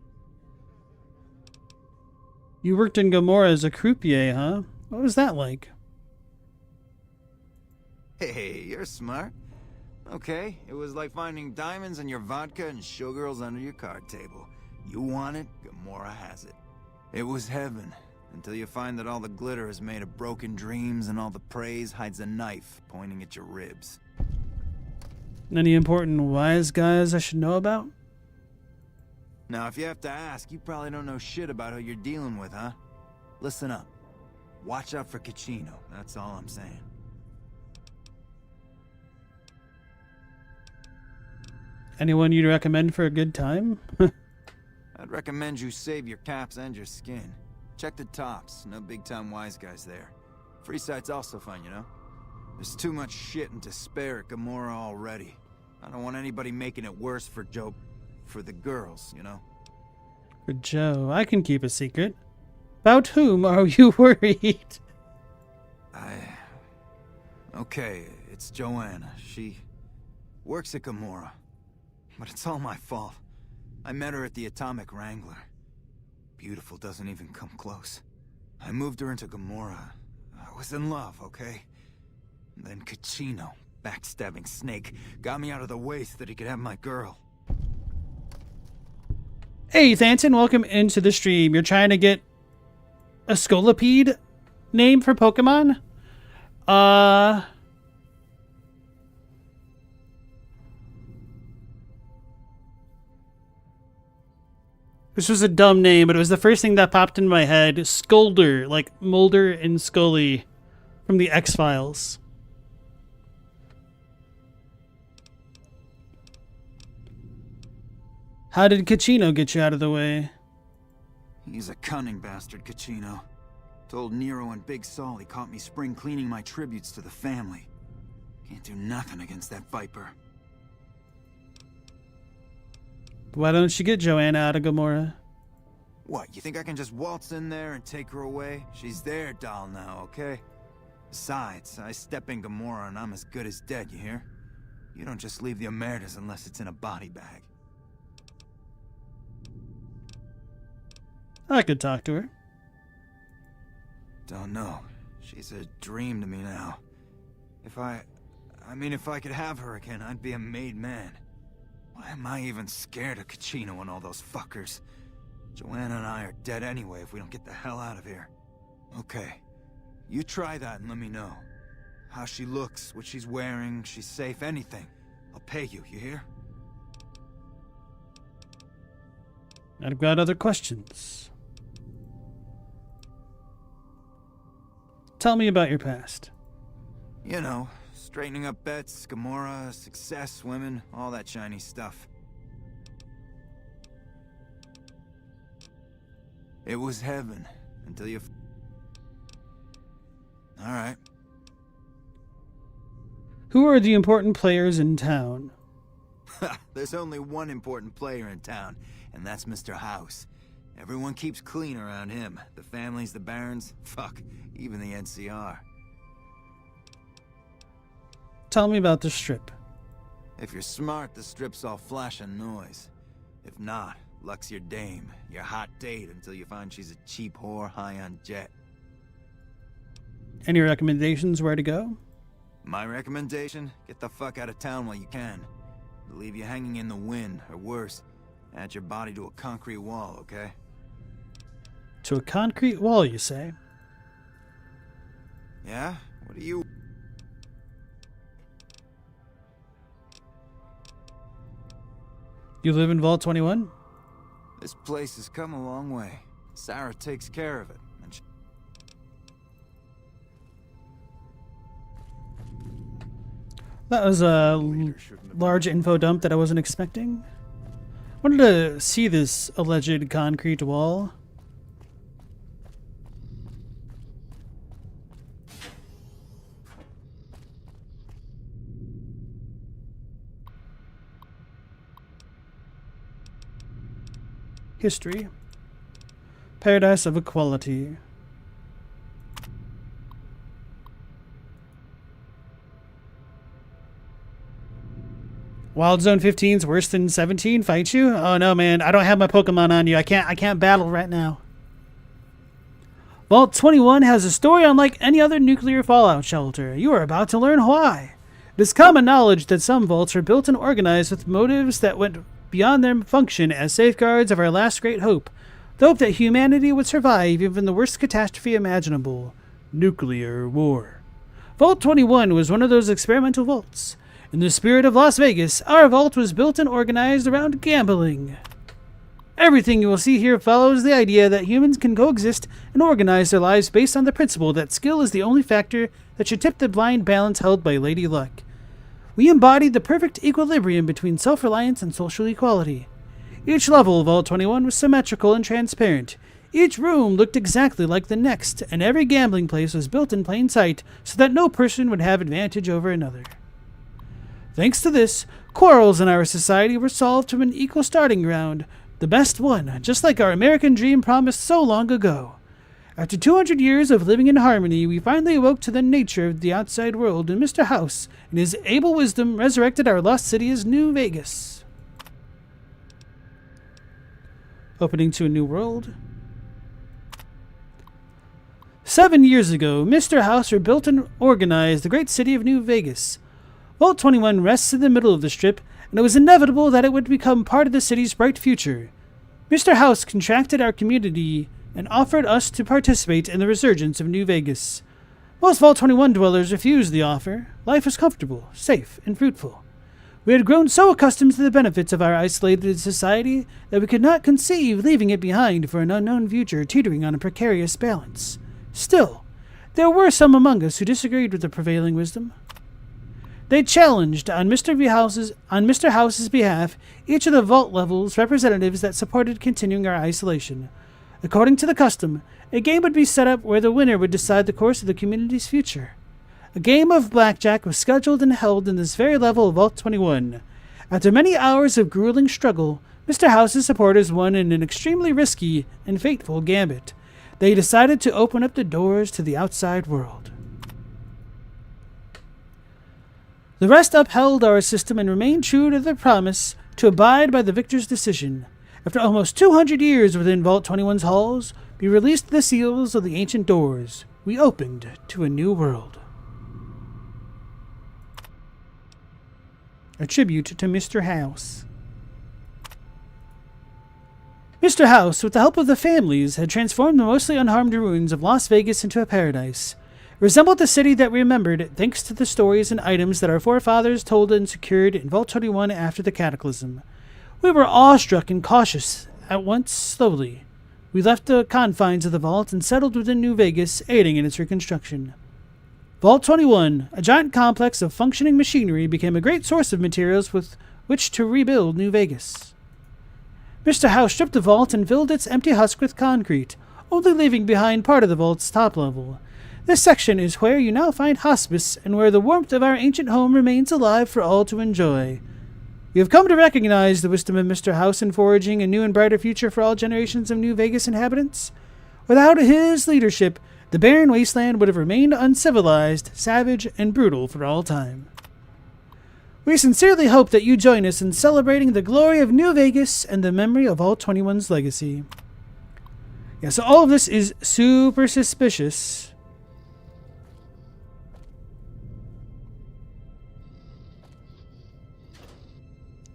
You worked in Gomorrah as a croupier, huh? What was that like? Hey, you're smart. Okay, it was like finding diamonds in your vodka and showgirls under your card table. You want it, Gomorrah has it. It was heaven, until you find that all the glitter is made of broken dreams and all the praise hides a knife pointing at your ribs. Any important wise guys I should know about? Now, if you have to ask, you probably don't know shit about who you're dealing with, huh? Listen up. Watch out for Caccino, that's all I'm saying. Anyone you'd recommend for a good time? I'd recommend you save your caps and your skin. Check the tops, no big-time wise guys there. Freeside's also fun, you know? There's too much shit and despair at Gomorrah already. I don't want anybody making it worse for Joe... for the girls, you know? For Joe, I can keep a secret. About whom are you worried? Okay, it's Joanna. She works at Gomorrah. But it's all my fault. I met her at the Atomic Wrangler. Beautiful doesn't even come close. I moved her into Gomorrah. I was in love, okay? And then Caccino, backstabbing snake, got me out of the way so that he could have my girl. Hey, Thanton, welcome into the stream. You're trying to get a Scolipede name for Pokemon? This was a dumb name, but it was the first thing that popped in my head. Scolder, like Mulder and Scully from the X-Files. How did Caccino get you out of the way? He's a cunning bastard, Caccino. Told Nero and Big Sol he caught me spring cleaning my tributes to the family. Can't do nothing against that viper. Why don't you get Joanna out of Gomorrah? What, you think I can just waltz in there and take her away? She's their doll now, okay? Besides, I step in Gomorrah and I'm as good as dead, you hear? You don't just leave the Emeritus unless it's in a body bag. I could talk to her. Don't know. She's a dream to me now. If I could have her again, I'd be a made man. Why am I even scared of Caccino and all those fuckers? Joanna and I are dead anyway if we don't get the hell out of here. Okay. You try that and let me know. How she looks, what she's wearing, she's safe, anything. I'll pay you, you hear? I've got other questions. Tell me about your past. You know, straightening up bets, Gomorrah, success, women, all that shiny stuff. It was heaven, until you... Alright. Who are the important players in town? There's only one important player in town, and that's Mr. House. Everyone keeps clean around him. The families, the barons, fuck, even the NCR. Tell me about the Strip. If you're smart, the Strip's all flash and noise. If not, luck's your dame, your hot date until you find she's a cheap whore high on jet. Any recommendations where to go? My recommendation? Get the fuck out of town while you can. They'll leave you hanging in the wind, or worse, add your body to a concrete wall, okay? To a concrete wall, you say? Yeah? What do you... You live in Vault 21? This place has come a long way. Sarah takes care of it. And she... That was a large info dump that I wasn't expecting. I wanted to see this alleged concrete wall. History. Paradise of Equality. Wild Zone 15's worse than 17? Fight you? Oh no, man. I don't have my Pokemon on you. I can't battle right now. Vault 21 has a story unlike any other nuclear fallout shelter. You are about to learn why. It is common knowledge that some vaults are built and organized with motives that went beyond their function as safeguards of our last great hope. The hope that humanity would survive even the worst catastrophe imaginable. Nuclear war. Vault 21 was one of those experimental vaults. In the spirit of Las Vegas, our vault was built and organized around gambling. Everything you will see here follows the idea that humans can coexist and organize their lives based on the principle that skill is the only factor that should tip the blind balance held by Lady Luck. We embodied the perfect equilibrium between self-reliance and social equality. Each level of Vault 21 was symmetrical and transparent. Each room looked exactly like the next, and every gambling place was built in plain sight so that no person would have advantage over another. Thanks to this, quarrels in our society were solved from an equal starting ground, the best one, just like our American dream promised so long ago. After 200 years of living in harmony, we finally awoke to the nature of the outside world, and Mr. House, in his able wisdom, resurrected our lost city as New Vegas. Opening to a new world. 7 years ago, Mr. House rebuilt and organized the great city of New Vegas. Vault 21 rests in the middle of the Strip, and it was inevitable that it would become part of the city's bright future. Mr. House contracted our community and offered us to participate in the resurgence of New Vegas. Most Vault 21 dwellers refused the offer. Life was comfortable, safe, and fruitful. We had grown so accustomed to the benefits of our isolated society that we could not conceive leaving it behind for an unknown future teetering on a precarious balance. Still, there were some among us who disagreed with the prevailing wisdom. They challenged, on Mr. House's behalf, each of the vault level's representatives that supported continuing our isolation. According to the custom, a game would be set up where the winner would decide the course of the community's future. A game of blackjack was scheduled and held in this very level of Vault 21. After many hours of grueling struggle, Mr. House's supporters won in an extremely risky and fateful gambit. They decided to open up the doors to the outside world. The rest upheld our system and remained true to their promise to abide by the victor's decision. After almost 200 years within Vault 21's halls, we released the seals of the ancient doors. We opened to a new world. A tribute to Mr. House. Mr. House, with the help of the families, had transformed the mostly unharmed ruins of Las Vegas into a paradise. It resembled the city that we remembered thanks to the stories and items that our forefathers told and secured in Vault 21 after the cataclysm. We were awestruck and cautious at once slowly. We left the confines of the vault and settled within New Vegas, aiding in its reconstruction. Vault 21, a giant complex of functioning machinery, became a great source of materials with which to rebuild New Vegas. Mr. House stripped the vault and filled its empty husk with concrete, only leaving behind part of the vault's top level. This section is where you now find hospice and where the warmth of our ancient home remains alive for all to enjoy. We have come to recognize the wisdom of Mr. House in forging a new and brighter future for all generations of New Vegas inhabitants. Without his leadership, the barren wasteland would have remained uncivilized, savage, and brutal for all time. We sincerely hope that you join us in celebrating the glory of New Vegas and the memory of Vault 21's legacy. Yeah, so all of this is super suspicious.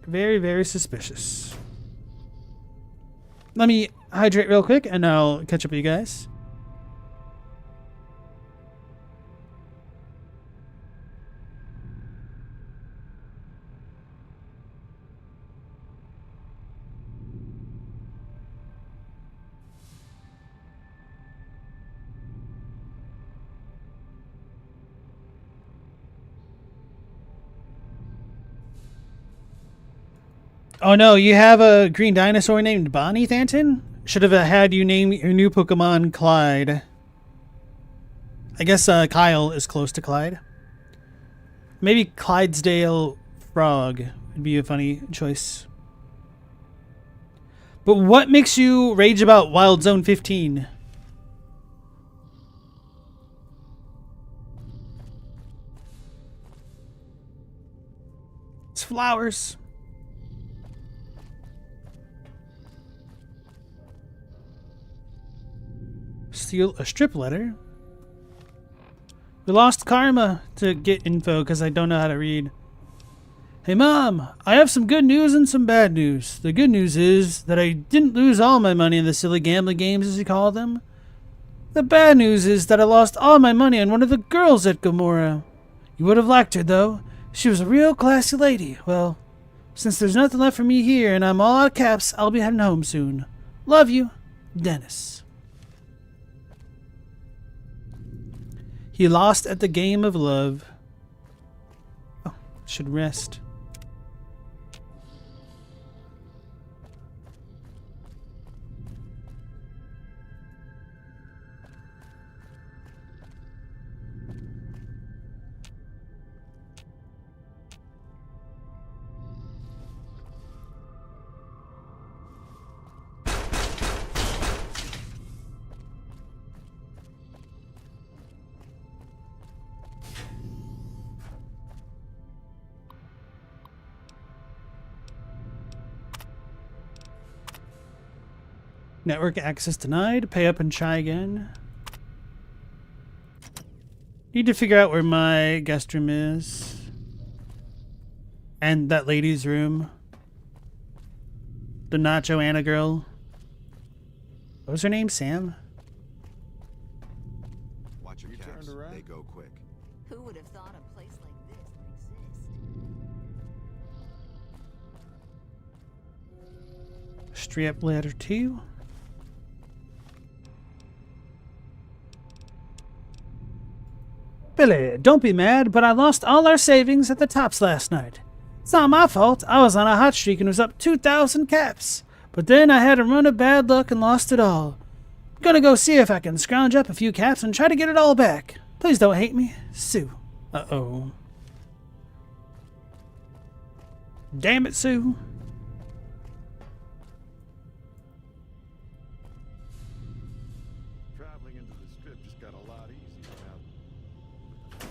Very, very suspicious. Let me hydrate real quick and I'll catch up with you guys. Oh no, you have a green dinosaur named Bonnie, Thanton? Should have had you name your new Pokemon Clyde. I guess Kyle is close to Clyde. Maybe Clydesdale Frog would be a funny choice. But what makes you rage about Wild Zone 15? It's flowers. Steal a strip letter. We lost Karma to get info because I don't know how to read. Hey Mom, I have some good news and some bad news. The good news is that I didn't lose all my money in the silly gambling games as you call them. The bad news is that I lost all my money on one of the girls at Gomorrah. You would have liked her though. She was a real classy lady. Well, since there's nothing left for me here and I'm all out of caps, I'll be heading home soon. Love you, Dennis. He lost at the game of love. Oh, should rest. Network access denied. Pay up and try again. Need to figure out where my guest room is. And that lady's room. The Nacho Anna girl. What was her name? Sam? Watch your caps. They go Strap ladder 2. Billy, don't be mad, but I lost all our savings at the tops last night. It's not my fault. I was on a hot streak and was up 2,000 caps. But then I had a run of bad luck and lost it all. I'm gonna go see if I can scrounge up a few caps and try to get it all back. Please don't hate me. Sue. Uh-oh. Damn it, Sue. Traveling into the strip just got a lot easier now.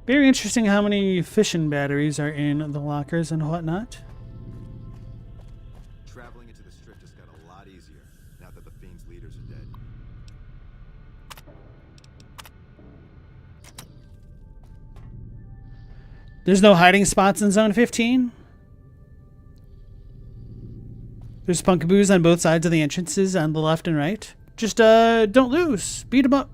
Very interesting how many fission batteries are in the lockers and whatnot. Traveling into the strip just got a lot easier now that the Fiend's leaders are dead. There's no hiding spots in Zone 15. There's punkaboos on both sides of the entrances on the left and right. Just, don't lose. Beat 'em up.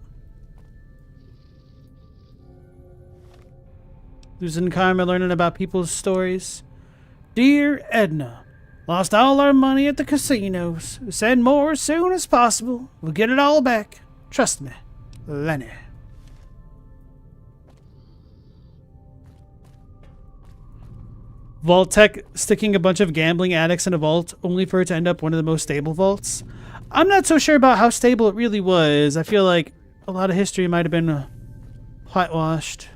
Losing karma, learning about people's stories. Dear Edna, lost all our money at the casinos. Send more as soon as possible. We'll get it all back. Trust me. Lenny. Vault-tec sticking a bunch of gambling addicts in a vault only for it to end up one of the most stable vaults. I'm not so sure about how stable it really was. I feel like a lot of history might have been whitewashed.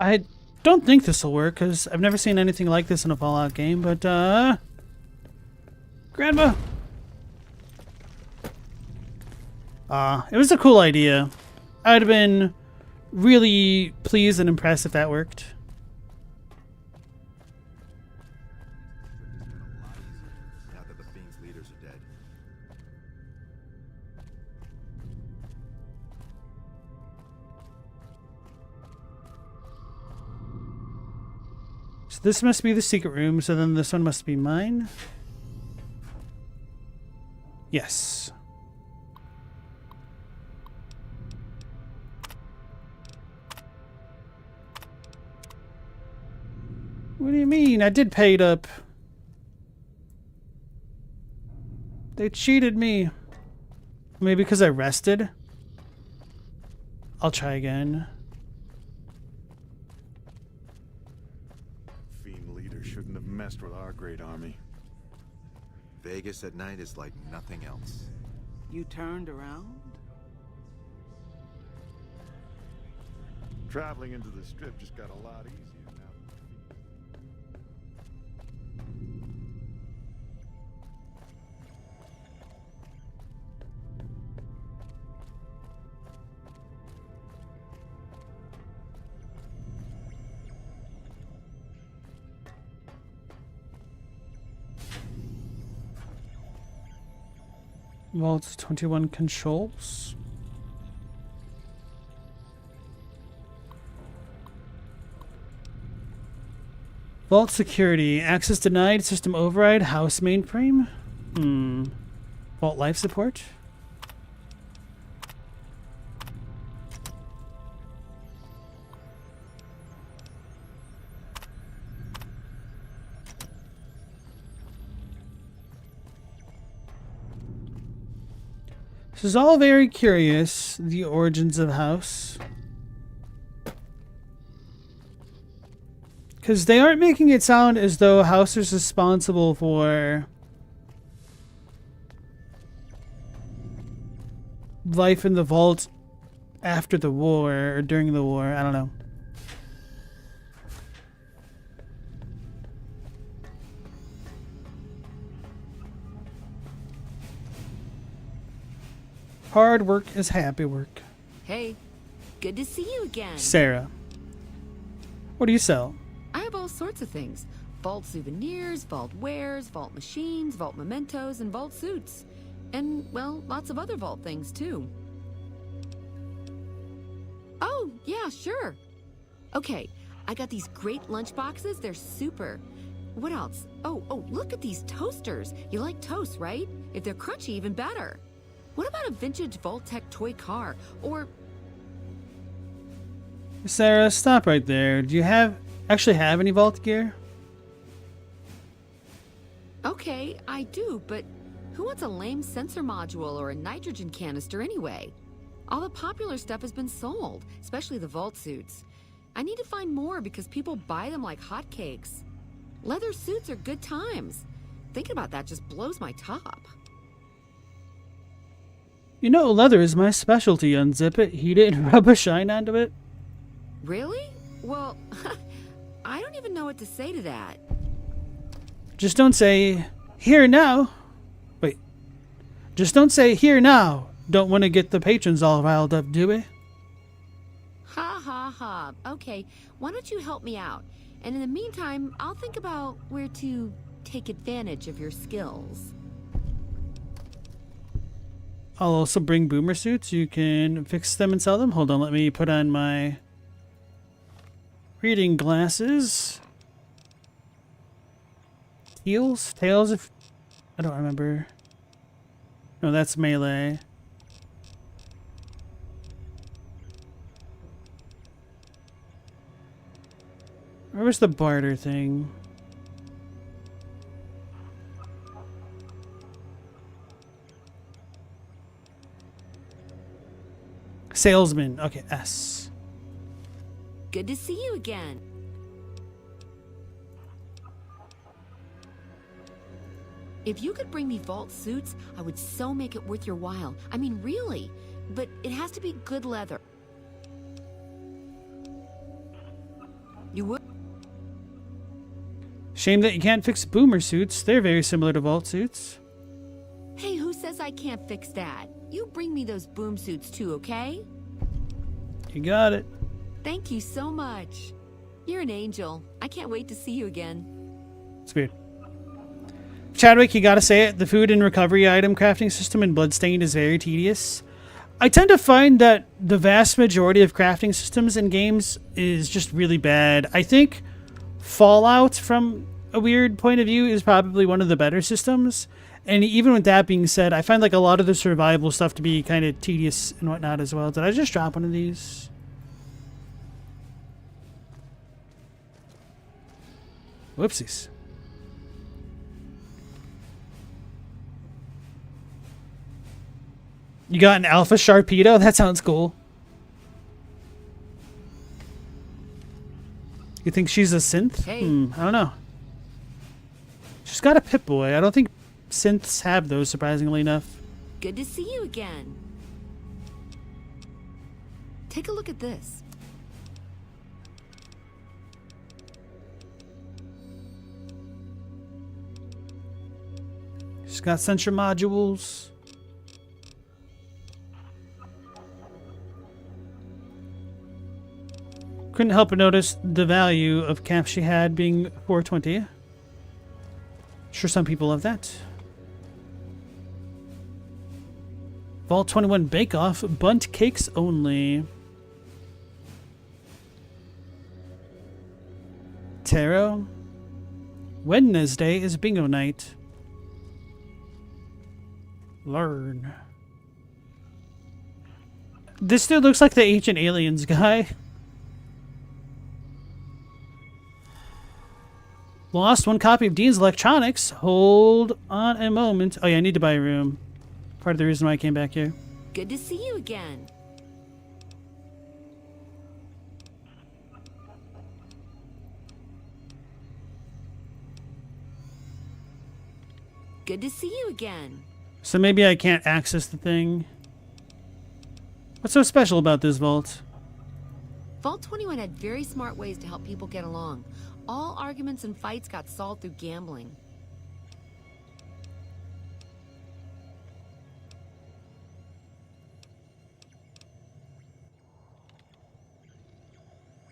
I don't think this will work, because I've never seen anything like this in a Fallout game, but, Grandma! It was a cool idea. I'd have been really pleased and impressed if that worked. Now that the Fiend's leaders are dead. So this must be the secret room, so then this one must be mine. Yes. What do you mean? I did pay it up. They cheated me. Maybe because I rested? I'll try again. Shouldn't have messed with our great army. Vegas at night is like nothing else. You turned around? Traveling into the strip just got a lot easier now. Vault 21 controls. Vault security. Access denied. System override. House mainframe. Vault life support. This is all very curious, the origins of House. Because they aren't making it sound as though House is responsible for life in the vault after the war or during the war. I don't know. Hard work is happy work. Hey, good to see you again. Sarah. What do you sell? I have all sorts of things. Vault souvenirs, vault wares, vault machines, vault mementos, and vault suits. And, well, lots of other vault things, too. Oh, yeah, sure. Okay, I got these great lunch boxes. They're super. What else? Oh, look at these toasters. You like toast, right? If they're crunchy, even better. What about a vintage vault-tec toy car? Or... Sarah, stop right there. Do you actually have any vault gear? Okay, I do, but who wants a lame sensor module or a nitrogen canister anyway? All the popular stuff has been sold, especially the vault suits. I need to find more because people buy them like hotcakes. Leather suits are good times. Thinking about that just blows my top. You know, leather is my specialty. Unzip it, heat it, and rub a shine onto it. Really? Well, I don't even know what to say to that. Just don't say, here now. Wait. Just don't say, here now. Don't want to get the patrons all riled up, do we? Ha ha ha. Okay, why don't you help me out? And in the meantime, I'll think about where to take advantage of your skills. I'll also bring boomer suits. You can fix them and sell them. Hold on, let me put on my reading glasses. Tails, if I don't remember. No, that's melee. Where was the barter thing? Salesman. Okay, S. Good to see you again. If you could bring me vault suits, I would so make it worth your while. I mean, really. But it has to be good leather. You would? Shame that you can't fix boomer suits. They're very similar to vault suits. Hey, who says I can't fix that? You bring me those boom suits too, okay? You got it. Thank you so much. You're an angel. I can't wait to see you again. It's weird. Chadwick, you gotta say it. The food and recovery item crafting system in Bloodstained is very tedious. I tend to find that the vast majority of crafting systems in games is just really bad. I think Fallout, from a weird point of view, is probably one of the better systems. And even with that being said, I find like a lot of the survival stuff to be kind of tedious and whatnot as well. Did I just drop one of these? Whoopsies. You got an Alpha Sharpedo? That sounds cool. You think she's a synth? Hey. I don't know. She's got a Pip-Boy. I don't think synths have those, surprisingly enough. Good to see you again. Take a look at this. She's got sensor modules. Couldn't help but notice the value of caps she had being 420. Sure, some people love that. Vault 21 Bake Off, bunt cakes only. Tarot. Wednesday is bingo night. Learn. This dude looks like the Ancient Aliens guy. Lost one copy of Dean's Electronics. Hold on a moment. Oh yeah, I need to buy a room. Part of the reason why I came back here. Good to see you again. Good to see you again. So maybe I can't access the thing. What's so special about this vault? Vault 21 had very smart ways to help people get along. All arguments and fights got solved through gambling.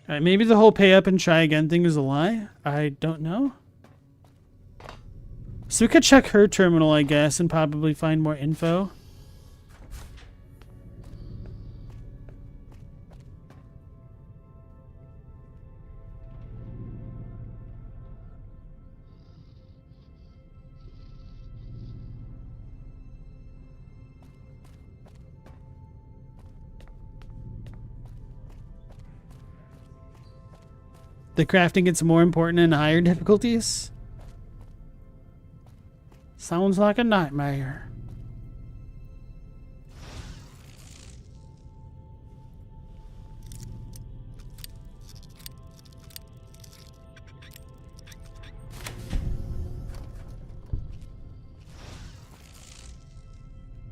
Alright, maybe the whole pay up and try again thing is a lie. I don't know. So we could check her terminal, I guess, and probably find more info. The crafting gets more important in higher difficulties? Sounds like a nightmare.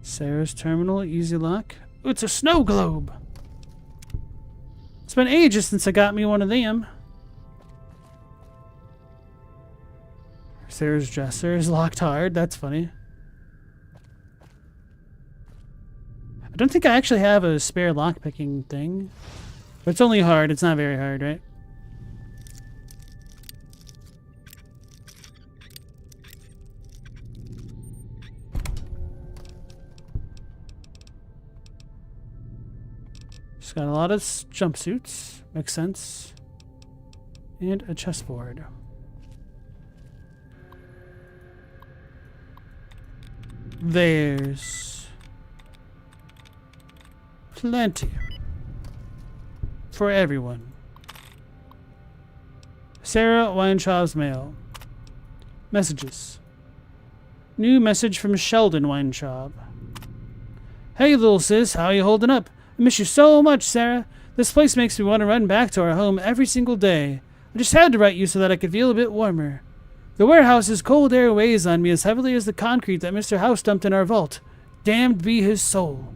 Sarah's terminal, easy lock. Ooh, it's a snow globe. It's been ages since I got me one of them. Sarah's dresser is locked hard. That's funny. I don't think I actually have a spare lockpicking thing. But it's only hard. It's not very hard, right? She's got a lot of jumpsuits. Makes sense. And a chessboard. There's plenty for everyone. Sarah Weintraub's mail. Messages. New message from Sheldon Weintraub. Hey, little sis, how you holding up? I miss you so much, Sarah. This place makes me want to run back to our home every single day. I just had to write you so that I could feel a bit warmer. The warehouse's cold air weighs on me as heavily as the concrete that Mr. House dumped in our vault. Damned be his soul.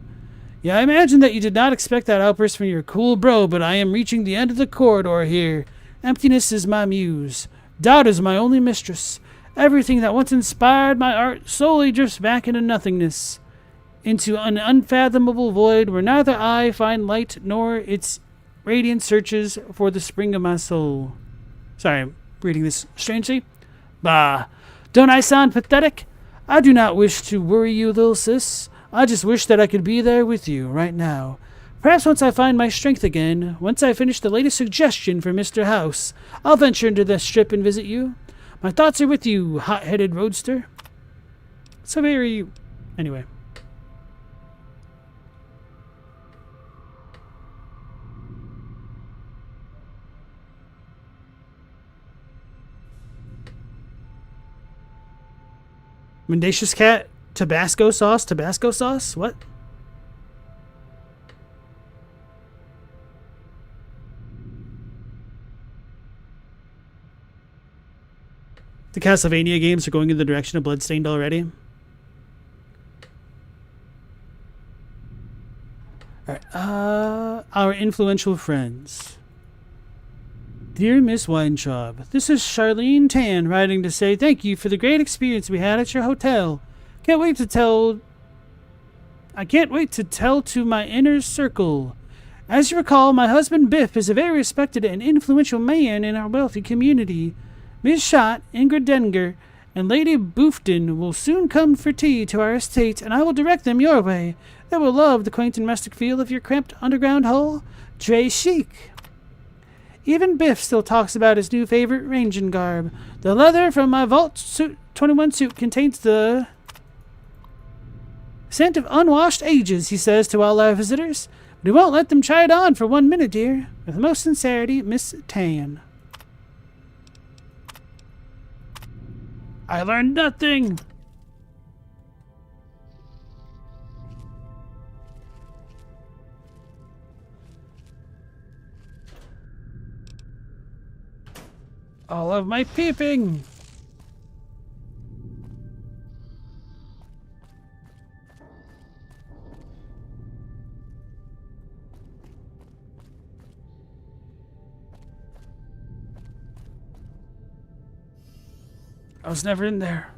Yeah, I imagine that you did not expect that outburst from your cool bro, but I am reaching the end of the corridor here. Emptiness is my muse. Doubt is my only mistress. Everything that once inspired my art slowly drifts back into nothingness. Into an unfathomable void where neither I find light nor its radiance searches for the spring of my soul. Sorry, I'm reading this strangely. Bah, don't I sound pathetic? I do not wish to worry you, little sis. I just wish that I could be there with you right now. Perhaps once I find my strength again, once I finish the latest suggestion for Mr. House, I'll venture into the strip and visit you. My thoughts are with you, hot-headed roadster. So very... Anyway. Mendacious cat, Tabasco sauce, Tabasco sauce? What? The Castlevania games are going in the direction of Bloodstained already. Alright, our influential friends. Dear Miss Weintraub, this is Charlene Tan writing to say thank you for the great experience we had at your hotel. I can't wait to tell to my inner circle. As you recall, my husband Biff is a very respected and influential man in our wealthy community. Miss Schott, Ingrid Denger, and Lady Boofton will soon come for tea to our estate, and I will direct them your way. They will love the quaint and rustic feel of your cramped underground hole. Très chic. Even Biff still talks about his new favorite ranging garb. The leather from my Vault 21 suit contains the scent of unwashed ages, he says to all our visitors. But he won't let them try it on for 1 minute, dear. With most sincerity, Miss Tan. I learned nothing. All of my peeping. I was never in there.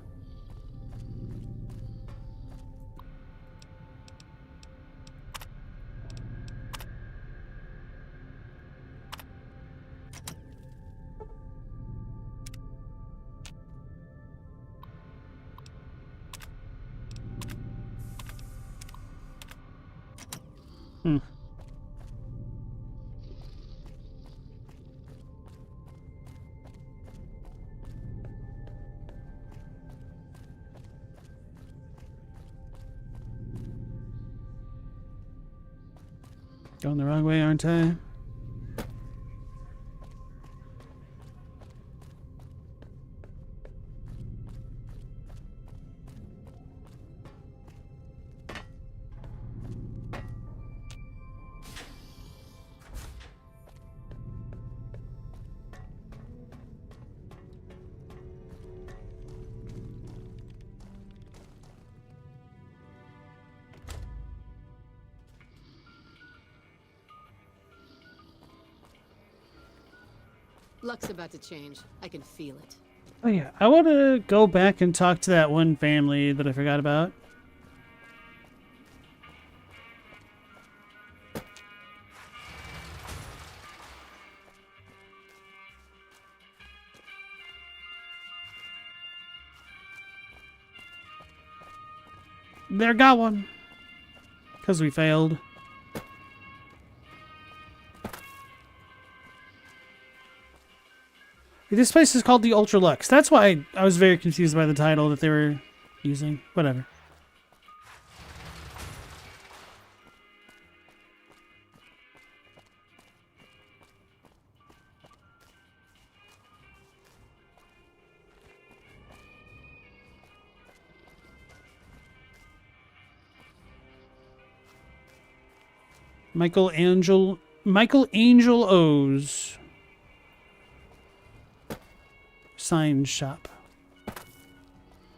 Hmm. Going the wrong way, aren't I? Luck's about to change. I can feel it. Oh yeah, I want to go back and talk to that one family that I forgot about. There, got one. Because we failed. This place is called the Ultra Lux. That's why I was very confused by the title that they were using. Whatever. Michael Angel O's sign shop.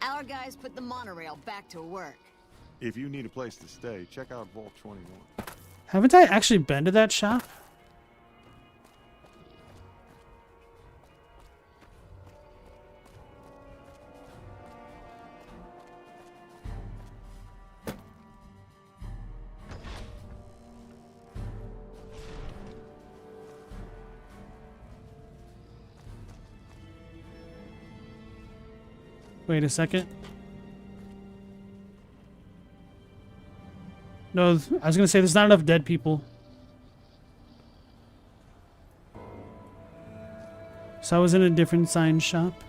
Our guys put the monorail back to work. If you need a place to stay, check out Vault 21. Haven't I actually been to that shop? Wait a second. No, I was going to say there's not enough dead people. So I was in a different sign shop.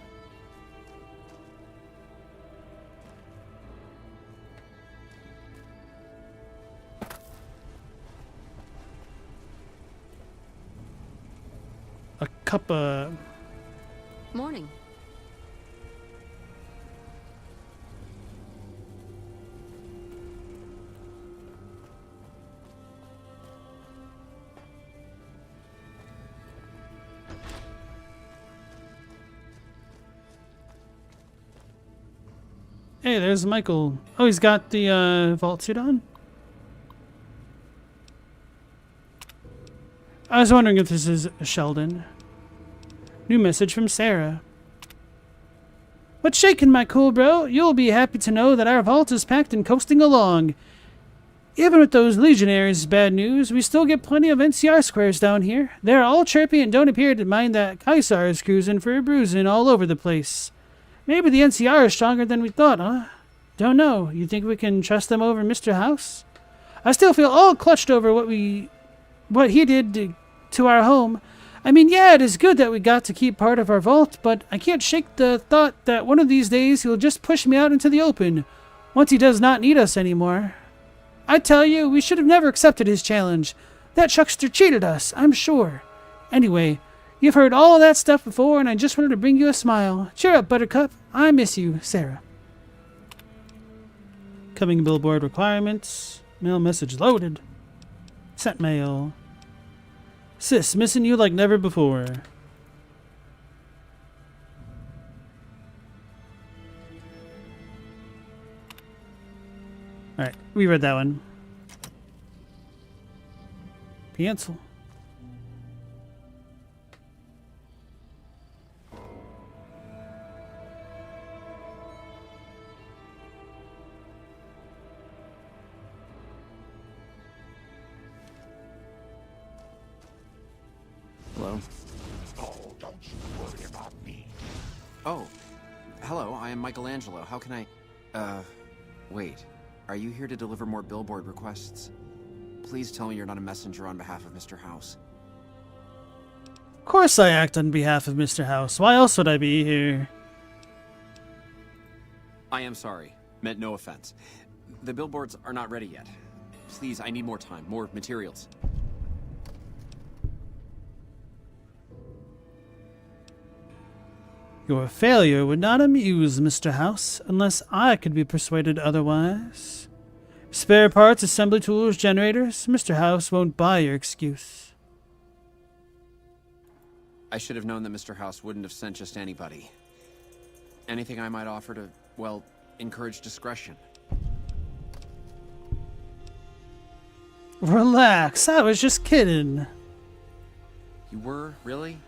A cup of... Morning. Hey, there's Michael. Oh, he's got the vault suit on? I was wondering if this is Sheldon. New message from Sarah. What's shaking, my cool bro? You'll be happy to know that our vault is packed and coasting along. Even with those legionaries' bad news, we still get plenty of NCR squares down here. They're all chirpy and don't appear to mind that Caesar is cruising for a bruising all over the place. Maybe the NCR is stronger than we thought, huh? Don't know. You think we can trust them over Mr. House? I still feel all clutched over what he did to our home. I mean, yeah, it is good that we got to keep part of our vault, but I can't shake the thought that one of these days he'll just push me out into the open, once he does not need us anymore. I tell you, we should have never accepted his challenge. That chuckster cheated us, I'm sure. Anyway, you've heard all of that stuff before, and I just wanted to bring you a smile. Cheer up, Buttercup. I miss you, Sarah. Coming billboard requirements. Mail message loaded. Sent mail. Sis, missing you like never before. Alright, we read that one. Cancel. Hello? Oh, don't you worry about me. Oh, hello, I am Michelangelo. How can I... wait. Are you here to deliver more billboard requests? Please tell me you're not a messenger on behalf of Mr. House. Of course I act on behalf of Mr. House. Why else would I be here? I am sorry. Meant no offense. The billboards are not ready yet. Please, I need more time, more materials. Your failure would not amuse Mr. House unless I could be persuaded otherwise. Spare parts, assembly tools, generators. Mr. House won't buy your excuse. I should have known that Mr. House wouldn't have sent just anybody. Anything I might offer to, well, encourage discretion. Relax, I was just kidding. You were? Really?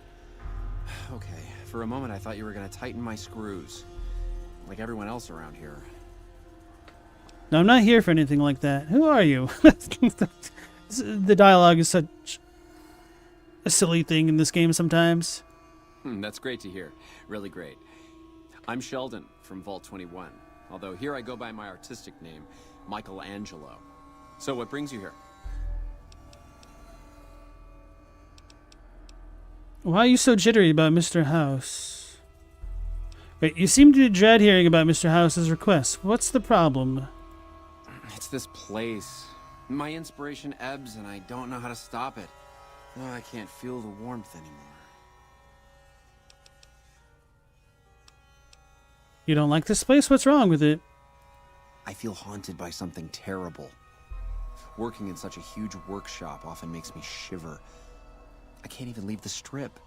Okay, for a moment I thought you were gonna tighten my screws. Like everyone else around here. No, I'm not here for anything like that. Who are you? The dialogue is such a silly thing in this game sometimes. That's great to hear. Really great. I'm Sheldon from Vault 21. Although here I go by my artistic name, Michelangelo. So what brings you here? Why are you so jittery about Mr. House? Wait, you seem to dread hearing about Mr. House's requests. What's the problem? It's this place. My inspiration ebbs and I don't know how to stop it. Oh, I can't feel the warmth anymore. You don't like this place? What's wrong with it? I feel haunted by something terrible. Working in such a huge workshop often makes me shiver. I can't even leave the strip.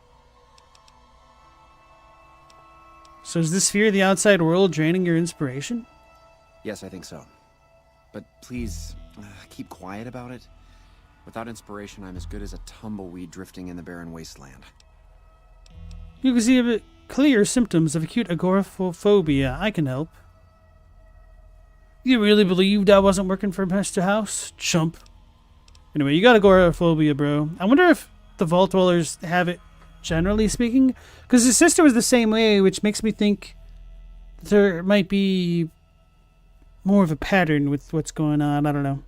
So is this fear of the outside world draining your inspiration? Yes, I think so. But please, keep quiet about it. Without inspiration, I'm as good as a tumbleweed drifting in the barren wasteland. You can see a bit clear symptoms of acute agoraphobia. I can help. You really believed I wasn't working for Mr. House? Chump. Anyway, you got agoraphobia, bro. I wonder if the Vault Dwellers have it, generally speaking. Because his sister was the same way, which makes me think there might be more of a pattern with what's going on. I don't know.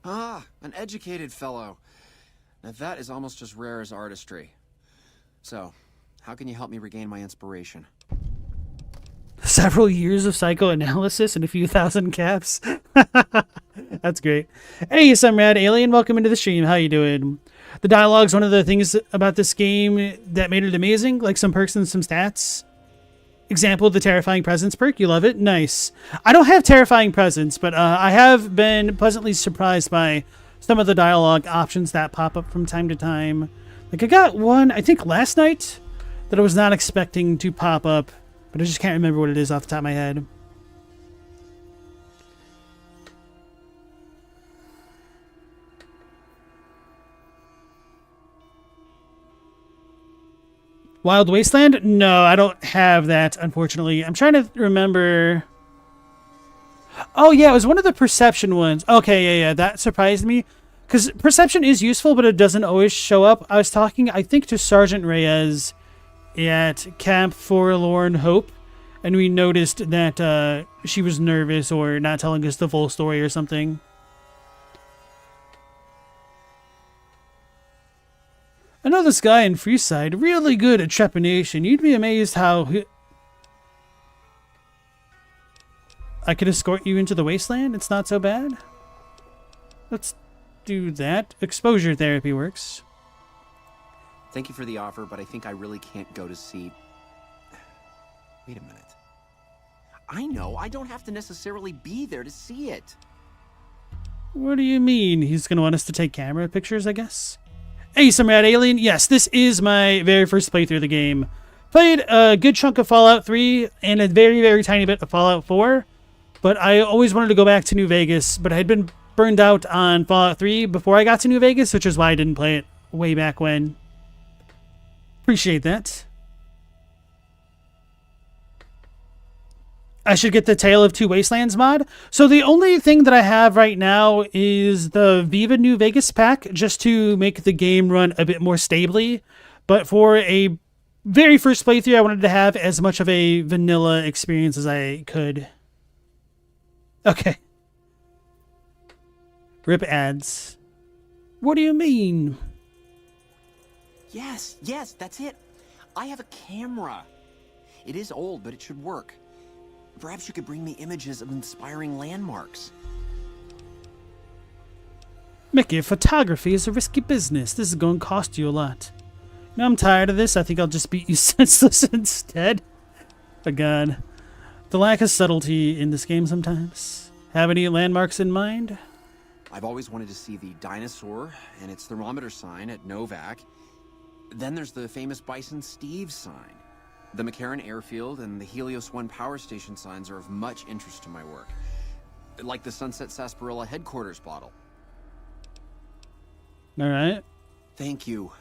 Ah, an educated fellow. Now that is almost as rare as artistry. So, how can you help me regain my inspiration? Several years of psychoanalysis and a few thousand caps. That's great. Hey, some rad alien, welcome into the stream. How you doing? The dialogue's one of the things about this game that made it amazing, like some perks and some stats. Example, the Terrifying Presence perk. You love it? Nice. I don't have Terrifying Presence, but I have been pleasantly surprised by some of the dialogue options that pop up from time to time. Like, I got one, I think last night, that I was not expecting to pop up, but I just can't remember what it is off the top of my head. Wild Wasteland? No, I don't have that, unfortunately. I'm trying to remember. Oh, yeah, it was one of the perception ones. Okay, yeah, that surprised me. Because perception is useful, but it doesn't always show up. I was talking, I think, to Sergeant Reyes at Camp Forlorn Hope, and we noticed that she was nervous or not telling us the full story or something. I know this guy in Freeside, really good at trepanation. You'd be amazed how I could escort you into the wasteland. It's not so bad. Let's do that. Exposure therapy works. Thank you for the offer, but I think I really can't go to see... Wait a minute. I know, I don't have to necessarily be there to see it. What do you mean? He's going to want us to take camera pictures, I guess? Hey, some rad alien. Yes, this is my very first playthrough of the game. Played a good chunk of Fallout 3 and a very, very tiny bit of Fallout 4. But I always wanted to go back to New Vegas, but I had been burned out on Fallout 3 before I got to New Vegas, which is why I didn't play it way back when. Appreciate that. I should get the Tale of Two Wastelands mod. So the only thing that I have right now is the Viva New Vegas pack, just to make the game run a bit more stably. But for a very first playthrough, I wanted to have as much of a vanilla experience as I could. Okay. Rip ads. What do you mean? Yes, that's it. I have a camera. It is old, but it should work. Perhaps you could bring me images of inspiring landmarks. Mickey, photography is a risky business. This is going to cost you a lot. You know, I'm tired of this. I think I'll just beat you senseless instead. Oh, God. The lack of subtlety in this game sometimes. Have any landmarks in mind? I've always wanted to see the dinosaur and its thermometer sign at Novak. Then there's the famous Bison Steve sign. The McCarran Airfield and the Helios 1 power station signs are of much interest to my work. Like the Sunset Sarsaparilla headquarters bottle. All right. Thank you.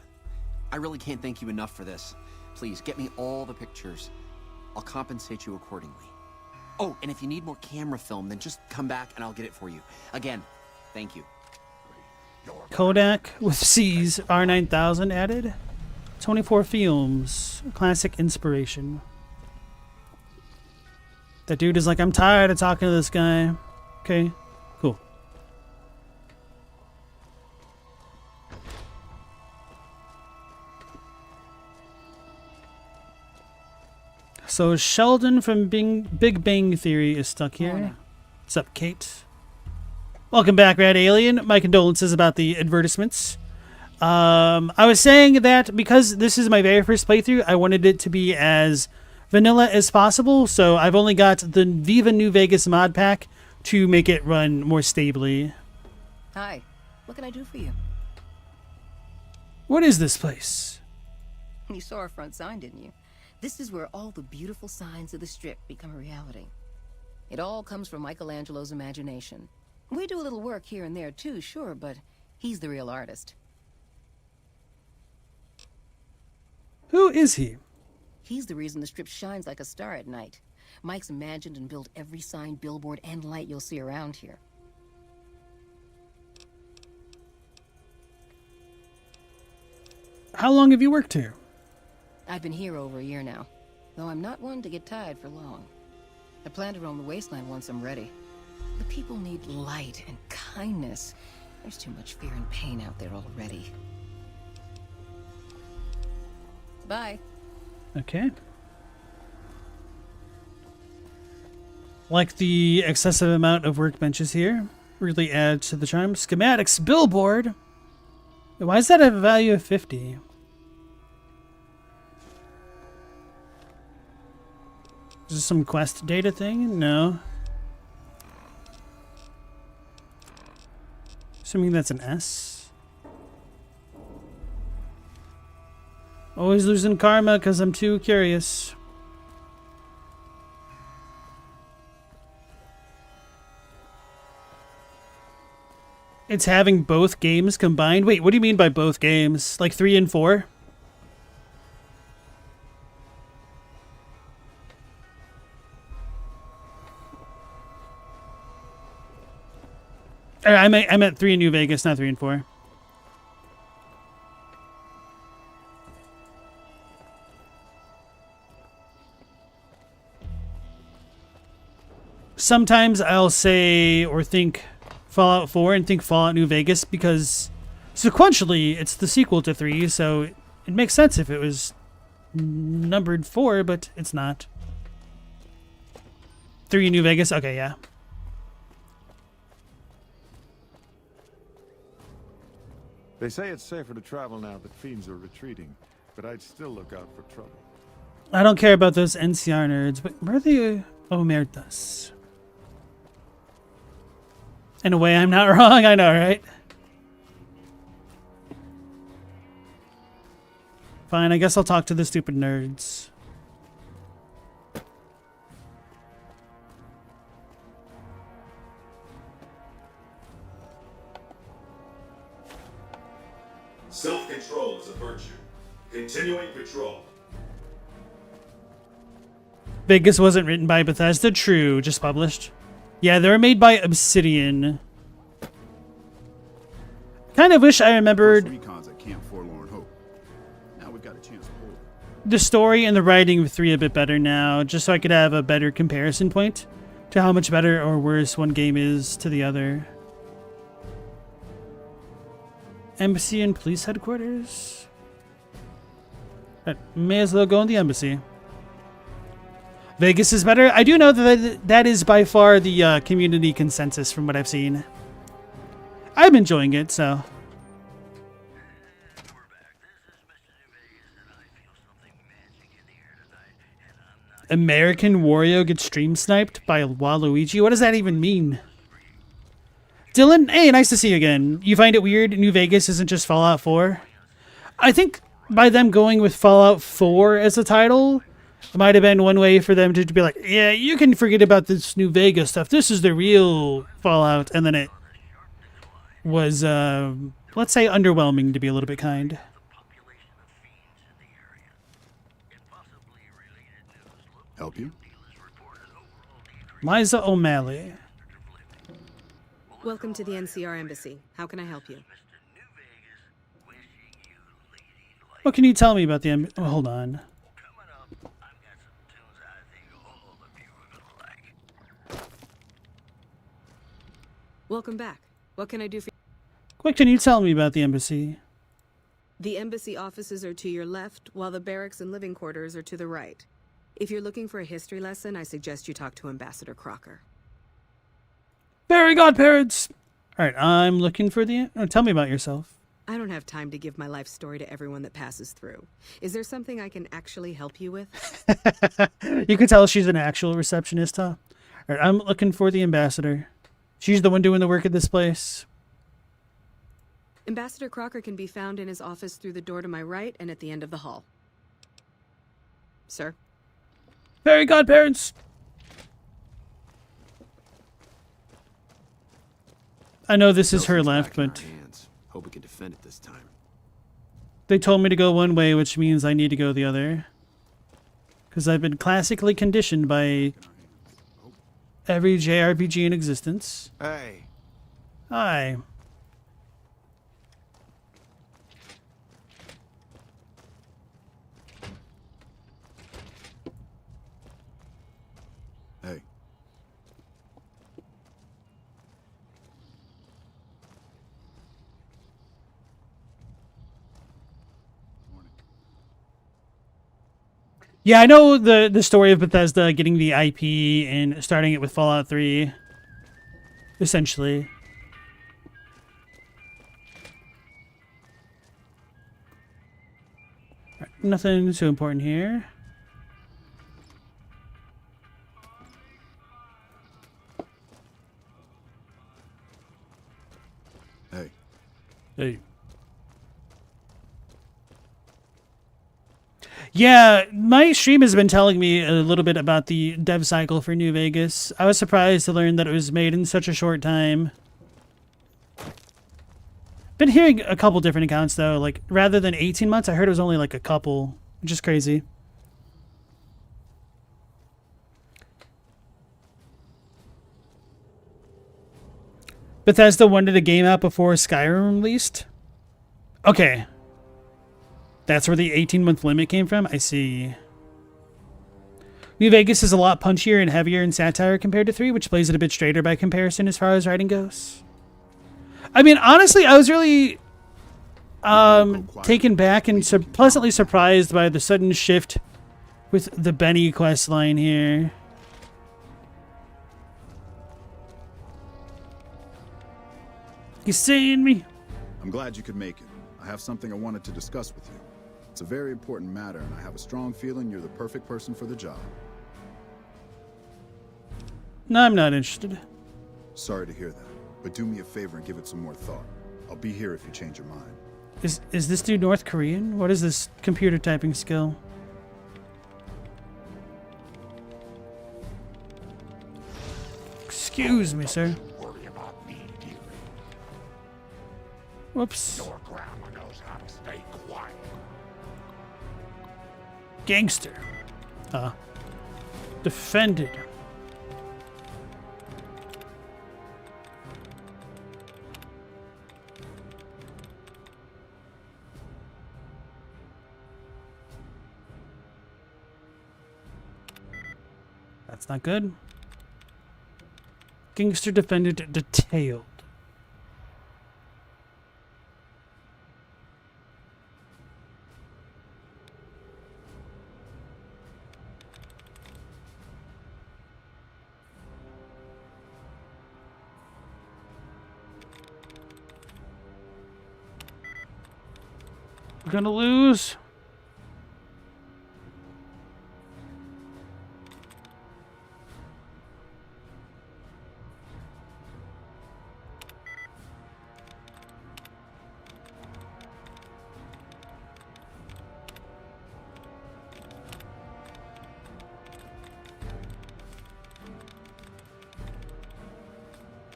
I really can't thank you enough for this. Please, get me all the pictures. I'll compensate you accordingly. Oh, and if you need more camera film, then just come back and I'll get it for you. Again, thank you. Kodak with C's R9000 added. 24 films. Classic inspiration. That dude is like, I'm tired of talking to this guy. Okay, cool. So Sheldon from Big Bang Theory is stuck here. What's up, Kate? Welcome back, Red Alien. My condolences about the advertisements. I was saying that because this is my very first playthrough, I wanted it to be as vanilla as possible, so I've only got the Viva New Vegas mod pack to make it run more stably. Hi, what can I do for you? What is this place? You saw our front sign, didn't you? This is where all the beautiful signs of the Strip become a reality. It all comes from Michelangelo's imagination. We do a little work here and there too, sure, but he's the real artist. Who is he? He's the reason the Strip shines like a star at night. Mike's imagined and built every sign, billboard, and light you'll see around here. How long have you worked here? I've been here over a year now, though I'm not one to get tired for long. I plan to roam the wasteland once I'm ready. The people need light and kindness. There's too much fear and pain out there already. Bye. Okay. Like the excessive amount of workbenches here. Really adds to the charm. Schematics billboard. Why is that a value of 50? Is this some quest data thing? No. Assuming that's an S. Always losing karma because I'm too curious. It's having both games combined? Wait, what do you mean by both games? Like 3 and 4? I meant 3 in New Vegas, not 3 and 4. Sometimes I'll say or think Fallout 4 and think Fallout New Vegas because sequentially it's the sequel to 3, so it makes sense if it was numbered 4, but it's not. 3 in New Vegas? Okay, yeah. They say it's safer to travel now that fiends are retreating, but I'd still look out for trouble. I don't care about those NCR nerds, but where are the Omertas? In a way, I'm not wrong, I know, right? Fine, I guess I'll talk to the stupid nerds. Self-control is a virtue. Continuing patrol. Vegas wasn't written by Bethesda, true, just published. Yeah, they were made by Obsidian. Kind of wish I remembered the story and the writing of 3 a bit better now, just so I could have a better comparison point to how much better or worse one game is to the other. Embassy and police headquarters. May as well go in the embassy. Vegas is better. I do know that that is by far the community consensus from what I've seen. I'm enjoying it, so. American Wario gets stream sniped by Waluigi? What does that even mean? Dylan, hey, nice to see you again. You find it weird New Vegas isn't just Fallout 4? I think by them going with Fallout 4 as a title, it might have been one way for them to be like, yeah, you can forget about this New Vegas stuff. This is the real Fallout. And then it was, let's say, underwhelming, to be a little bit kind. Help you? Liza O'Malley. Welcome to the NCR Embassy. How can I help you? What can you tell me about the oh, hold on. Welcome back. What can I do for you? What can you tell me about the embassy? The embassy offices are to your left, while the barracks and living quarters are to the right. If you're looking for a history lesson, I suggest you talk to Ambassador Crocker. Fairy godparents! Alright, I'm looking for the... Oh, tell me about yourself. I don't have time to give my life story to everyone that passes through. Is there something I can actually help you with? You can tell she's an actual receptionist, huh? Alright, I'm looking for the ambassador. She's the one doing the work at this place. Ambassador Crocker can be found in his office through the door to my right and at the end of the hall. Sir? Fairy godparents! I know this is her left, but hope we can defend it this time. They told me to go one way, which means I need to go the other. Because I've been classically conditioned by every JRPG in existence. Hey. Hi. Hey. Yeah, I know the story of Bethesda getting the IP and starting it with Fallout 3, essentially. Right, nothing too important here. Hey. Hey. Yeah, my stream has been telling me a little bit about the dev cycle for New Vegas. I was surprised to learn that it was made in such a short time. Been hearing a couple different accounts though, like rather than 18 months, I heard it was only like a couple, which is crazy. Bethesda wanted a game out before Skyrim released? Okay. That's where the 18-month limit came from? I see. New Vegas is a lot punchier and heavier in satire compared to 3, which plays it a bit straighter by comparison as far as writing goes. I mean, honestly, I was really taken back and pleasantly surprised by the sudden shift with the Benny questline here. You seeing me? I'm glad you could make it. I have something I wanted to discuss with you. It's a very important matter, and I have a strong feeling you're the perfect person for the job. No, I'm not interested. Sorry to hear that, but do me a favor and give it some more thought. I'll be here if you change your mind. Is this dude North Korean? What is this computer typing skill? Excuse me, sir. Worry about me, dearie. Whoops. Your grandma knows how to stay quiet. Gangster. Defended. That's not good. Gangster defended detailed. We're gonna lose.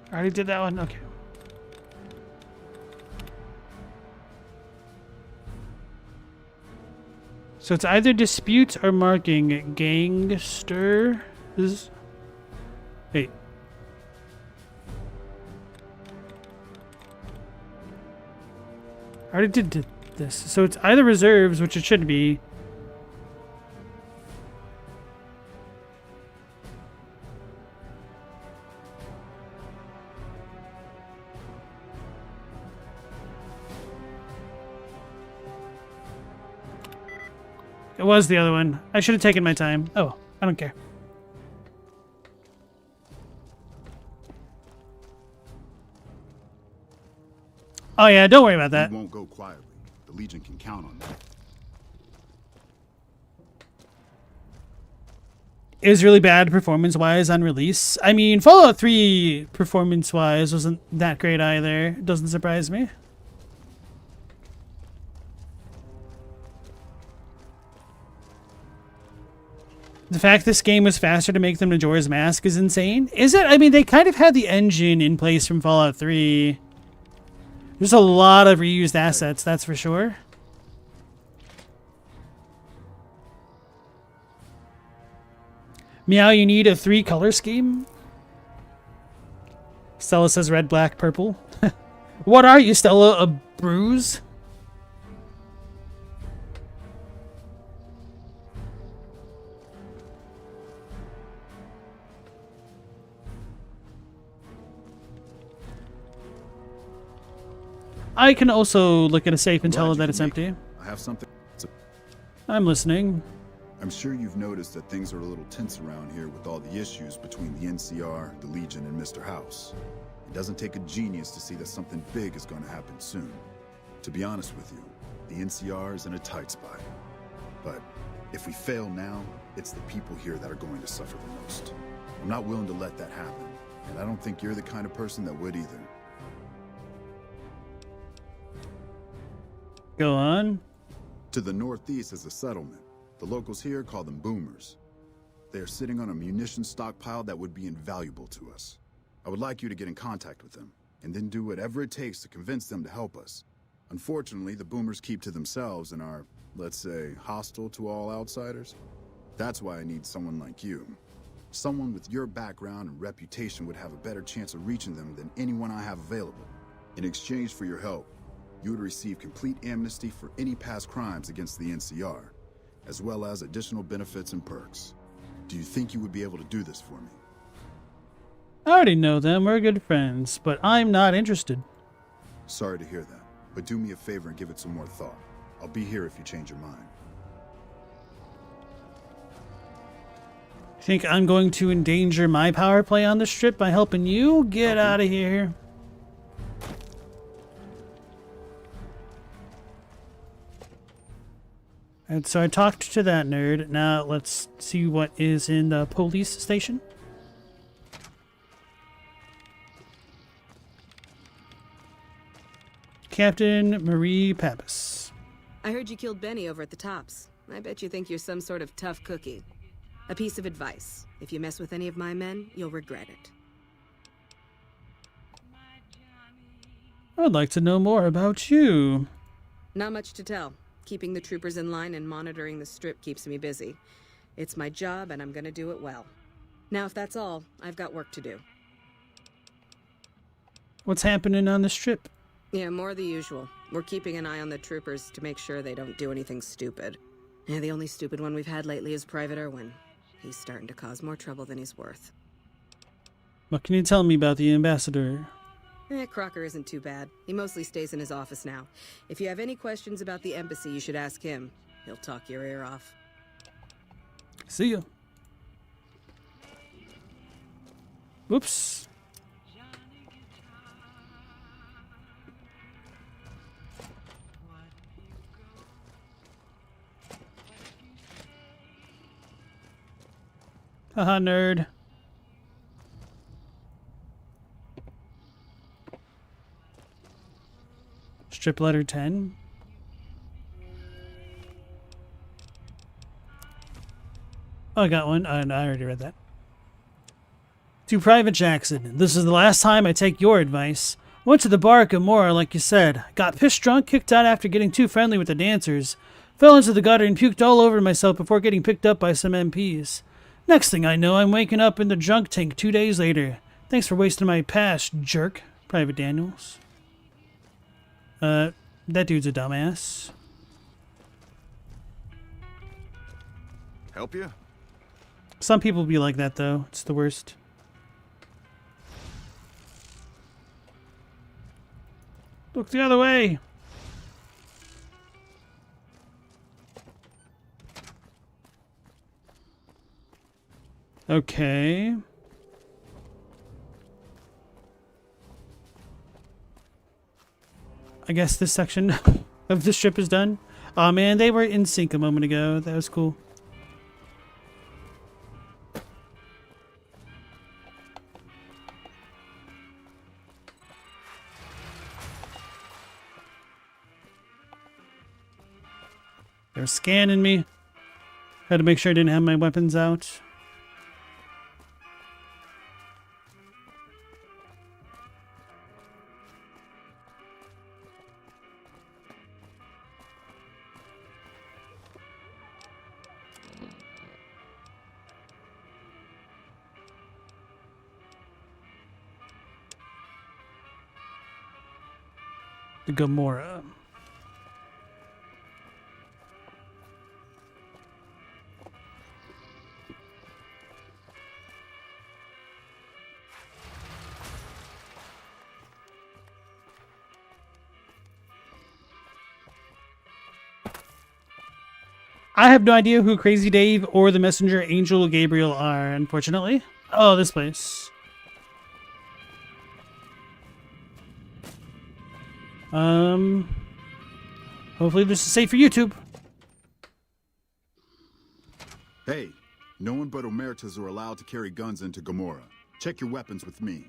I already did that one. Okay. So it's either dispute or marking. Gangster. Wait. I already did this. So it's either reserves, which it should be. It was the other one. I should have taken my time. Oh, I don't care. Oh yeah, don't worry about that. We won't go quietly. The Legion can count on that. It was really bad performance-wise on release. I mean, Fallout 3 performance-wise wasn't that great either. Doesn't surprise me. The fact this game was faster to make than Majora's Mask is insane. Is it? I mean, they kind of had the engine in place from Fallout 3. There's a lot of reused assets, that's for sure. Meow, you need a 3-color scheme? Stella says red, black, purple. What are you, Stella? A bruise? I can also look at a safe and tell that it's empty. I have something. I'm listening. I'm sure you've noticed that things are a little tense around here with all the issues between the NCR, the Legion, and Mr. House. It doesn't take a genius to see that something big is going to happen soon. To be honest with you, the NCR is in a tight spot. But if we fail now, it's the people here that are going to suffer the most. I'm not willing to let that happen, and I don't think you're the kind of person that would either. Go on. To the northeast is a settlement. The locals here call them boomers. They are sitting on a munitions stockpile that would be invaluable to us. I would like you to get in contact with them, and then do whatever it takes to convince them to help us. Unfortunately, the boomers keep to themselves and are, let's say, hostile to all outsiders. That's why I need someone like you. Someone with your background and reputation would have a better chance of reaching them than anyone I have available. In exchange for your help, you would receive complete amnesty for any past crimes against the NCR, as well as additional benefits and perks. Do you think you would be able to do this for me? I already know them. We're good friends, but I'm not interested. Sorry to hear that, but do me a favor and give it some more thought. I'll be here if you change your mind. Think I'm going to endanger my power play on the strip by helping you? Get out of here. And so I talked to that nerd. Now let's see what is in the police station. Captain Marie Pappas. I heard you killed Benny over at the Tops. I bet you think you're some sort of tough cookie. A piece of advice. If you mess with any of my men, you'll regret it. I'd like to know more about you. Not much to tell. Keeping the troopers in line and monitoring the strip keeps me busy. It's my job, and I'm gonna do it well. Now, if that's all, I've got work to do. What's happening on the strip? Yeah, more of the usual. We're keeping an eye on the troopers to make sure they don't do anything stupid. Yeah, the only stupid one we've had lately is Private Irwin. He's starting to cause more trouble than he's worth. What can you tell me about the ambassador? Crocker isn't too bad. He mostly stays in his office now. If you have any questions about the embassy, you should ask him. He'll talk your ear off. See ya. Whoops. Haha, nerd. Strip letter 10. Oh, I got one. Oh, no, I already read that. To Private Jackson, this is the last time I take your advice. Went to the bar at Gamora, like you said. Got pissed drunk, kicked out after getting too friendly with the dancers. Fell into the gutter and puked all over myself before getting picked up by some MPs. Next thing I know, I'm waking up in the junk tank 2 days later. Thanks for wasting my pass, jerk. Private Daniels. That dude's a dumbass. Help you? Some people be like that, though. It's the worst. Look the other way. Okay. I guess this section of the strip is done. Oh man, they were in sync a moment ago. That was cool. They were scanning me. Had to make sure I didn't have my weapons out. The Gamora. I have no idea who Crazy Dave or the Messenger Angel Gabriel are, unfortunately. Oh, this place. Hopefully this is safe for YouTube. Hey, no one but Omertas are allowed to carry guns into Gamora. Check your weapons with me.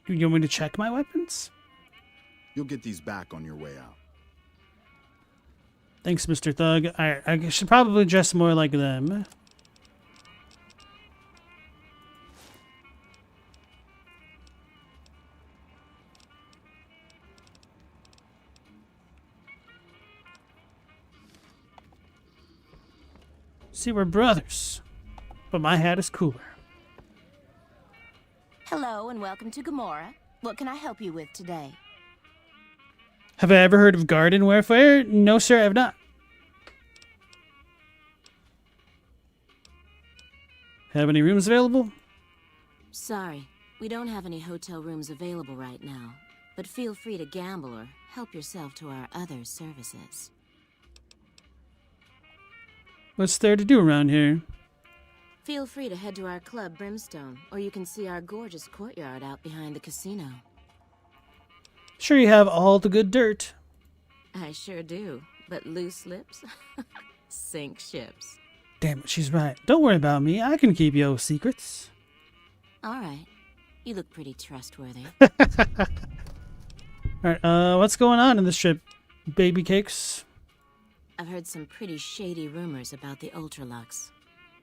You want me to check my weapons? You'll get these back on your way out. Thanks, Mr. Thug. I should probably dress more like them. See, we're brothers, but my hat is cooler. Hello and welcome to Gamora. What can I help you with today? Have I ever heard of garden warfare? No, sir, I have not. Have any rooms available? Sorry, we don't have any hotel rooms available right now, but feel free to gamble or help yourself to our other services. What's there to do around here? Feel free to head to our club, Brimstone, or you can see our gorgeous courtyard out behind the casino. Sure you have all the good dirt. I sure do, but loose lips sink ships. Damn it, she's right. Don't worry about me. I can keep your secrets. All right. You look pretty trustworthy. Alright, what's going on in this strip? Baby cakes? I've heard some pretty shady rumors about the Ultralux.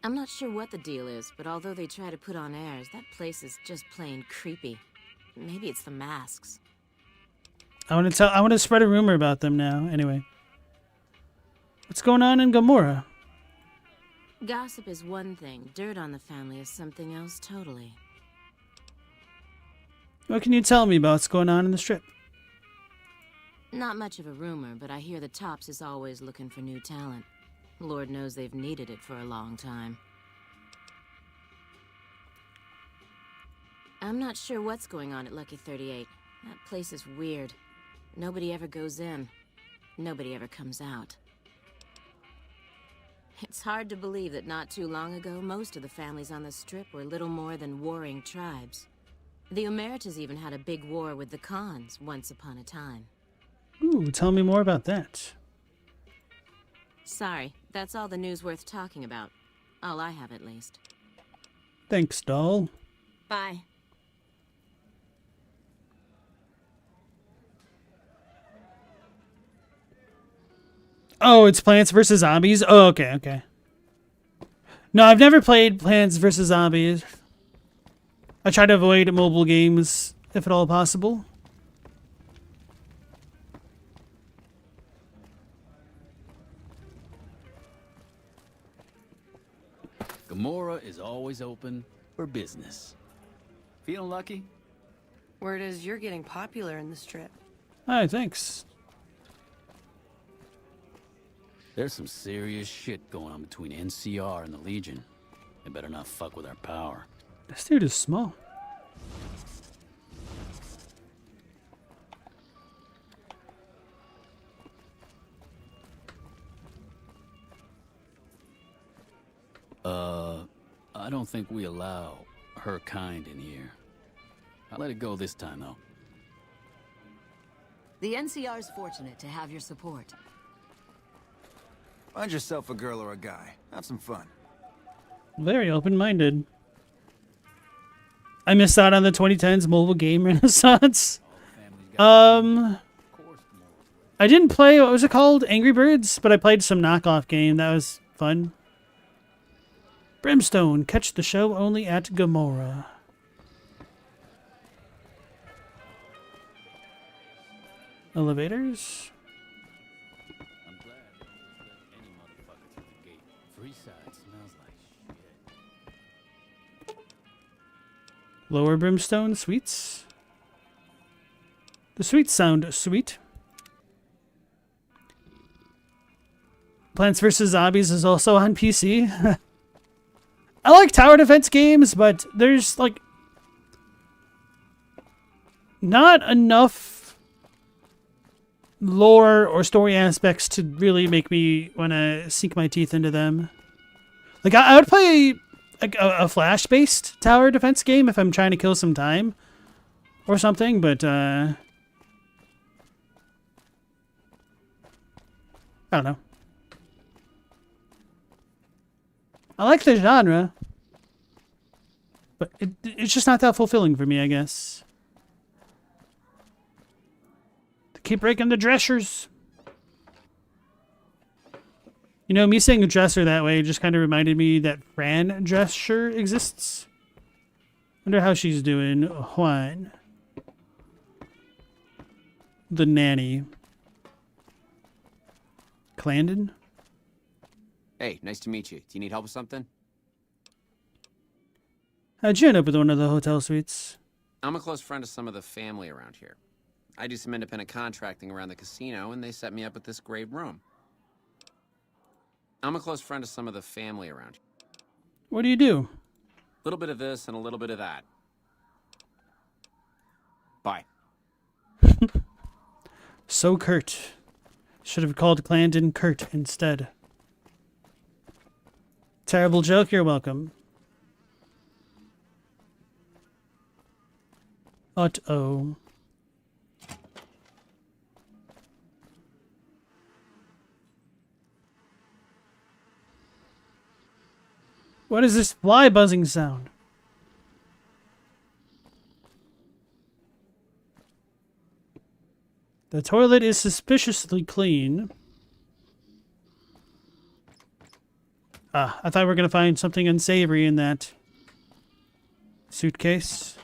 I'm not sure what the deal is, but although they try to put on airs, that place is just plain creepy. Maybe it's the masks. I want to spread a rumor about them now. Anyway. What's going on in Gamora? Gossip is one thing. Dirt on the family is something else totally. What can you tell me about what's going on in the strip? Not much of a rumor, but I hear the Tops is always looking for new talent. Lord knows they've needed it for a long time. I'm not sure what's going on at Lucky 38. That place is weird. Nobody ever goes in. Nobody ever comes out. It's hard to believe that not too long ago, most of the families on the Strip were little more than warring tribes. The Omertas even had a big war with the Khans once upon a time. Ooh, tell me more about that. Sorry, that's all the news worth talking about. All I have, at least. Thanks, doll. Bye. Oh, it's Plants vs. Zombies? Oh, okay, okay. No, I've never played Plants vs. Zombies. I try to avoid mobile games, if at all possible. Gamora is always open for business. Feeling lucky? Word is you're getting popular in the strip. Hi, thanks. There's some serious shit going on between NCR and the Legion. They better not fuck with our power. This dude is small. I don't think we allow her kind in here. I'll let it go this time, though. The NCR's fortunate to have your support. Find yourself a girl or a guy. Have some fun. Very open-minded. I missed out on the 2010s mobile game renaissance. I didn't play, what was it called? Angry Birds? But I played some knockoff game. That was fun. Brimstone. Catch the show only at Gamora. Elevators. I'm glad they don't let any motherfucker through the gate. Freeside smells like shit. Lower Brimstone Suites. The suites sound sweet. Plants vs. Zombies is also on PC. I like tower defense games, but there's, like, not enough lore or story aspects to really make me want to sink my teeth into them. Like, I would play a flash-based tower defense game if I'm trying to kill some time or something, but, I don't know. I like the genre, but it's just not that fulfilling for me, I guess. To keep breaking the dressers. You know, me saying dresser that way just kind of reminded me that Fran Drescher exists. Wonder how she's doing. Juan. The nanny. Clandon? Hey, nice to meet you. Do you need help with something? How'd you end up with one of the hotel suites? I'm a close friend of some of the family around here. I do some independent contracting around the casino, and they set me up with this great room. I'm a close friend of some of the family around here. What do you do? A little bit of this and a little bit of that. Bye. So curt. Should have called Clandon Kurt instead. Terrible joke, you're welcome. Uh-oh. What is this fly buzzing sound? The toilet is suspiciously clean. Ah, I thought we were going to find something unsavory in that suitcase.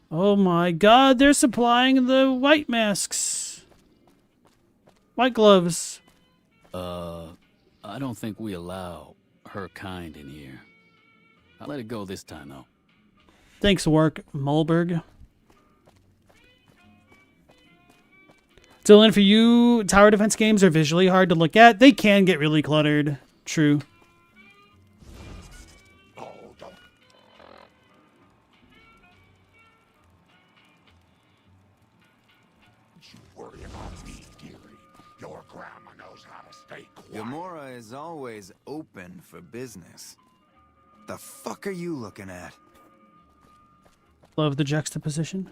Oh my god, they're supplying the white masks. White gloves. I don't think we allow her kind in here. I'll let it go this time, though. Thanks, Wark Mulberg. Dylan, for you, tower defense games are visually hard to look at. They can get really cluttered. True. Gamora is always open for business. The fuck are you looking at? Love the juxtaposition.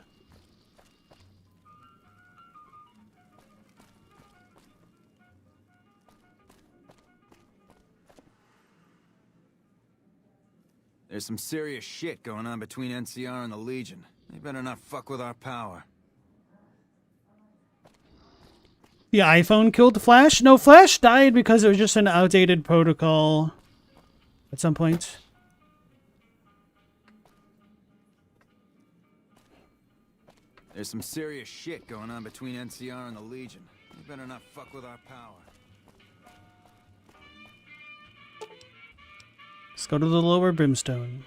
There's some serious shit going on between NCR and the Legion. They better not fuck with our power. The iPhone killed Flash? No, Flash died because it was just an outdated protocol at some point. There's some serious shit going on between NCR and the Legion. They better not fuck with our power. Let's go to the lower brimstone.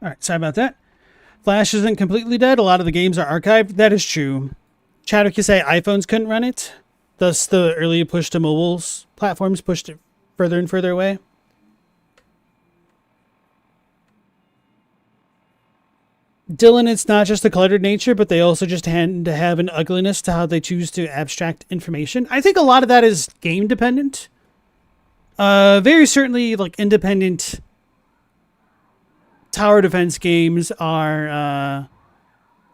Alright, sorry about that. Flash isn't completely dead. A lot of the games are archived. That is true. Chadwick, you say iPhones couldn't run it? Thus the early push to mobiles platforms pushed it further and further away? Dylan, it's not just the cluttered nature, but they also just tend to have an ugliness to how they choose to abstract information. I think a lot of that is game dependent. Very certainly, like, independent tower defense games are a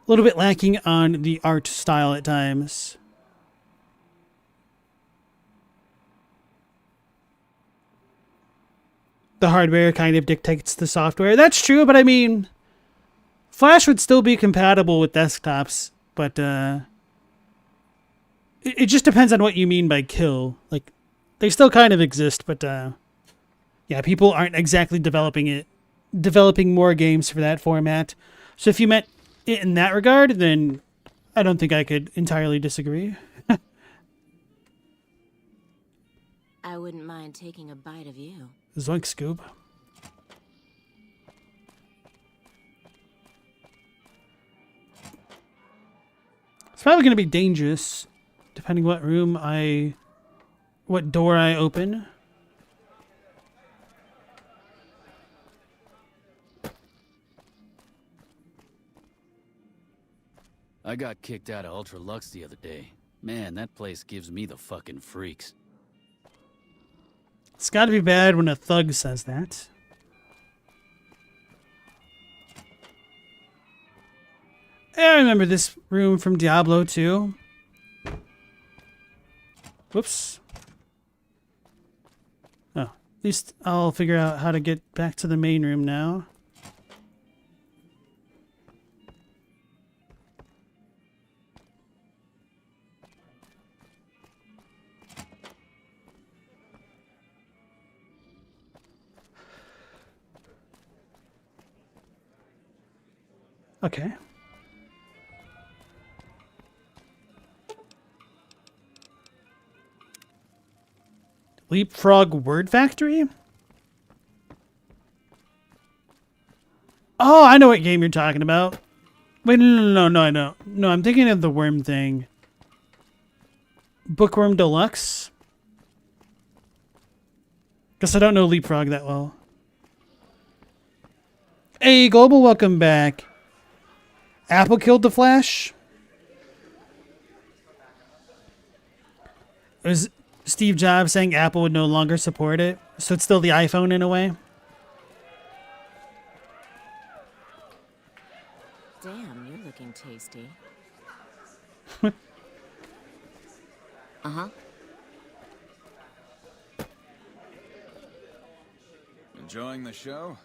little bit lacking on the art style at times. The hardware kind of dictates the software. That's true, but I mean, Flash would still be compatible with desktops, but it just depends on what you mean by kill. Like, they still kind of exist, but yeah, people aren't exactly developing more games for that format. So if you meant it in that regard, then I don't think I could entirely disagree. I wouldn't mind taking a bite of you. Zoink, Scoob. It's probably going to be dangerous, depending what door I open. I got kicked out of Ultra Lux the other day. Man, that place gives me the fucking freaks. It's got to be bad when a thug says that. I remember this room from Diablo 2. Whoops. Oh, at least I'll figure out how to get back to the main room now. Okay. Leapfrog Word Factory? Oh, I know what game you're talking about. Wait, no, I don't. No, I'm thinking of the worm thing. Bookworm Deluxe? Guess I don't know Leapfrog that well. Hey, Global, welcome back. Apple killed the Flash? It was Steve Jobs saying Apple would no longer support it, so it's still the iPhone in a way? Damn, you're looking tasty. Uh-huh. Enjoying the show?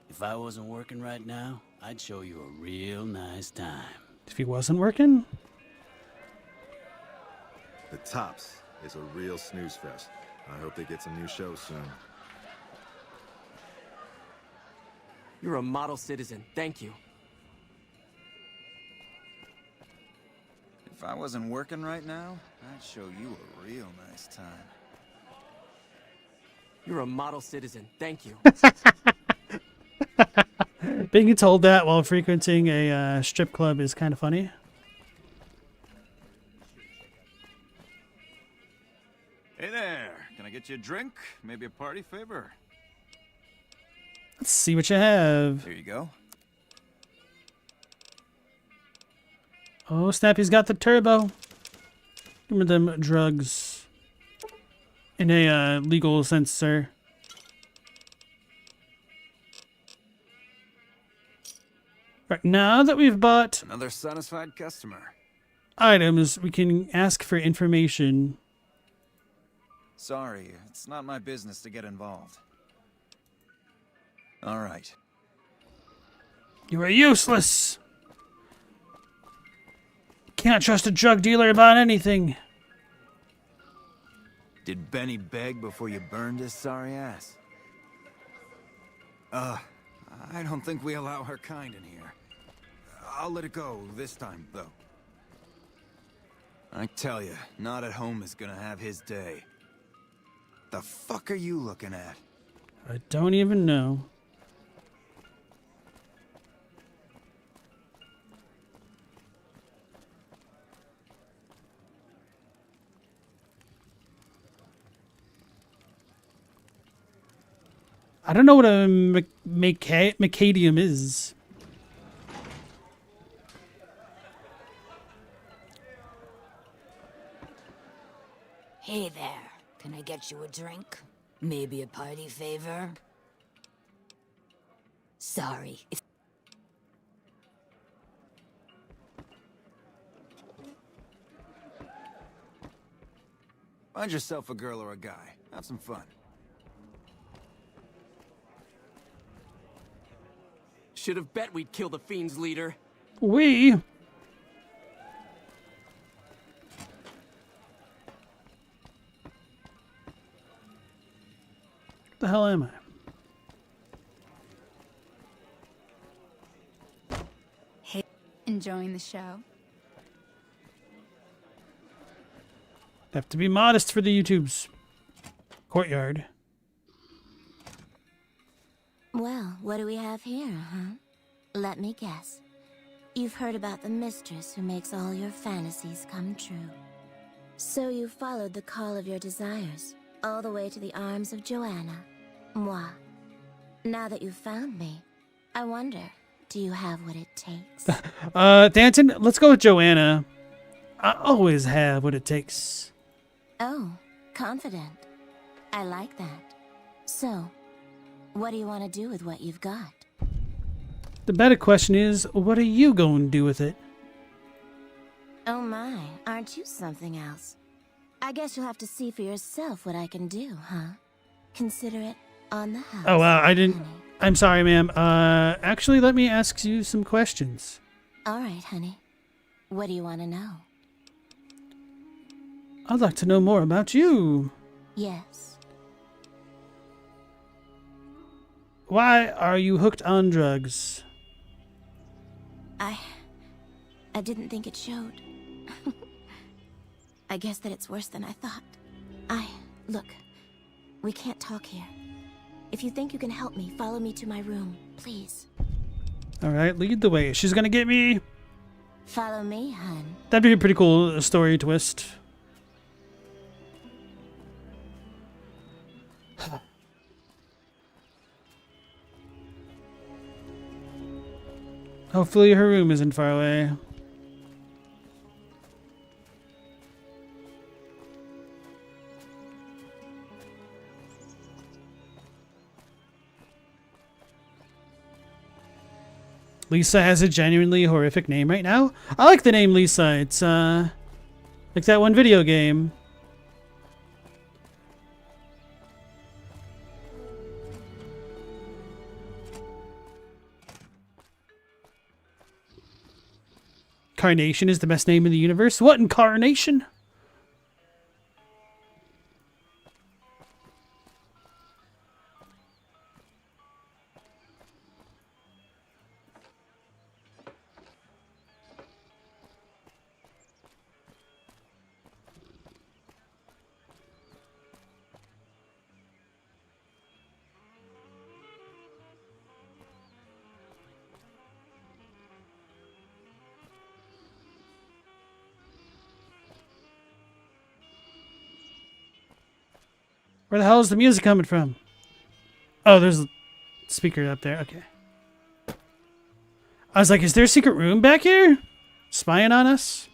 If I wasn't working right now, I'd show you a real nice time. If he wasn't working? The Tops is a real snooze fest. I hope they get some new shows soon. You're a model citizen. Thank you. If I wasn't working right now, I'd show you a real nice time. You're a model citizen. Thank you. Being told that while frequenting a strip club is kind of funny. Hey there, can I get you a drink? Maybe a party favor? Let's see what you have. Here you go. Oh, Snappy's got the turbo. Give me them drugs. In a legal sense, sir. Right, now that we've bought Another satisfied customer. items, we can ask for information. Sorry, it's not my business to get involved. All right. You are useless. Can't trust a drug dealer about anything. Did Benny beg before you burned his sorry ass? I don't think we allow her kind in here. I'll let it go this time, though. I tell you, not at home is gonna have his day. The fuck are you looking at? I don't even know. I don't know what a macadium is. Hey there. Can I get you a drink? Maybe a party favor? Sorry. Find yourself a girl or a guy. Have some fun. Should have bet we'd kill the Fiend's leader. We? The hell am I? Hey, enjoying the show? Have to be modest for the YouTube's courtyard. Well, what do we have here, huh? Let me guess. You've heard about the mistress who makes all your fantasies come true. So you followed the call of your desires, all the way to the arms of Joanna. Moi. Now that you've found me, I wonder, do you have what it takes? Danton, let's go with Joanna. I always have what it takes. Oh, confident. I like that. So, what do you want to do with what you've got? The better question is, what are you going to do with it? Oh my, aren't you something else? I guess you'll have to see for yourself what I can do, huh? Consider it on the house. Oh, wow, I didn't... I'm sorry, ma'am. Actually, let me ask you some questions. All right, honey. What do you want to know? I'd like to know more about you. Yes. Why are you hooked on drugs? I didn't think it showed. I guess that it's worse than I thought. Look, we can't talk here. If you think you can help me, follow me to my room, please. All right, lead the way. She's gonna get me. Follow me, hun. That'd be a pretty cool story twist. Hopefully her room isn't far away. Lisa has a genuinely horrific name right now. I like the name Lisa. It's like that one video game. Carnation is the best name in the universe. What in Carnation? Where the hell is the music coming from? Oh, there's a speaker up there. Okay. I was like, is there a secret room back here? Spying on us?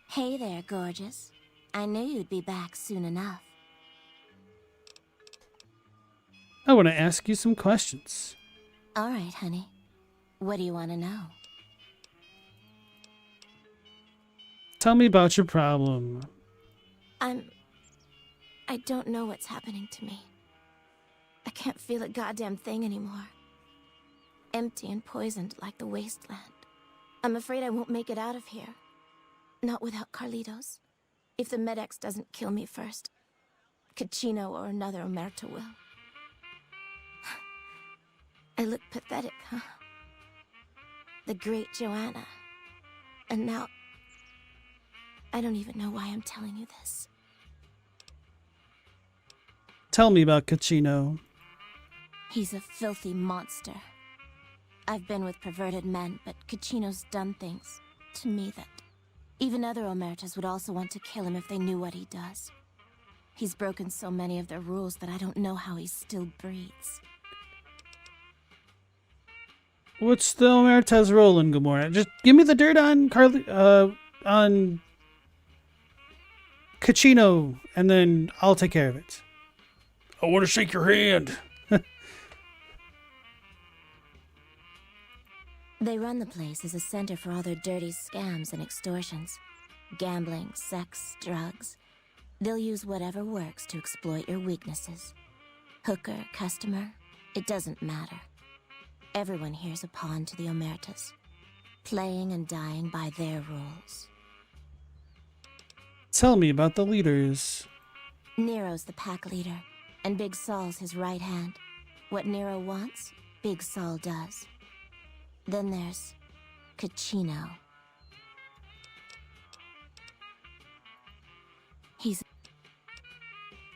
Hey there, gorgeous. I knew you'd be back soon enough. I want to ask you some questions. All right, honey. What do you want to know? Tell me about your problem. I don't know what's happening to me. I can't feel a goddamn thing anymore. Empty and poisoned like the wasteland. I'm afraid I won't make it out of here. Not without Carlitos. If the Med-X doesn't kill me first, Caccino or another Omerta will. I look pathetic, huh? The great Joanna. And now, I don't even know why I'm telling you this. Tell me about Caccino. He's a filthy monster. I've been with perverted men, but Caccino's done things to me that even other Omertas would also want to kill him if they knew what he does. He's broken so many of their rules that I don't know how he still breathes. What's the Omerta's role in Gomorrah? Just give me the dirt on on Caccino, and then I'll take care of it. I want to shake your hand. They run the place as a center for all their dirty scams and extortions. Gambling, sex, drugs. They'll use whatever works to exploit your weaknesses. Hooker, customer, it doesn't matter. Everyone here's a pawn to the Omertas, playing and dying by their rules. Tell me about the leaders. Nero's the pack leader, and Big Saul's his right hand. What Nero wants, Big Saul does. Then there's Caccino.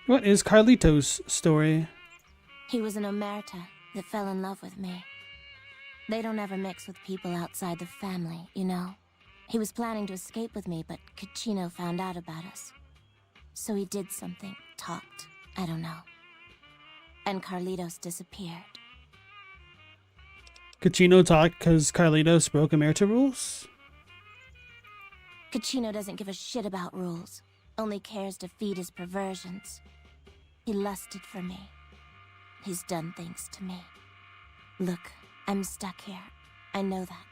What is Carlitos' story? He was an Omerta that fell in love with me. They don't ever mix with people outside the family, you know? He was planning to escape with me, but Caccino found out about us. So he did something, talked, I don't know. And Carlitos disappeared. Caccino talked because Carlitos broke Omerta rules? Caccino doesn't give a shit about rules, only cares to feed his perversions. He lusted for me. He's done things to me. Look, I'm stuck here. I know that.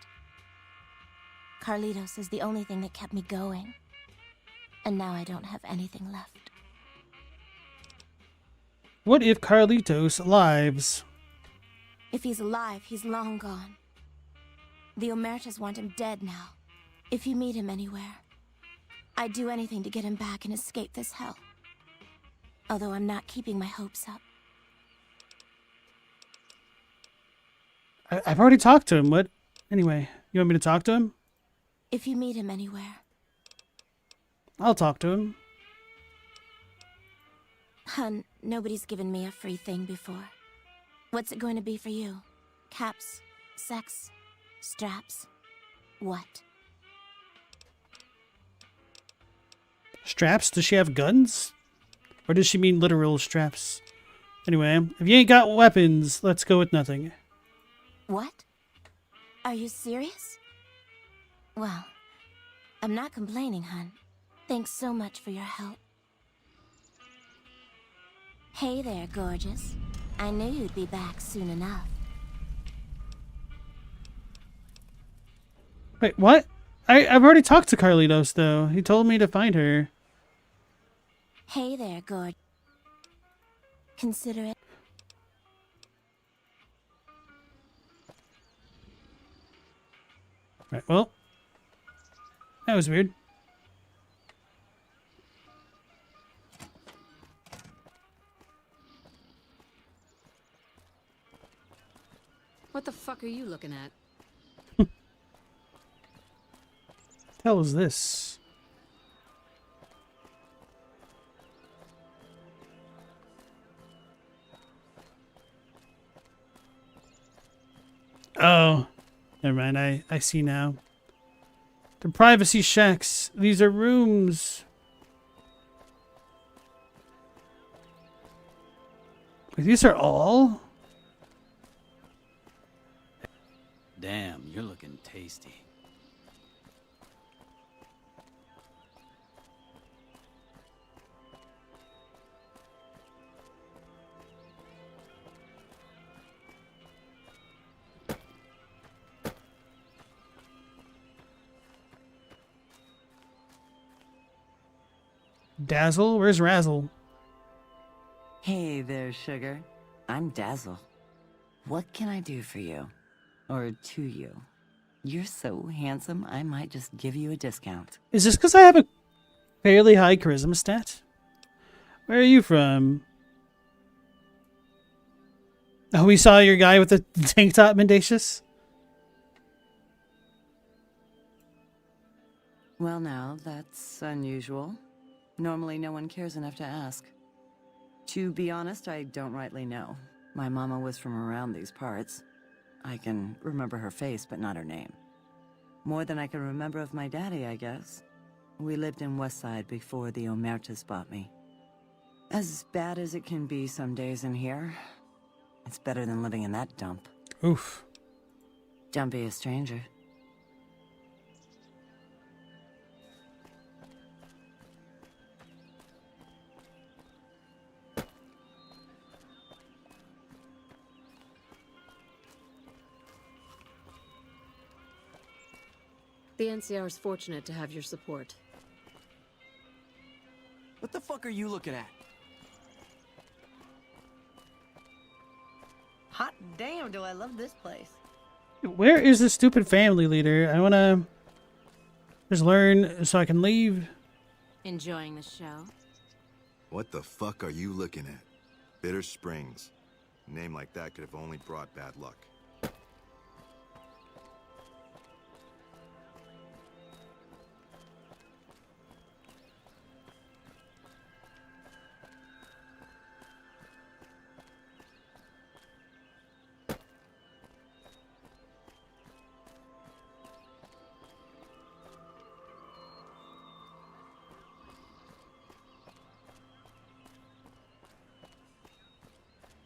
Carlitos is the only thing that kept me going. And now I don't have anything left. What if Carlitos lives? If he's alive, he's long gone. The Omertas want him dead now. If you meet him anywhere, I'd do anything to get him back and escape this hell. Although I'm not keeping my hopes up. I've already talked to him. What? Anyway, you want me to talk to him? If you meet him anywhere. I'll talk to him. Hun, nobody's given me a free thing before. What's it going to be for you? Caps? Sex? Straps? What? Straps? Does she have guns? Or does she mean literal straps? Anyway, if you ain't got weapons, let's go with nothing. What? Are you serious? Well, I'm not complaining, hun. Thanks so much for your help. Hey there, gorgeous. I knew you'd be back soon enough. Wait, what? I've already talked to Carlitos, though. He told me to find her. Hey there, gorgeous. Consider it. Right, well. That was weird. What the fuck are you looking at? The hell is this? Oh, never mind. I see now. The privacy shacks. These are rooms. These are all? Damn, you're looking tasty. Dazzle? Where's Razzle? Hey there, sugar. I'm Dazzle. What can I do for you? Or to you? You're so handsome, I might just give you a discount. Is this because I have a fairly high charisma stat? Where are you from? Oh, we saw your guy with the tank top, Mendacious? Well now, that's unusual. Normally no one cares enough to ask. To be honest, I don't rightly know. My mama was from around these parts. I can remember her face, but not her name. More than I can remember of my daddy, I guess. We lived in Westside before the Omertas bought me. As bad as it can be some days in here, it's better than living in that dump. Oof. Don't be a stranger. The NCR is fortunate to have your support. What the fuck are you looking at? Hot damn, do I love this place. Where is the stupid family leader? I want to just learn so I can leave. Enjoying the show? What the fuck are you looking at? Bitter Springs. A name like that could have only brought bad luck.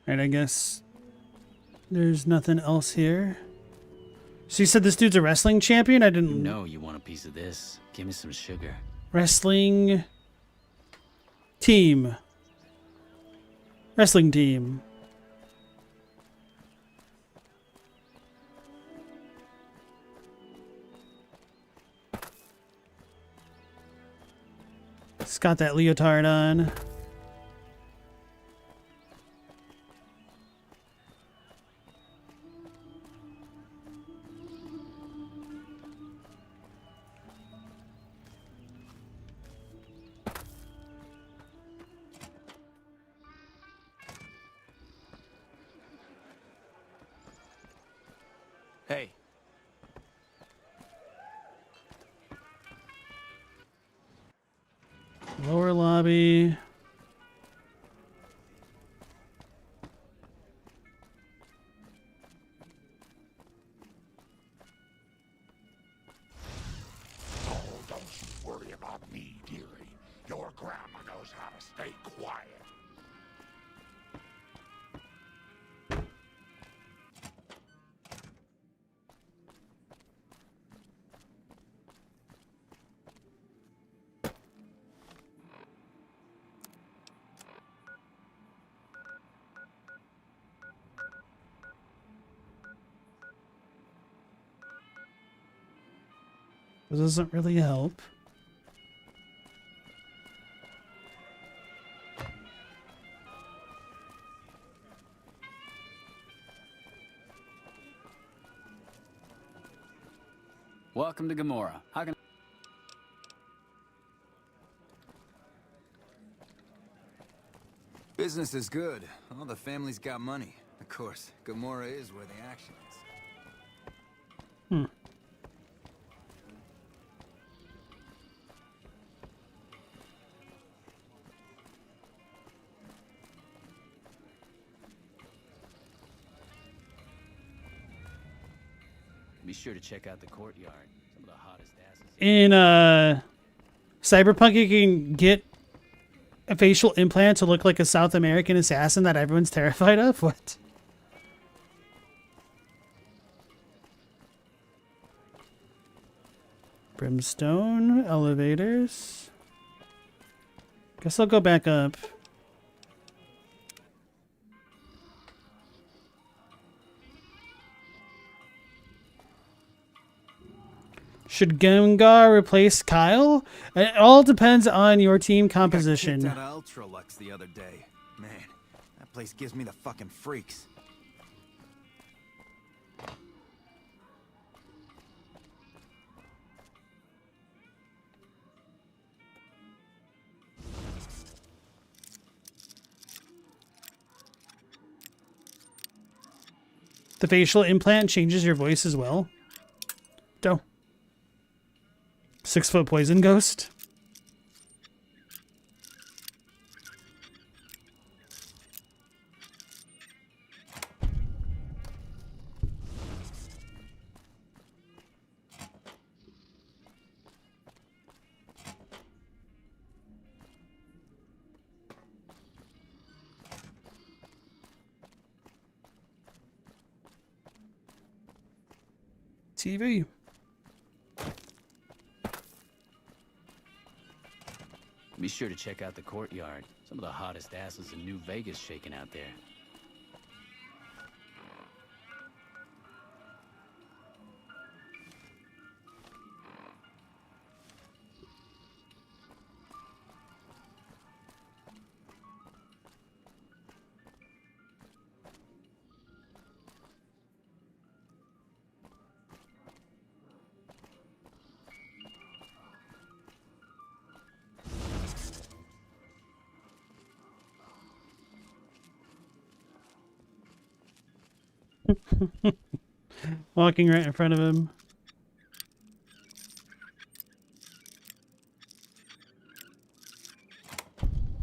Alright, I guess there's nothing else here. So you said this dude's a wrestling champion? I didn't... No, you want a piece of this. Give me some sugar. Wrestling team. Wrestling team. It's got that leotard on. Hey. Lower lobby. Oh, don't you worry about me, dearie. Your grandma knows how to stay quiet. This doesn't really help. Welcome to Gamora. How can... Business is good. All the family's got money. Of course, Gamora is where the action is. Be sure to check out the courtyard. Some of the hottest asses. In Cyberpunk, you can get a facial implant to look like a South American assassin that everyone's terrified of? What? Brimstone, elevators. Guess I'll go back up. Should Gengar replace Kyle? It all depends on your team composition. I got kicked out of Ultralux the other day. Man, that place gives me the fucking freaks. The facial implant changes your voice as well. Doe. 6-foot poison ghost. TV. Be sure to check out the courtyard. Some of the hottest asses in New Vegas shaking out there. Walking right in front of him.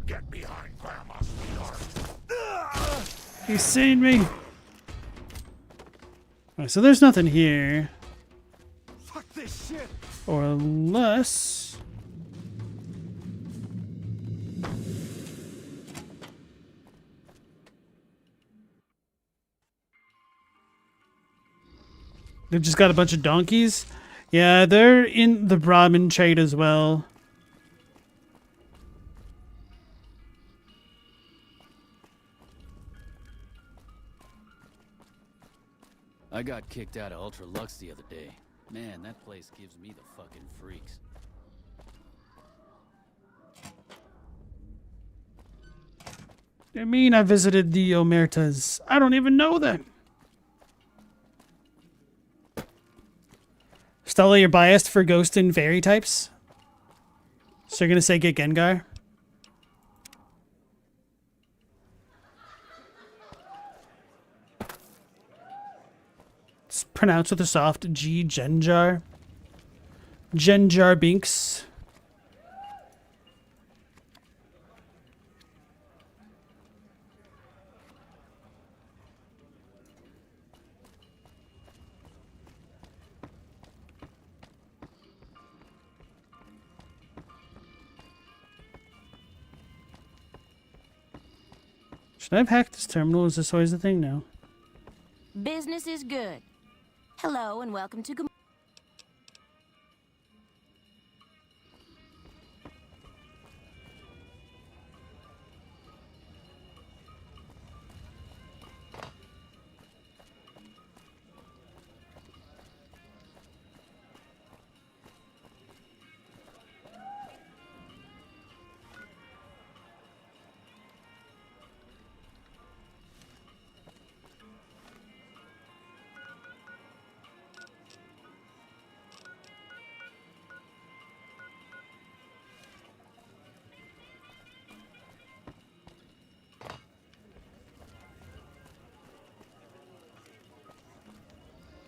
Get behind Grandma, sweetheart. He's seen me. Alright, so there's nothing here. Fuck this shit. Or unless... They've just got a bunch of donkeys. Yeah, they're in the Brahmin trade as well. I got kicked out of Ultralux the other day. Man, that place gives me the fucking freaks. I mean, I visited the Omertas. I don't even know them. Stella, you're biased for ghost and fairy types? So you're going to say get Gengar? It's pronounced with a soft G, Genjar. Genjar Binks. Should I have hacked this terminal? Is this always the thing now? Business is good. Hello and welcome to...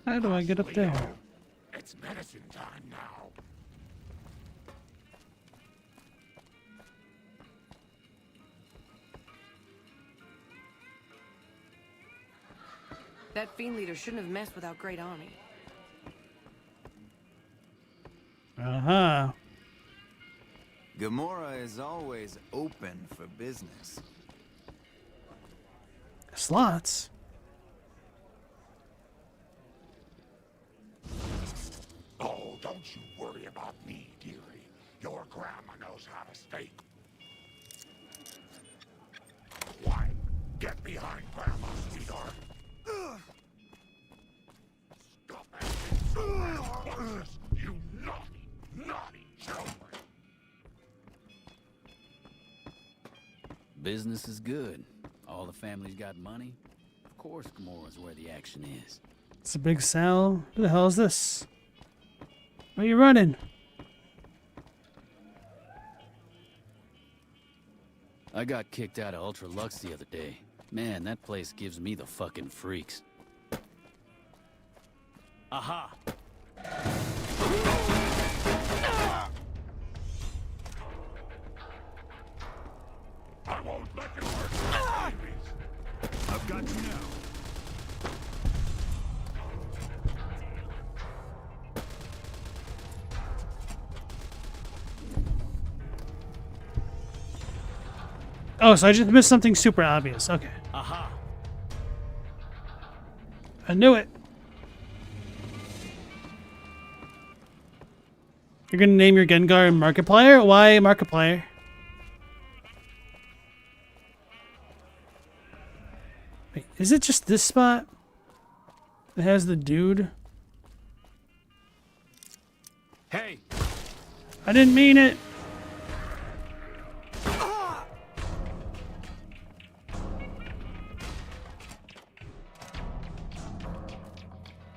How do I get up there? It's medicine time now. That fiend leader shouldn't have messed with our great army. Gamora is always open for business. Slots? Oh, don't you worry about me, dearie. Your grandma knows how to stay. Quiet. Get behind grandma, sweetheart. Stop acting so rambunctious, you naughty, naughty children. Business is good. All the family's got money. Of course, Gamora's where the action is. It's a big cell. Who the hell is this? Where are you running? I got kicked out of Ultra Lux the other day. Man, that place gives me the fucking freaks. Aha! I won't let you hurt my babies. I've got you now. Oh, so I just missed something super obvious. Okay. Aha! I knew it. You're gonna name your Gengar Markiplier? Why Markiplier? Wait, is it just this spot that has the dude? Hey! I didn't mean it.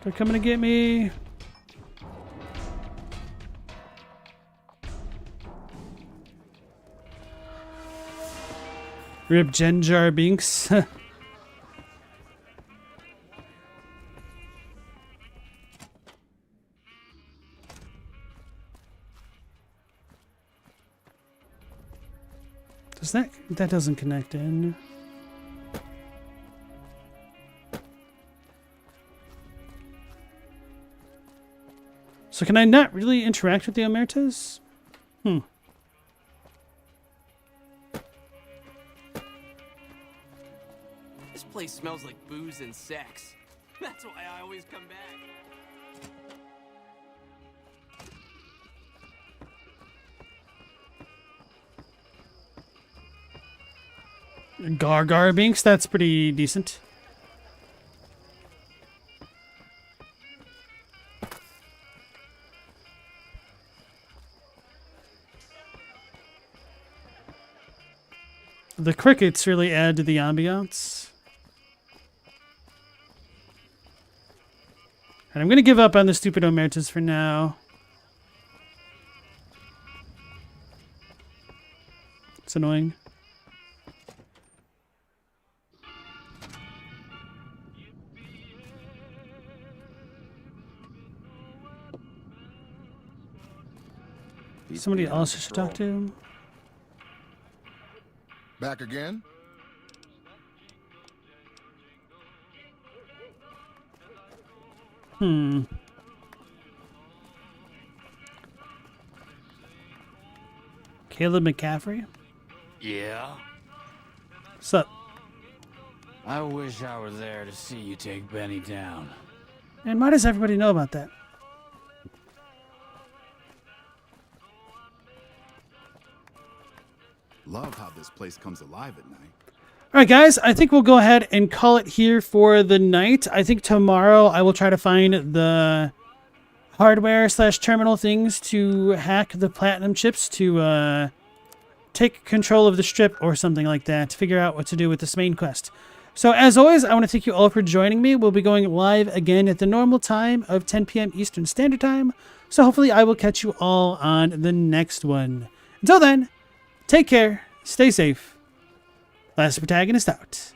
They're coming to get me. Rip Genjar Binks. Does that doesn't connect in? So can I not really interact with the Omertas? This place smells like booze and sex. That's why I always come back. Gargar Binks, that's pretty decent. The crickets really add to the ambiance. And I'm going to give up on the stupid Omertas for now. It's annoying. Somebody else I should talk to. Back again? Caleb McCaffrey? Yeah? What's up? I wish I were there to see you take Benny down. And why does everybody know about that? Love how this place comes alive at night. All right, guys, I think we'll go ahead and call it here for the night. I think tomorrow I will try to find the hardware/terminal things to hack the platinum chips to take control of the strip or something like that to figure out what to do with this main quest. So as always, I want to thank you all for joining me. We'll be going live again at the normal time of 10 p.m. Eastern Standard Time. So hopefully I will catch you all on the next one. Until then, take care, stay safe. Last Protagonist out.